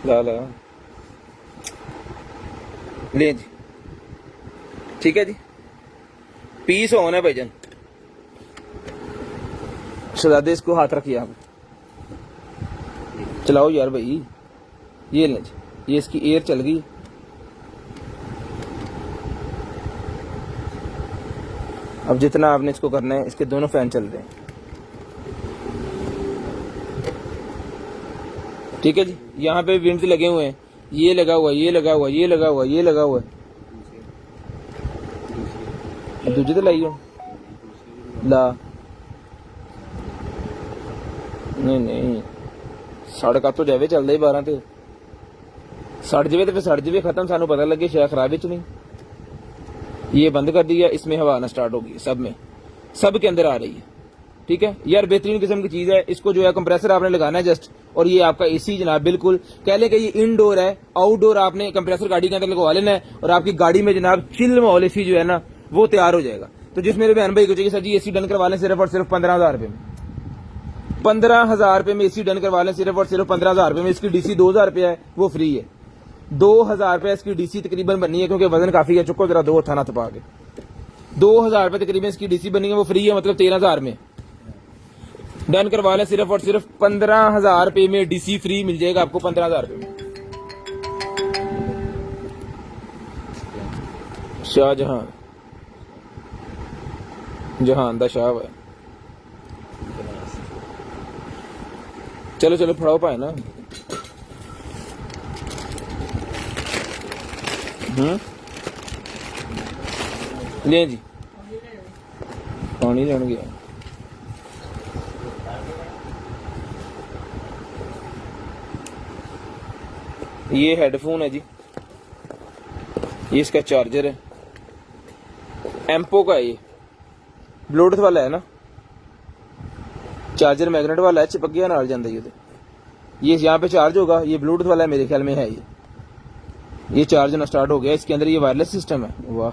ला ला ले जी, ठीक है जी। पीस ऑन है भाईजान। शहजादे इसको हाथ रखिए आप, चलाओ यार भाई। ये ले जी, ये इसकी एयर चल गई। अब जितना आपने इसको करना है, इसके दोनों फैन चल रहे हैं, ठीक है जी। यहाँ पे विंड्स लगे हुए हैं, ये लगा हुआ, ये लगा हुआ, ये लगा हुआ, ये लगा हुआ। दूसरी तो लाई हो ला, नहीं नहीं साढ़े का तो जावे चलता ही 12 ते सड़ जावे तो फिर सड़ जावे, खत्म। सानू पता लगे शायद खराब च नहीं। ये बंद कर दिया, इसमें हवा आना स्टार्ट होगी, सब के अंदर आ रही है, ठीक है यार। बेहतरीन किस्म की चीज है। इसको जो है कंप्रेसर आपने लगाना है जस्ट, और ये आपका एसी जनाब बिल्कुल कह ले कि ये इनडोर है। आउटडोर आपने कंप्रेसर गाड़ी के अंदर लगवा लेना है और आपकी गाड़ी में जनाब चिल माहौल एसी जो है ना वो तैयार हो जाएगा। तो जिस मेरे बहन भाई को चाहिए सर जी एसी डन करवा लें सिर्फ और सिर्फ 15,000 रुपए में, 15,000 रुपए में एसी डन करवा लें सिर्फ और सिर्फ 15,000 रुपए में। इसकी डीसी 2,000 रुपया है, वो फ्री है। 2,000 रुपया इसकी डीसी तकरीबन बननी है, क्योंकि वजन काफी है। चुको जरा 2 थाना थपा के 2,000 रुपए तकरीबन इसकी डीसी बनी है, वो फ्री है, मतलब 13,000 में डन करवा लें सिर्फ और सिर्फ 15,000 रुपए में। डीसी फ्री मिल जाएगा आपको 15,000 रुपए में। शाहजहां जहां दा शाह है। चलो चलो फड़ाओ पाए ना। ले जी, पानी लेने गया। ये हेडफोन है जी, ये इसका चार्जर है, एम्पो का है। ये ब्लूटूथ वाला है ना, चार्जर मैग्नेट वाला है, चिपक गया नाल जाता ये यहाँ पे चार्ज होगा। ये ब्लूटूथ वाला है मेरे ख्याल में है। ये चार्ज होना स्टार्ट हो गया। इसके अंदर ये वायरलेस सिस्टम है। वाह,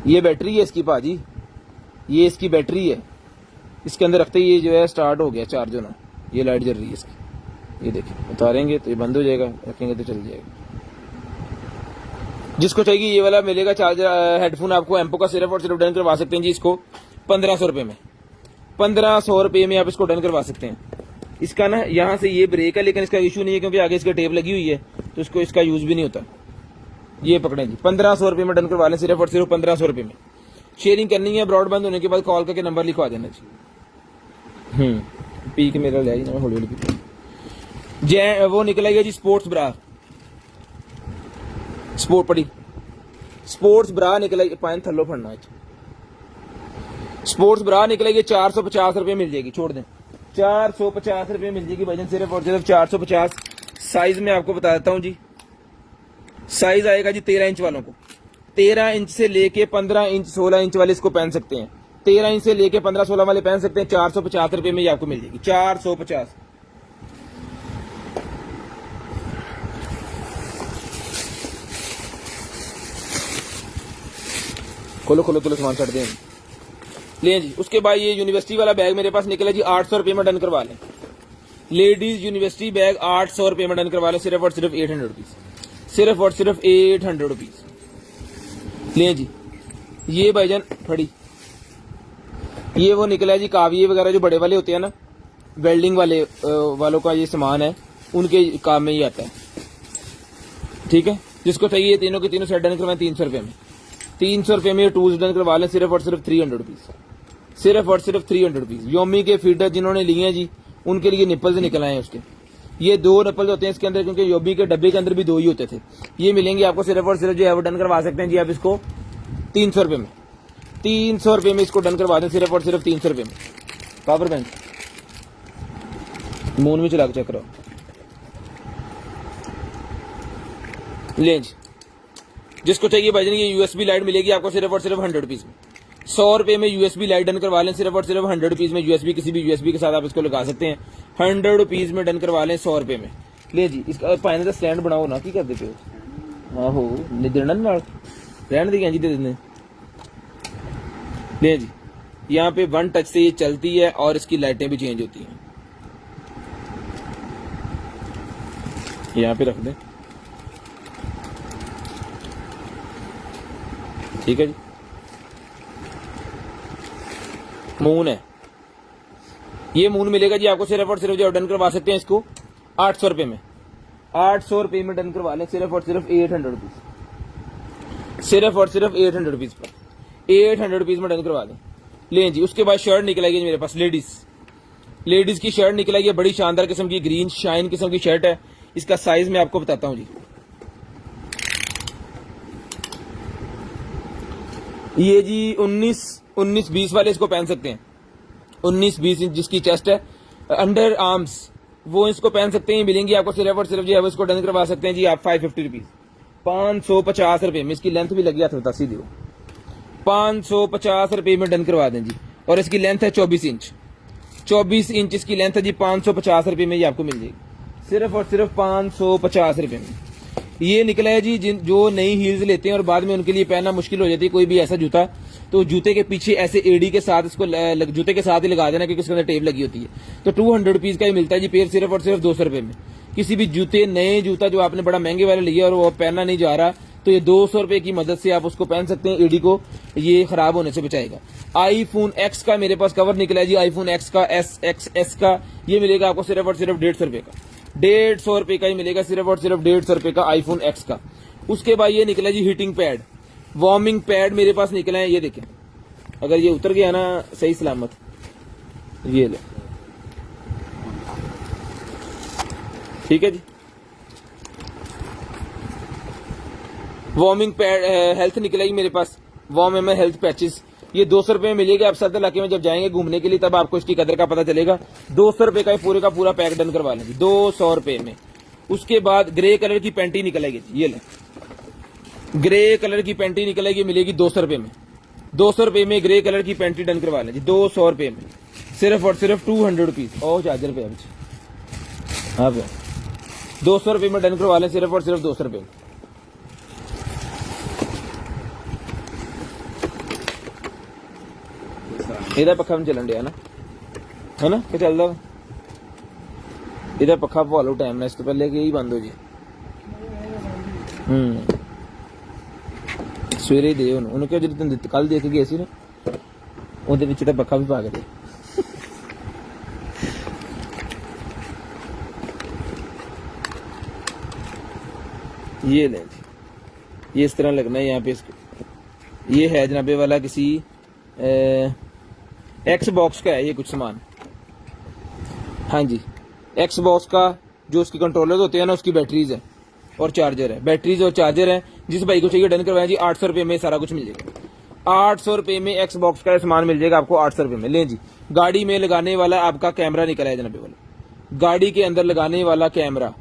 ये बैटरी है इसकी पाजी, ये इसकी बैटरी है। इसके अंदर रखते ही ये जो है स्टार्ट हो गया चार्ज होना। ये लाइट जल रही है इसकी, ये देखिए। उतारेंगे तो ये बंद हो जाएगा, रखेंगे तो चल जाएगा। जिसको चाहिए ये वाला मिलेगा चार्जर हेडफोन आपको एम्पो का सिर्फ और सिर्फ डन करवा सकते हैं जी इसको 1500 रुपए में। 1500 रुपए में आप इसको डन करवा सकते हैं। इसका ना यहाँ से ये ब्रेक है, लेकिन इसका इशू नहीं है क्योंकि आगे इसका टेप लगी हुई है, तो इसको इसका यूज भी नहीं होता। ये पकड़े जी, 1500 रुपए में डन करवा लें सिर्फ और सिर्फ 1500 रुपए में। शेयरिंग करनी है, ब्रॉडबैंड होने के बाद कॉल करके नंबर लिखवा देना जी। पी के मेरा ले ना हौली हौली जय वो निकला गया जी स्पोर्ट्स ब्रा, स्पोर्ट्स ब्रा निकला, पाइन थल्लो फड़ना। स्पोर्ट्स ब्रा निकलेगी 450 रुपए मिल जाएगी, छोड़ दें 450 रुपए मिल जाएगी भाईजान, सिर्फ और सिर्फ 450। साइज में आपको बता देता हूं जी, साइज आएगा जी 13 इंच वालों को। 13 इंच से लेके 15 इंच 16 इंच वाले इसको पहन सकते हैं। 13 इंच से लेके 15-16 वाले पहन सकते हैं। 450 रुपए में ये आपको मिल जाएगी, 450। खोलो खोलो तो सामान छट दें ले जी। उसके बाद ये यूनिवर्सिटी वाला बैग मेरे पास निकला जी 800 रुपए में डन करवा लें। लेडीज यूनिवर्सिटी बैग 800 रुपए में डन करवा लें सिर्फ और सिर्फ 800 रुपीज, सिर्फ और सिर्फ 800 रुपीज ले जी। ये भाईजान फड़ी, ये वो निकला है जी काविये वगैरह जो बड़े वाले होते हैं ना, वेल्डिंग वाले वालों का ये सामान है, उनके काम में ही आता है, ठीक है। जिसको चाहिए तीनों के तीनों सेट डन करवाएं 300 रुपए में। 300 रुपए में ये टूल्स डन करवा लें सिर्फ और सिर्फ 300 रुपीज, सिर्फ और सिर्फ 300 रुपीज। योमी के फीडर जिन्होंने लिए हैं जी उनके लिए निप्पल से निकल आए हैं उसके। ये 2 निप्पल होते हैं इसके अंदर, क्योंकि योमी के डब्बे के अंदर भी 2 ही होते थे। ये मिलेंगे आपको सिर्फ और सिर्फ जो है वो डन करवा सकते हैं जी आप इसको 300 रुपए में। 300 रुपए में इसको डन करवा दें सिर्फ और सिर्फ 300 रुपए में। पावर बैंक मून में चला के चेक करो ले जी। जिसको चाहिए भाईजान ये यूएसबी लाइट मिलेगी आपको सिर्फ और सिर्फ 100 रुपीज में। 100 रुपए में यूएसबी लाइट डन करवा लें, सिर्फ और सिर्फ 100 रुपीज में। यूएसबी किसी भी यूएसबी के साथ आप इसको लगा सकते हैं, 100 रुपीज में डन करवा लें 100 रुपए में। ले जी इसका पाने का स्टैंड बनाओ ना, की कर देते हो आहो देना नाल रहने देंगे जी, दे देने। ले जी यहाँ पे 1 टच से ये चलती है और इसकी लाइटें भी चेंज होती हैं। यहाँ पे रख दें, ठीक है जी। मून है, ये मून मिलेगा जी आपको सिर्फ और सिर्फ, जो डन करवा सकते हैं इसको 800 रुपए में। 800 रुपए में डन करवा लें सिर्फ और सिर्फ 800 रुपीज, सिर्फ और सिर्फ 800 रुपीज पर 800 रुपीज में डन करवा लें। लें जी उसके बाद शर्ट निकल आएगी मेरे पास, लेडीज की शर्ट निकल आएगी, बड़ी शानदार किस्म की ग्रीन शाइन किस्म की शर्ट है। इसका साइज मैं आपको बताता हूं जी। ये जी 19-20 वाले इसको पहन सकते हैं, 19-20 इंच जिसकी चेस्ट है, अंडर आर्म्स वो इसको पहन सकते हैं। मिलेंगी आपको सिर्फ और सिर्फ जो है इसको डन करवा सकते हैं जी आप 550 रुपीज, 550 रुपए में। इसकी लेंथ भी लगी हाथ बता सीधी, 550 रुपए में डन करवा दें जी। और इसकी लेंथ है 24 इंच, 24 इंच इसकी लेंथ है जी। 550 रुपए में ये आपको मिल जाएगी सिर्फ और सिर्फ 550 रुपए में। ये निकला है जी जो नई हील्स लेते हैं और बाद में उनके लिए पहनना मुश्किल हो जाती है कोई भी ऐसा जूता, तो जूते के पीछे ऐसे एडी के साथ इसको जूते के साथ ही लगा देना, क्योंकि इसके अंदर टेप लगी होती है। तो 200 रुपीज का ही मिलता है जी पेयर, सिर्फ और सिर्फ 200 रुपए में। किसी भी जूते नए जूता जो आपने बड़ा महंगे वाले लिया और वो पहनना नहीं जा रहा, तो ये 200 रुपए की मदद से आप उसको पहन सकते हैं, एडी को ये खराब होने से बचाएगा। आईफोन एक्स का मेरे पास कवर निकला है जी, आईफोन एक्स का SXS का, ये मिलेगा आपको सिर्फ और सिर्फ 150 रुपए का, 150 रुपए का ही मिलेगा सिर्फ और सिर्फ 150 रुपए का आईफोन एक्स का। उसके बाद ये निकला जी हीटिंग पैड, वार्मिंग पैड मेरे पास निकला है। ये देखें अगर ये उतर गया ना सही सलामत, ये ले, ठीक है जी। वार्मिंग पैड हेल्थ निकलेगी मेरे पास, वार्म एमर हेल्थ पैचेस, ये 200 रुपए में मिलेगा। आप सर्द इलाके में जब जाएंगे घूमने के लिए तब आपको इसकी कदर का पता चलेगा। 200 रुपए का पूरे का पूरा पैक डन करवा लेंगे 200 रुपए में। उसके बाद ग्रे कलर की पैंटी निकलेगी, ये ले ग्रे कलर की पैंटी निकलेगी, मिलेगी 200 रुपए में। 200 रुपए में ग्रे कलर की पैंटी डन करवा लें जी 200 रुपए में, सिर्फ और सिर्फ 200 रुपीज। और चार्जर पे हाँ 200 रुपए में डन करवा लें सिर्फ और सिर्फ 200 रुपए में। ਇਹਦਾ ਪੱਖਾ ਵੀ ਚੱਲਣ ਡਿਆ ਨਾ, ਹੈ ਨਾ ਕਿ ਚੱਲਦਾ ਇਹਦਾ ਪੱਖਾ ਪਵਾ ਲਓ ਟਾਈਮ ਨਾਲ, ਇਸ ਤੋਂ ਪਹਿਲੇ ਕਿ ਇਹ ਬੰਦ ਹੋ ਜੇ। ਸਵੇਰੇ ਦੇ ਉਹਨੂੰ ਕਿਹਾ ਜਦੋਂ ਤੈਨੂੰ ਕੱਲ ਦੇ ਕੇ ਗਏ ਸੀ ਨਾ, ਉਹਦੇ ਵਿੱਚ ਤਾਂ ਪੱਖਾ ਵੀ ਪਾ ਕੇ ਦੇ। ये लें जी, ये इस तरह लगना है यहाँ पे इसको। ये है जनाबे वाला किसी एक्स बॉक्स का है ये कुछ सामान, हाँ जी एक्स बॉक्स का जो उसके कंट्रोलर्स होते हैं ना, उसकी बैटरीज है और चार्जर है, बैटरीज और चार्जर है। जिस भाई को चाहिए डन करवाएं जी 800 रुपए में सारा कुछ मिल जाएगा। 800 रुपए में एक्स बॉक्स का सामान मिल जाएगा आपको 800 रुपए में। लें जी गाड़ी में लगाने वाला आपका कैमरा निकला है जनाबे वाला, गाड़ी के अंदर लगाने वाला कैमरा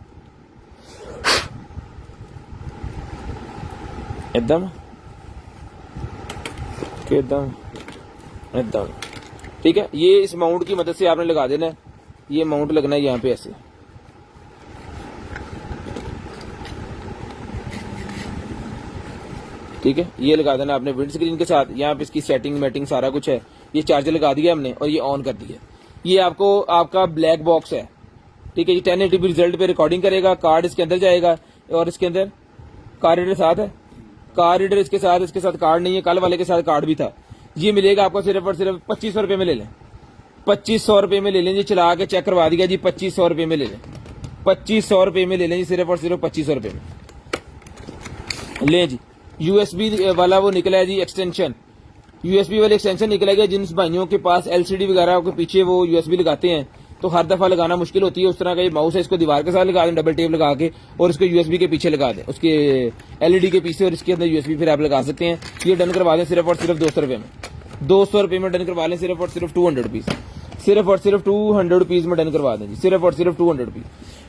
एकदम एकदम ठीक है। ये इस माउंट की मदद से आपने लगा देना है, ये माउंट लगना है यहाँ पे ऐसे, ठीक है। ये लगा देना आपने विंड स्क्रीन के साथ, यहाँ पे इसकी सेटिंग मेटिंग सारा कुछ है। ये चार्जर लगा दिया हमने और ये ऑन कर दिया। ये आपको आपका ब्लैक बॉक्स है, ठीक है। ये 1080p रिजल्ट पे रिकॉर्डिंग करेगा, कार्ड इसके अंदर जाएगा और इसके अंदर कार रीडर साथ है, कार रीडर इसके साथ कार्ड नहीं है, कल वाले के साथ कार्ड भी था। ये मिलेगा आपको सिर्फ और सिर्फ 2500 रुपए में ले लें, 2500 रुपए में ले लें जी। चला के चेक करवा दिया जी, 2500 रुपए में ले लें, 2500 रुपए में ले लें जी, सिर्फ और सिर्फ 2500 रुपए में लें जी। यूएसबी वाला वो निकला है जी एक्सटेंशन, यूएसबी वाले एक्सटेंशन निकला गया। जिन भाइयों के पास एलसीडी वगैरह के पीछे वो यूएसबी लगाते हैं तो हर दफा लगाना मुश्किल होती है, उस तरह का ये माउस है, इसको दीवार के साथ लगा दें डबल टेप लगा के और इसको यूएसबी के पीछे लगा दें, उसके एलईडी के पीछे, और इसके अंदर यूएसबी फिर आप लगा सकते हैं। ये डन करवा दें सिर्फ और सिर्फ 200 रुपए में, 200 रुपए में डन करवा लें सिर्फ और सिर्फ 200 रुपीज, सिर्फ और सिर्फ 200 रुपीज में डन करवा दें जी, सिर्फ और सिर्फ 200 रुपीज।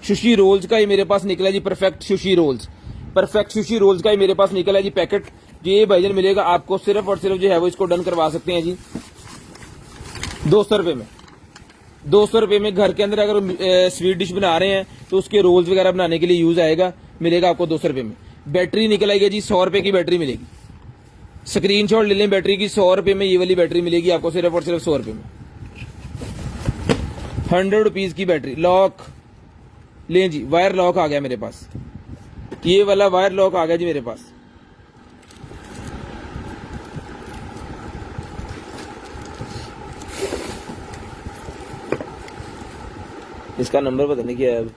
सुशी रोल्स का ये मेरे पास निकला जी perfect sushi rolls, perfect sushi rolls का ही मेरे पास निकला है जी पैकेट। जो ये भाईजान मिलेगा आपको सिर्फ और सिर्फ जो है वो इसको डन करवा सकते हैं जी 200 रुपए में। 200 रुपए में घर के अंदर अगर स्वीट डिश बना रहे हैं तो उसके रोल्स वगैरह बनाने के लिए यूज आएगा। मिलेगा आपको 200 रुपए में। बैटरी निकल आएगी जी 100 रुपए की बैटरी मिलेगी। स्क्रीनशॉट ले लें बैटरी की, 100 रुपए में ये वाली बैटरी मिलेगी आपको सिर्फ और सिर्फ 100 रुपए में। 100 रुपीज की बैटरी। लॉक लें जी, वायर लॉक आ गया मेरे पास, ये वाला वायर लॉक आ गया जी मेरे पास। इसका नंबर पता नहीं क्या है अब।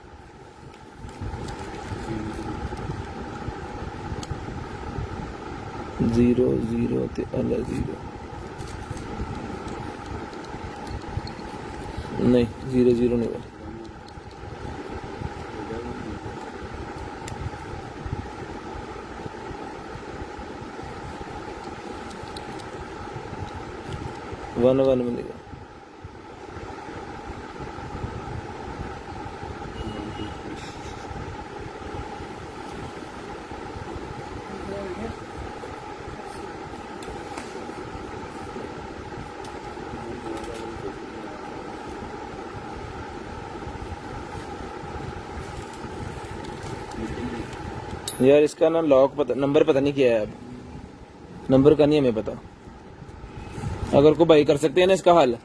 जीरो जीरो ते अलग जीरो नहीं, 00 नहीं। 11 मिलेगा। यार इसका ना लॉक पता, नंबर पता नहीं क्या है अब, नंबर का नहीं हमें पता। अगर कोई भाई कर सकते हैं ना इसका हल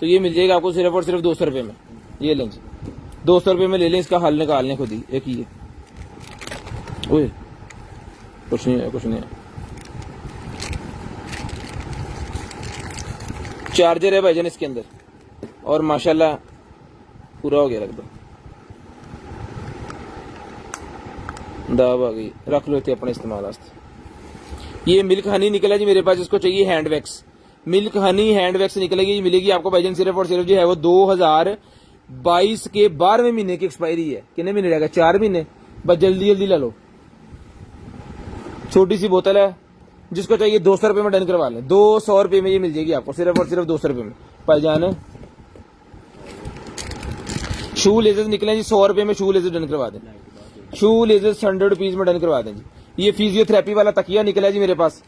तो ये मिल जाएगा आपको सिर्फ और सिर्फ 200 रुपए में। ये लें 200 रुपए में ले लें, इसका हल निकाल लें खुद ही। एक ही है, ओए कुछ नहीं है, कुछ नहीं है। चार्जर है भाईजान इसके अंदर और माशाल्लाह पूरा हो गया लगता। दाब आ गई, रख लो थे अपने इस्तेमाल वास्ते। ये मिल्क हनी निकला जी मेरे पास, जिसको चाहिए hand wax. Milk Honey hand wax निकलेगी, मिलेगी आपको भाईजान सिर्फ और सिर्फ जो है वो 2022 के 12वें महीने की एक्सपायरी है। कितने महीने रहेगा? 4 महीने। बस जल्दी जल्दी ला लो। छोटी सी बोतल है, जिसको चाहिए 200 रुपए में डन करवा लें। 200 रुपए में ये मिल जाएगी आपको सिर्फ और सिर्फ 200 रुपए में। भाईजान शू लेजर निकले जी 100 रुपए में, शू लेजर डन करवा दें। शू लेजर 100 रुपीज में डन करवा दें जी। ये फिजियोथेरेपी वाला तकिया निकला है जी मेरे पास,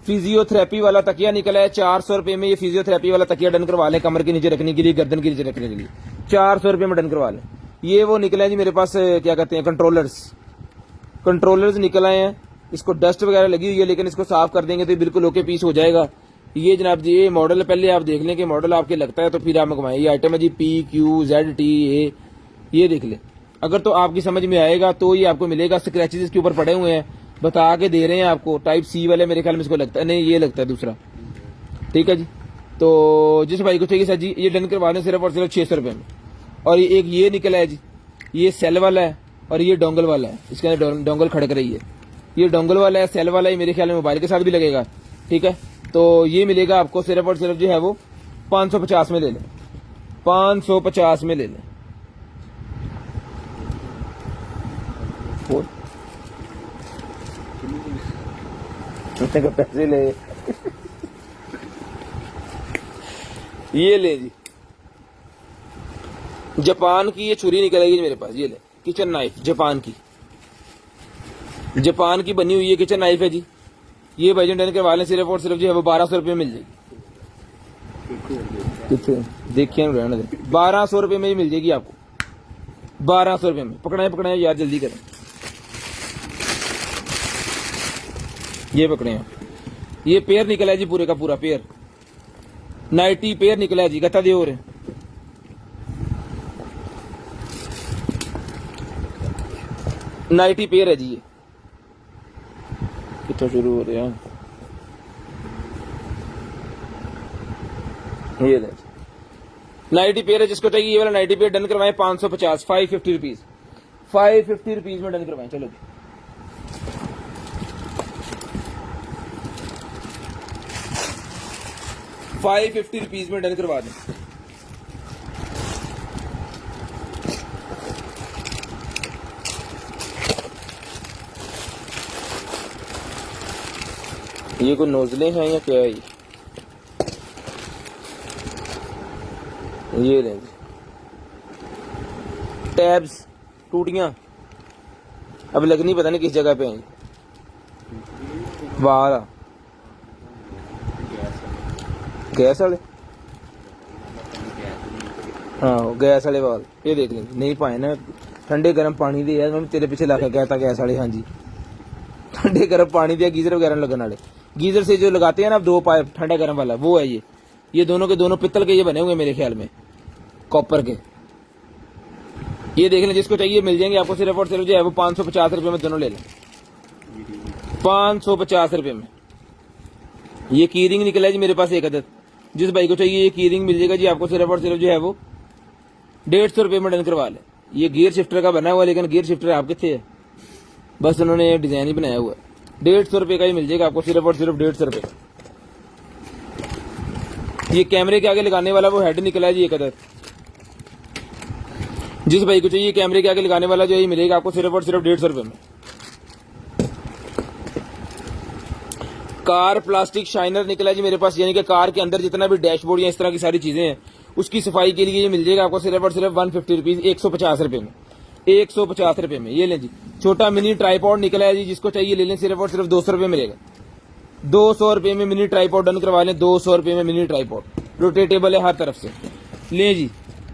फिजियोथेरेपी वाला तकिया निकला है 400 रुपए में। ये फिजियोथेरेपी वाला तकिया डन करवा लें, कमर के नीचे रखने के लिए, गर्दन के नीचे रखने के लिए 400 रुपए में डन करवा लें। ये वो निकला है जी मेरे पास, क्या कहते हैं, कंट्रोलर्स निकल आए हैं। इसको डस्ट वगैरह लगी हुई है, लेकिन इसको साफ कर देंगे तो बिल्कुल ओके पीस हो जाएगा। ये जनाब जी ये मॉडल पहले आप देख लें कि मॉडल आपके लगता है तो फिर आप मंगवाएं। ये आइटम है जी PQZT, ये देख लें। अगर तो आपकी समझ में आएगा तो ये आपको मिलेगा। स्क्रैचेस इसके ऊपर पड़े हुए हैं, बता के दे रहे हैं आपको। टाइप C वाले मेरे ख्याल में इसको लगता है, नहीं ये लगता है दूसरा। ठीक है जी, तो जिस भाई को चाहिए सर जी ये डन करवा दें सिर्फ और सिर्फ 600 रुपए में। और एक ये निकला है जी, ये सेल वाला है और ये डोंगल वाला है। इसके अंदर डोंगल खड़क रही है। ये डोंगल वाला है, सेल वाला है, मेरे ख्याल में मोबाइल के साथ भी लगेगा। ठीक है, तो ये मिलेगा आपको सिर्फ और सिर्फ जो है वो 550 में ले लें। 550 में ले लें। का पैसे ले ये ले जी। जापान की ये छुरी निकलेगी मेरे पास, ये ले किचन नाइफ, जापान की बनी हुई ये किचन नाइफ है जी। ये भाईजान डन करवा लें सिर्फ और सिर्फ जो है वो 1200 रुपये मिल जाएगी। देखिए 1200 रुपये में ही मिल जाएगी आपको, 1200 रुपये में। पकड़ाएं यार, जल्दी करें। ये पकड़े हैं। ये पेयर निकला है जी, पूरे का पूरा पेयर, 90 पेयर निकला है जी। गता दे हो रहे नाइटी पेयर है जी। ये कितना शुरू हो रहे हैं, ये दें 90 पेयर है। जिसको चाहिए ये वाला 90 पेयर डन करवाएं 550, 550 रुपीज, 550 रुपीज में डन करवाएं। चलो जी, ₹550 में डन करवा दें। ये कोई नोजले हैं या क्या है? ये लें टैब्स, टूटियां, अब लगनी पता नहीं किस जगह पे है। वाह गैस वाले, हाँ गैस वाले वाल ये देख लेंगे। नहीं पाए ना ठंडे गर्म पानी दे यार, मैं तेरे पीछे ला के कहता गैस वाले। हाँ जी ठंडे गर्म पानी दिया, गीजर वगैरह लगने वाले। गीजर से जो लगाते हैं ना आप 2 पाइप ठंडा गर्म वाला, वो है ये दोनों के दोनों पित्तल के ये बने हुए मेरे ख्याल में, कॉपर के। ये देख लें, जिसको चाहिए मिल जाएंगे आपको। सिर्फ और सिर्फ जो है वो 550 रुपये में दोनों ले लें, 550 रुपये में। ये की रिंग निकला है जी मेरे पास एक अदद, जिस भाई को चाहिए ये की रिंग मिल जाएगा जी आपको। सिर्फ और सिर्फ जो है वो 150 रुपये में डन करवा लें। ये गियर शिफ्टर का बना हुआ, लेकिन गियर शिफ्टर आपके थे, बस उन्होंने ये डिजाइन ही बनाया हुआ है। 150 रुपये का ही मिल जाएगा आपको, सिर्फ और सिर्फ 150 रुपये। ये कैमरे के आगे लगाने वाला वो हेड निकला है जी एक अदद, जिस भाई को चाहिए कैमरे के आगे लगाने वाला जो ये मिलेगा आपको सिर्फ और सिर्फ 150 रुपये में। कार प्लास्टिक शाइनर निकला जी मेरे पास, यानी कि कार के अंदर जितना भी डैशबोर्ड या इस तरह की सारी चीजें हैं उसकी सफाई के लिए ये मिल जाएगा आपको सिर्फ और सिर्फ 150 रुपीज, 150 रुपये में, 150 रुपये में। ये लें जी, छोटा मिनी ट्राईपॉड निकला है जी, जिसको चाहिए ले लें। सिर्फ और सिर्फ 200 रुपये मिलेगा, 200 रुपये में मिनी ट्राईपॉड डन करवा लें। 200 रुपये में मिनी ट्राईपॉड, रोटेटेबल है हर तरफ से, लें जी।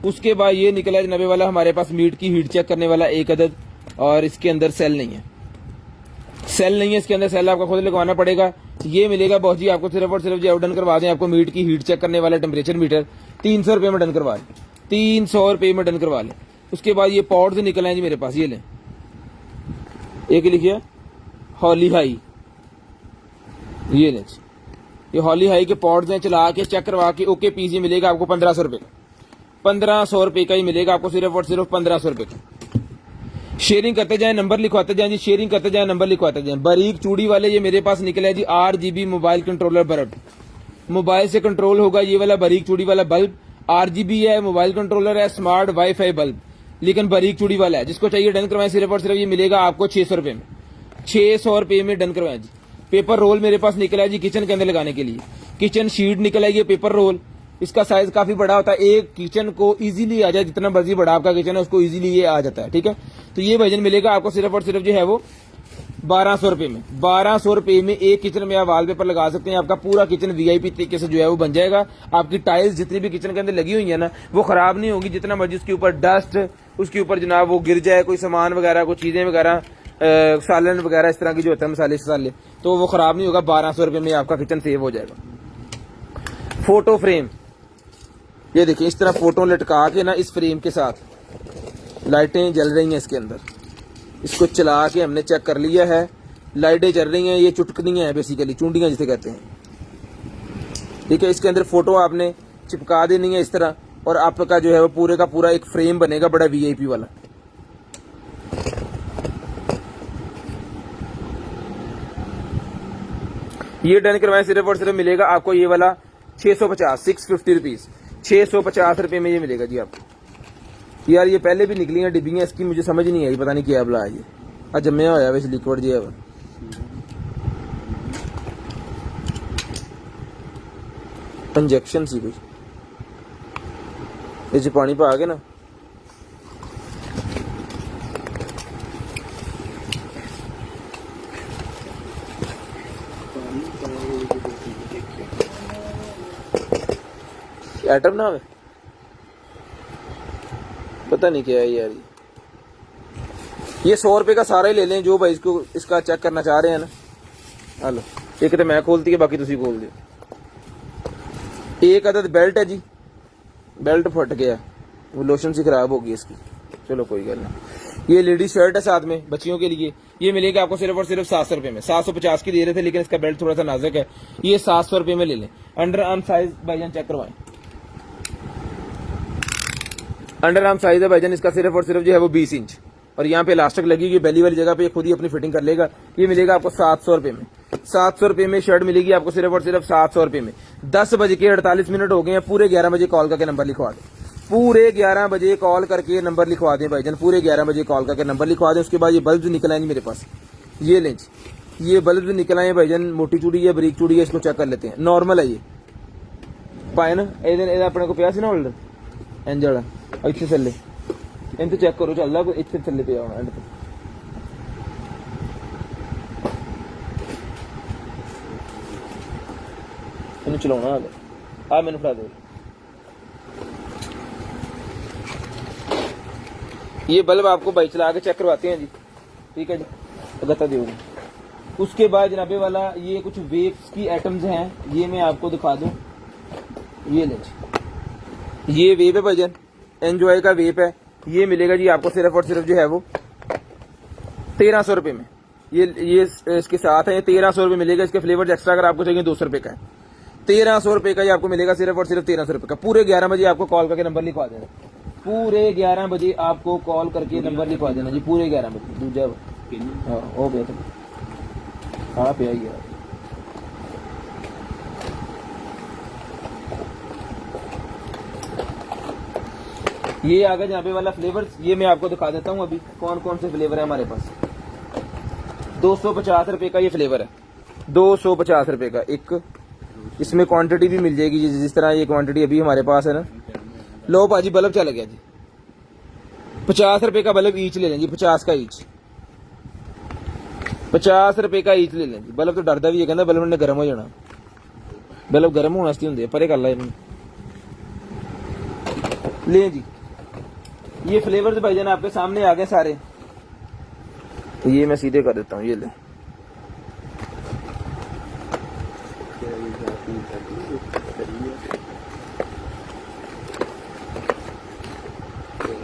उसके बाद ये निकला है 90 वाला हमारे पास मीट की हीट चेक करने वाला एक अदद, और इसके अंदर सेल नहीं है, सेल नहीं है इसके अंदर, सेल आपको खुद लगवाना पड़ेगा। ये मिलेगा बॉस जी आपको सिर्फ और सिर्फ जो डन करवा दें आपको मीट की हीट चेक करने वाला टेम्परेचर मीटर 300 रुपये में डन करवा लें, 300 रुपये में डन करवा लें। उसके बाद ये पॉड्स निकल आए जी मेरे पास, ये लें, एक लिखिए हॉली हाई, ये लें ये हॉली हाई के पॉड्स हैं, चला के चेक करवा के ओके पीस ही मिलेगा आपको 1500 रुपये का, 1500 रुपये का ही मिलेगा आपको सिर्फ और सिर्फ 1500 रुपये का। शेयरिंग करते जाएं, नंबर लिखवाते जाएं जी, शेयरिंग करते जाएं, नंबर लिखवाते जाएं। बारीक चूड़ी वाले ये मेरे पास निकले जी, RGB mobile controller bulb, mobile से कंट्रोल होगा ये वाला बारीक चूड़ी वाला बल्ब। RGB है, मोबाइल कंट्रोलर है, स्मार्ट वाईफाई बल्ब, लेकिन बारीक चूड़ी वाला है। जिसको चाहिए डन करवाएं, सिर्फ और सिर्फ ये मिलेगा आपको 600 रुपये में, 600 रुपये में डन करवाएं जी। पेपर रोल मेरे पास निकला है जी किचन के अंदर लगाने के लिए, किचन शीट निकला है ये पेपर रोल। इसका साइज काफी बड़ा होता है, एक किचन को इजीली आ जाए, जितना मर्जी बड़ा आपका किचन है उसको इजीली ये आ जाता है, ठीक है। तो ये वजन मिलेगा आपको सिर्फ और सिर्फ जो है वो 1200 रुपये में, 1200 रुपये में एक किचन में आप वॉलपेपर लगा सकते हैं। आपका पूरा किचन VIP तरीके से जो है वो बन जाएगा। आपकी टाइल्स जितनी भी किचन के अंदर लगी हुई है ना वो खराब नहीं होगी, जितना मर्जी उसके ऊपर डस्ट, उसके ऊपर जनाब वो गिर जाए कोई सामान वगैरह, कोई चीजें वगैरह, सालन वगैरह इस तरह की जो होता है मसाले शसाले, तो वो खराब नहीं होगा। 1200 रुपये में आपका किचन सेव हो जाएगा। फोटो फ्रेम, ये देखिए इस तरह फोटो लटका के ना, इस फ्रेम के साथ लाइटें जल रही हैं इसके अंदर, इसको चला के हमने चेक कर लिया है, लाइटें चल रही हैं, ये चुटकनियां हैं बेसिकली, चूंडियां जिसे कहते हैं, ठीक है। इसके अंदर फोटो आपने चिपका देनी है इस तरह, और आपका जो है वो पूरे का पूरा एक फ्रेम बनेगा बड़ा VIP वाला। ये डन करवाएं, सिर्फ और सिर्फ मिलेगा आपको ये वाला 650, 650 रुपीज, 650 रुपये में ये मिलेगा जी आपको। यार ये पहले भी निकली हैं डिब्बियाँ इसकी, मुझे समझ नहीं आई, पता नहीं क्या बुला है ये, आज जम्या होया वैसे लिक्विड जी है इंजेक्शन सी कुछ, ये पानी पा के ना एटम ना है, पता नहीं क्या है यार। ये 100 रुपये का सारा ही ले लें जो भाई इसको इसका चेक करना चाह रहे हैं ना। हेलो, एक तो मैं खोलती है, बाकी तुसी खोल दो। एक अदद बेल्ट है जी, बेल्ट फट गया, वो लोशन से खराब होगी इसकी, चलो कोई गल नहीं। ये लेडीज शर्ट है साथ में बच्चियों के लिए, ये मिलेगा आपको सिर्फ और सिर्फ 700 रुपये में। 750 की दे रहे थे, लेकिन इसका बेल्ट थोड़ा सा नाजुक है, ये 700 रुपये में ले लें। अंडर आर्म साइज भाईजान चेक करवाएं, अंडर आर्म साइज है भाईजान इसका सिर्फ और सिर्फ जो है वो 20 इंच, और यहाँ पे इलास्टिक लगी हुई बेली वाली जगह पे, खुद ही अपनी फिटिंग कर लेगा। ये मिलेगा आपको 700 रुपये में, 700 रुपये में शर्ट मिलेगी आपको सिर्फ और सिर्फ 700 रुपये में। 10:48 हो गए हैं, पूरे 11 बजे कॉल करके नंबर लिखवा दें, पूरे 11 बजे कॉल करके नंबर लिखवा दें भाईजान, पूरे 11 बजे कॉल करके नंबर लिखवा दें। उसके बाद ये बल्ब निकल आएंगे मेरे पास, ये लें ये बल्ब निकल आए भाईजान, मोटी चूड़ी है बरीक चूड़ी है, इसको चेक कर लेते हैं। नॉर्मल है ये पाए ना, अपने को पिया सी ना होल्डर इंज वाला, इतने थले इन तो चेक करो, चलता इतने थले पे आना एंड इन्हें चलाना आ मैंने फड़ा दो। ये बल्ब आपको भाई चला के चेक करवाते हैं जी, ठीक है जी, गता दे। उसके बाद जनाबे वाला ये कुछ वेप्स की आइटम्स हैं, ये मैं आपको दिखा दूं। ये ले जी, ये वेप है भाईजान, एंजॉय का वेप है। ये मिलेगा जी आपको सिर्फ और सिर्फ जो है वो 1300 रुपये में। ये इसके साथ है, ये 1300 रुपये मिलेगा। इसके फ्लेवर्स एक्स्ट्रा अगर आपको चाहिए 200 रुपये का है। 1300 रुपये का ये आपको मिलेगा सिर्फ और सिर्फ 1300 रुपये का। पूरे 11 बजे आपको कॉल करके नंबर लिखवा देना, पूरे 11 बजे आपको कॉल करके नंबर लिखवा देना जी, पूरे 11 बजे। दूजा हाँ हो गया, हाँ पे आई यार। ये आ गया जहाँ पे वाला फ्लेवर्स, ये मैं आपको दिखा देता हूँ अभी कौन कौन से फ्लेवर है हमारे पास। 250 रुपये का ये फ्लेवर है, 250 रुपये का एक। इसमें क्वांटिटी भी मिल जाएगी जिस तरह ये क्वांटिटी अभी हमारे पास है ना। लो पाजी बल्ब चला गया जी, 50 रुपये का बल्ब ईच ले लें जी, 50 का ईच, 50 रुपये का ईच ले लें जी। बल्ब तो डरदा भी है, कहता बल्ब ने गर्म हो जाना, बल्ब गर्म होने वास्ते होंगे, परे कर ला ले जी। ये फ्लेवर्स भाईजान आपके सामने आ गए सारे, तो ये मैं सीधे कर देता हूँ, ये ले।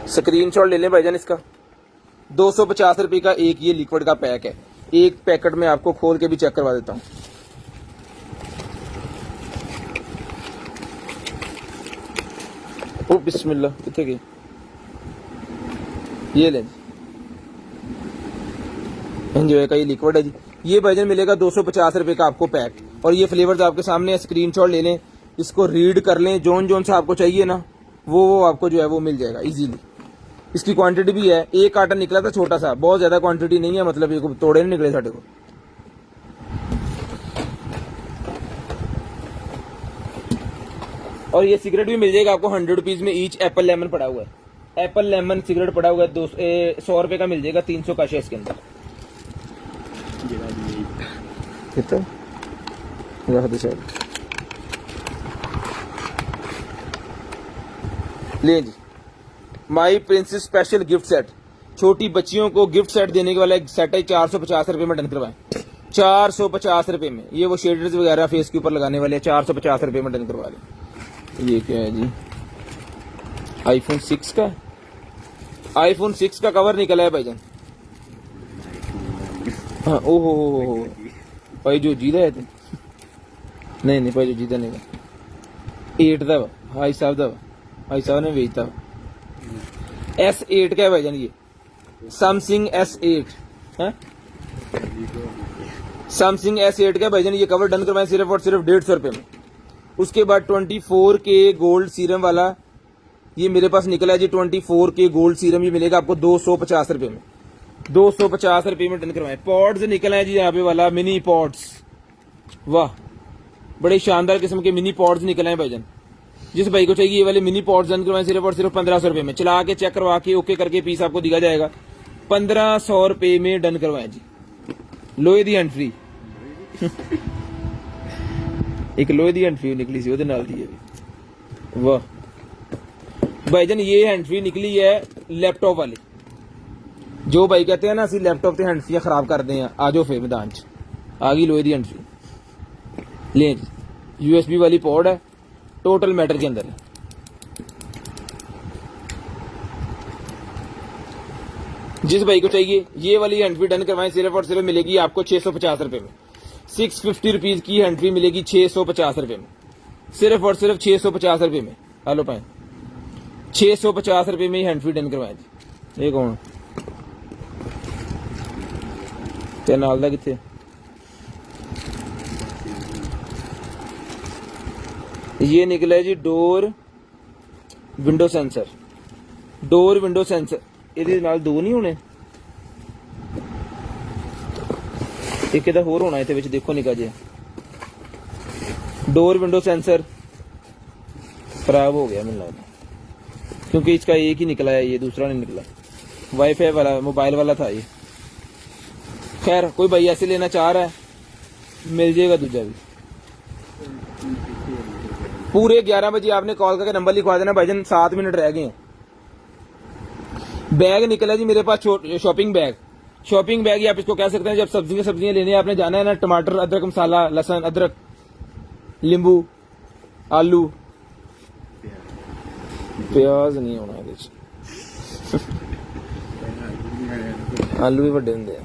स्क्रीनशॉट ले लें भाईजान इसका। 250 रुपये का एक ये लिक्विड का पैक है। एक पैकेट में आपको खोल के भी चेक करवा देता हूँ। ओ बिस्मिल्लाह, कितने की ये लें जी, एंजॉय का ये लिक्विड है जी। ये भाईजान मिलेगा 250 रुपये का आपको पैक। और ये फ्लेवर्स आपके सामने, स्क्रीनशॉट ले लें, इसको रीड कर लें, जोन जोन सा आपको चाहिए ना वो आपको जो है वो मिल जाएगा इजीली। इसकी क्वांटिटी भी है, एक कार्टन निकला था छोटा सा, बहुत ज्यादा क्वांटिटी नहीं है, मतलब ये तोड़े नहीं निकले साढ़े को। और ये सिगरेट भी मिल जाएगा आपको 100 रुपीज में ईच। एप्पल लेमन पड़ा हुआ है, एप्पल लेमन सिगरेट पड़ा हुआ है, 100 रुपए का मिल जाएगा, 300 का है इसके अंदर। कितना ले जी, my princess special gift set. छोटी बच्चियों को गिफ्ट सेट देने के वाला एक सेट है, 450 रुपए में डन करवाएं, 450 रुपए में। ये वो शेडर्स वगैरह फेस के ऊपर लगाने वाले 450 रुपए में डन करवा लें। ये क्या है जी, आईफोन 6 का, आईफोन 6 का कवर निकला है भाईजान। हाँ ओहो भाई जो जीदा है नहीं भाई जो जीदा नहीं, 8 का भाई साहब का, भाई साहब ने बेचता। S8 का है भाईजान, ये सैमसंग S8 है, सैमसंग S8 का भाईजान। ये कवर डन करवाएं सिर्फ और सिर्फ 150 रुपए में। उसके बाद 24 के गोल्ड सीरम वाला ये मेरे पास निकला है जी, 24 के गोल्ड सीरम ये मिलेगा आपको 250 रुपए में, 250 रुपए में डन करवाएं। पॉड्स निकला है जी यहाँ पे वाला, मिनी पॉड्स, वाह बड़े शानदार किस्म के मिनी पॉड्स निकले हैं भाईजान। जिस भाई को चाहिए ये वाले मिनी पॉड्स डन करवाएं सिर्फ और सिर्फ 1500 रुपए में। चला के चेक करवा के ओके करके पीस आपको दिया जाएगा, 1500 रुपए में डन करवाएं जी। लोहे दी हैंड फ्री एक लोहे दी हैंड फ्री निकली सी ਉਹਦੇ ਨਾਲ ਦੀ है। वाह भाईजान ये हैंड फ्री निकली है लैपटॉप वाली। जो भाई कहते हैं ना असं लैपटॉप से हैंड फ्री खराब करते हैं, आ जाओ फिर मैदान च आ गई लोहे दी हैंड फ्री। ले जी USB वाली पॉड है, टोटल मैटर के अंदर है। जिस भाई को चाहिए ये वाली हैंड फ्री डन करवाएं सिर्फ और सिर्फ मिलेगी आपको 650 रुपए में। 650 रुपीज की हैंड फ्री मिलेगी 650 रुपए में, सिर्फ और सिर्फ 650 रुपए में। हेलो पाए 650 रुपए में हैंड फ्री डन करवाएं जी। ये कौन ते नाल दा किथे, ये निकला है जी door window sensor, door window sensor. ਇਹਦੇ ਨਾਲ ਦੋ ਨਹੀਂ ਹੋਣੇ, ਇੱਕ ਇਹਦਾ ਹੋਰ ਹੋਣਾ ਇਹਦੇ ਵਿੱਚ, ਦੇਖੋ ਨਿਕਾ ਜਿਹਾ डोर विंडो सेंसर खराब हो गया मुझे लगता, क्योंकि इसका एक ही निकला है, ये दूसरा नहीं निकला, वाईफाई वाला मोबाइल वाला था ये। खैर कोई भाई ऐसे लेना चाह रहा है मिल जाएगा दूसरा भी। पूरे 11 बजे आपने कॉल करके नंबर लिखवा देना भाईजान, 7 मिनट रह गए हैं। बैग निकला जी मेरे पास, शॉपिंग बैग। शॉपिंग बैग ही आप इसको कह सकते हैं। जब सब्जियां लेने आपने जाना है ना, टमाटर, अदरक, मसाला, लहसुन, अदरक, नींबू, आलू, प्याज नहीं होना ਇਹਦੇ ਚ, आलू भी ਵੱਡੇ ਹੁੰਦੇ ਆ,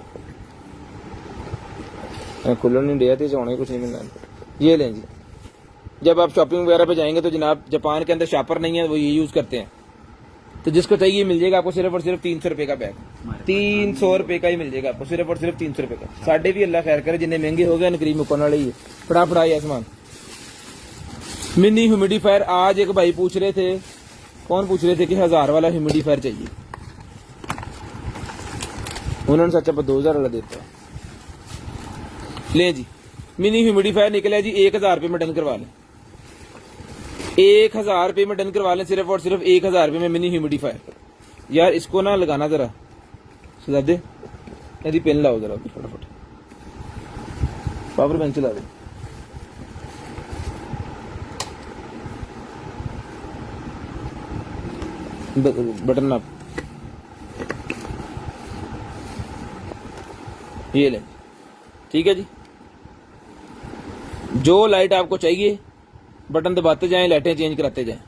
खुलन नहीं दिया तो होना ही कुछ नहीं मिलना। ये लें जी। जब आप शॉपिंग वगैरह पे जाएंगे तो जनाब जापान के अंदर शॉपर नहीं है, वो ये यूज करते हैं। तो जिसको चाहिए मिल जाएगा आपको सिर्फ और सिर्फ 300 रुपए का बैग। 300 रुपए का ही मिल जाएगा आपको, सिर्फ और सिर्फ 300 रुपए का। साढ़े भी अल्लाह खैर करे, जिन्हें महंगे हो गए नकरीब मुकन वाले ही फटा ये सामान। मिनी ह्यूमिडिफायर, आज एक भाई पूछ रहे थे, कौन पूछ रहे थे कि 1000 वाला ह्यूमिडिफायर चाहिए। उन्होंने सच आप 2000 वाला देता है। ले जी, मिनी ह्यूमिडिफायर निकला जी, 1000 रुपए में डन करवा लें। 1000 रुपए में डन करवा लें, सिर्फ और सिर्फ 1000 रुपए में मिनी ह्यूमिडिफायर। यार इसको ना लगाना जरा सजादे, यदि पेन लाओ जरा फटाफट, पावर बैंक चला दो। बटन आप ये लें, ठीक है जी। जो लाइट आपको चाहिए बटन दबाते जाएं, लाइटें चेंज कराते जाएं।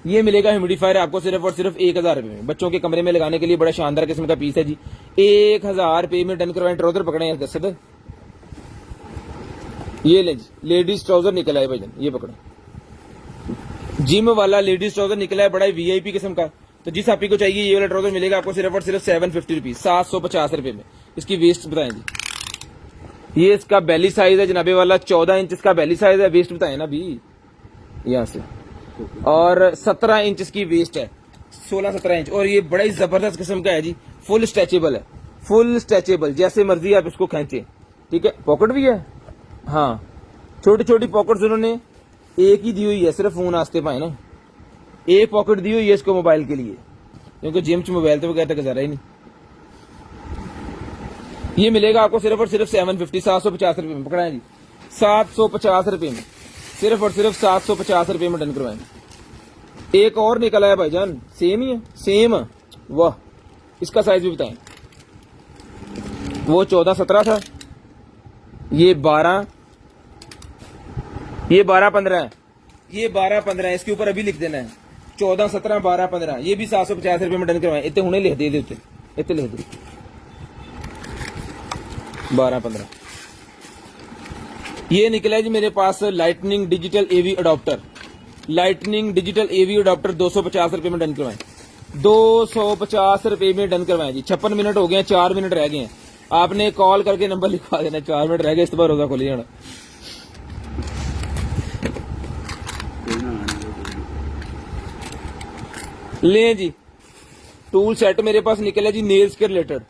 ये मिलेगा ह्यूमिडिफायर आपको सिर्फ और सिर्फ 1000 रुपए में। बच्चों के कमरे में लगाने के लिए बड़ा शानदार किस्म का पीस है जी। 1000 रुपए में डन करवाएं। ट्राउजर पकड़े हैं दस, ये लें जी, लेडीज ट्राउजर निकला है भाईजान, ये पकड़े। जिम वाला लेडीज ट्राउजर निकला है, बड़ा वीआईपी किस्म का। तो जिस आपी को चाहिए ये वाला ट्राउजर मिलेगा आपको सिर्फ और सिर्फ 750 रुपीज, 750 रुपए में। इसकी वेस्ट बताएं जी। ये इसका बेली साइज है जनाबे वाला, 14 इंच इसका बेली साइज है। वेस्ट बताएं ना भी यहां से, और 17 इंच इसकी वेस्ट है, 16-17 इंच। और ये बड़ा ही जबरदस्त किस्म का है जी, फुल स्ट्रेचेबल है, फुल स्ट्रेचेबल, जैसे मर्जी आप इसको खींचे, ठीक है। पॉकेट भी है, हाँ छोटी छोटी पॉकेट्स उन्होंने एक ही दी हुई है, सिर्फ फोन आस्ते पाए ना, एक पॉकेट दी हुई है इसको मोबाइल के लिए, क्योंकि जिम च मोबाइल तो बगैर गुजारा ही नहीं। ये मिलेगा आपको सिर्फ और सिर्फ 750, 750 रुपए में। पकड़ा है जी, 750 रुपए में, सिर्फ और सिर्फ 750 रुपए में डन करवाएंगे। एक और निकला है भाईजान, सेम ही है, सेम। वाह, इसका साइज भी बताएं। वो 14-17 था, ये 12-15 है, ये 12-15 है। इसके ऊपर अभी लिख देना है 14-17, 12-15। ये भी 750 रुपए में डन करवाएं। इतने हुने लिख दे, इतने लिख दे 12-15। ये निकला है जी मेरे पास लाइटनिंग डिजिटल एवी अडॉप्टर। लाइटनिंग डिजिटल एवी अडॉप्टर 250 रुपए में डन करवाएं, 250 रुपए में डन करवाएं जी। 56 मिनट हो गए हैं, 4 मिनट रह गए हैं। आपने कॉल करके नंबर लिखवा देना, 4 मिनट रह गए, इस बार रोजा खोली जाना। ले जी, टूल सेट मेरे पास निकला जी, नेल्स के रिलेटेड,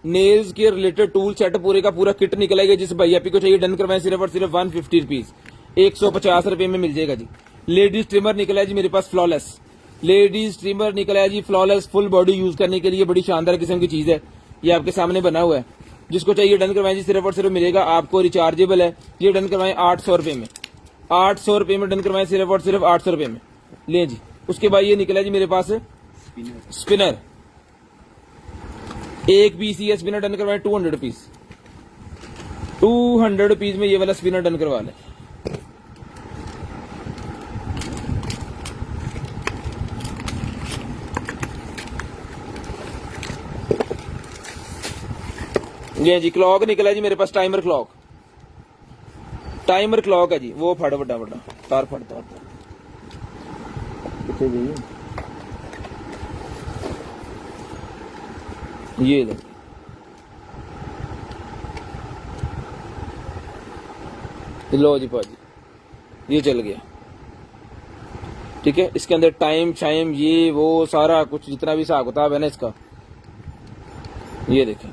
नेल्स के रिलेटेड टूल सेट पूरे का पूरा किट निकलेगा। जिस भैया को चाहिए डन करवाएं, सिर्फ और सिर्फ 150 रुपीज, 150 रुपए में मिल जाएगा जी। लेडीज ट्रिमर निकला है जी मेरे पास, फ्लॉलेस लेडीज ट्रिमर निकला है जी, फ्लॉलेस, फुल बॉडी यूज करने के लिए बड़ी शानदार किस्म की चीज है। ये आपके सामने बना हुआ है, जिसको चाहिए डन करवाएं जी, सिर्फ और सिर्फ मिलेगा आपको, रिचार्जेबल है। ये डन करवाएं 800 रुपए में, 800 रुपए में डन करवाएं, सिर्फ और सिर्फ 800 रुपए में। ले जी, उसके बाद ये निकला जी मेरे पास स्पिनर, एक पीस ये स्पिनर डन करवाएं 200 रुपीज, 200 रुपीज में ये वाला स्पिनर डन करवा लें। ये जी क्लॉक निकला जी मेरे पास, टाइमर क्लॉक, टाइमर क्लॉक है जी। वो फड़ बड़ा बड़ा तार फड़ता कितने जी, ये ले लो जी पाजी, ये चल गया, ठीक है। इसके अंदर टाइम शाइम ये वो सारा कुछ जितना भी हिसाब किताब है ना इसका, ये देखें,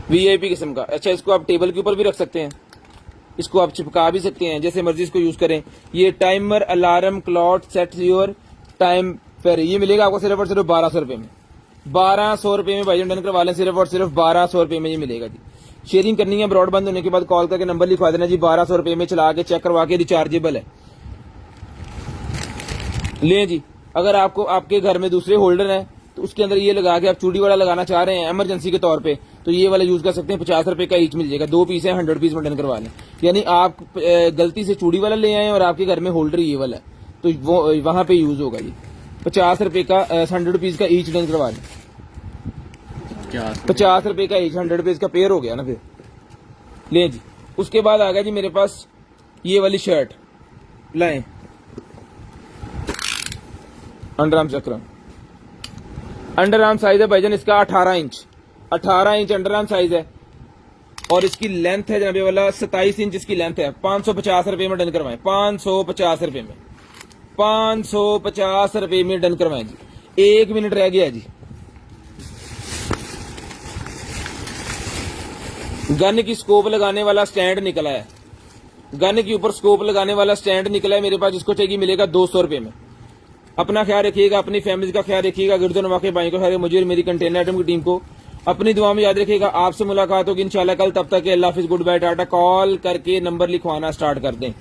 वीआईपी किस्म का। अच्छा, इसको आप टेबल के ऊपर भी रख सकते हैं, इसको आप चिपका भी सकते हैं, जैसे मर्जी इसको यूज करें। ये timer alarm clock set your time पर, ये मिलेगा आपको सिर्फ और सिर्फ 1200 रुपए में, 1200 रुपए में भाई डन करवा लें, सिर्फ और सिर्फ 1200 रुपए में ये मिलेगा जी। शेयरिंग करनी है ब्रॉड बंद होने के बाद कॉल करके नंबर लिखवा देना जी, 1200 रुपए में चला के चेक करवा के रिचार्जेबल है। ले जी, अगर आपको आपके घर में दूसरे होल्डर हैं तो उसके अंदर ये लगा के आप चूड़ी वाला लगाना चाह रहे हैं इमरजेंसी के तौर पे, तो ये वाला यूज कर सकते हैं। 50 रुपए का ईच मिल जाएगा, 2 पीस है, 100 पीस में डन करवा लें। यानी आप गलती से चूड़ी वाला ले आए और आपके घर में होल्डर ये वाला है, तो वो वहां पे यूज होगा जी। 50 रुपए का 100 पीस का ईच डन करवा लें। 50 रुपए का ईच, 100 पीस का पेयर हो गया ना फिर। ले जी, उसके बाद आ गया जी मेरे पास ये वाली शर्ट, लाएं अंडरआर्म चक्र। अंडरआर्म साइज है भाईजान इसका 18 इंच, 18 इंच अंडरआर्म साइज है और इसकी लेंथ है जनाबे वाला 27 इंच इसकी लेंथ है। 550 रुपए में डन करवाएं, 550 रुपए में, 550 रुपए में डन करवाएं जी। 1 मिनट रह गया जी। गन की स्कोप लगाने वाला स्टैंड निकला है, गन के ऊपर स्कोप लगाने वाला स्टैंड निकला है मेरे पास, जिसको चाहिए मिलेगा 200 रुपए में। अपना ख्याल रखिएगा, अपनी फैमिली का ख्याल रखिएगा, गिरदो नवाके भाई को, मुझे और मेरी कंटेनर आइटम की टीम को अपनी दुआ में याद रखिएगा। आपसे मुलाकात होगी इंशाल्लाह कल, तब तक के अल्लाह हाफिज, गुड बाय, टाटा। कॉल करके नंबर लिखवाना स्टार्ट कर दें।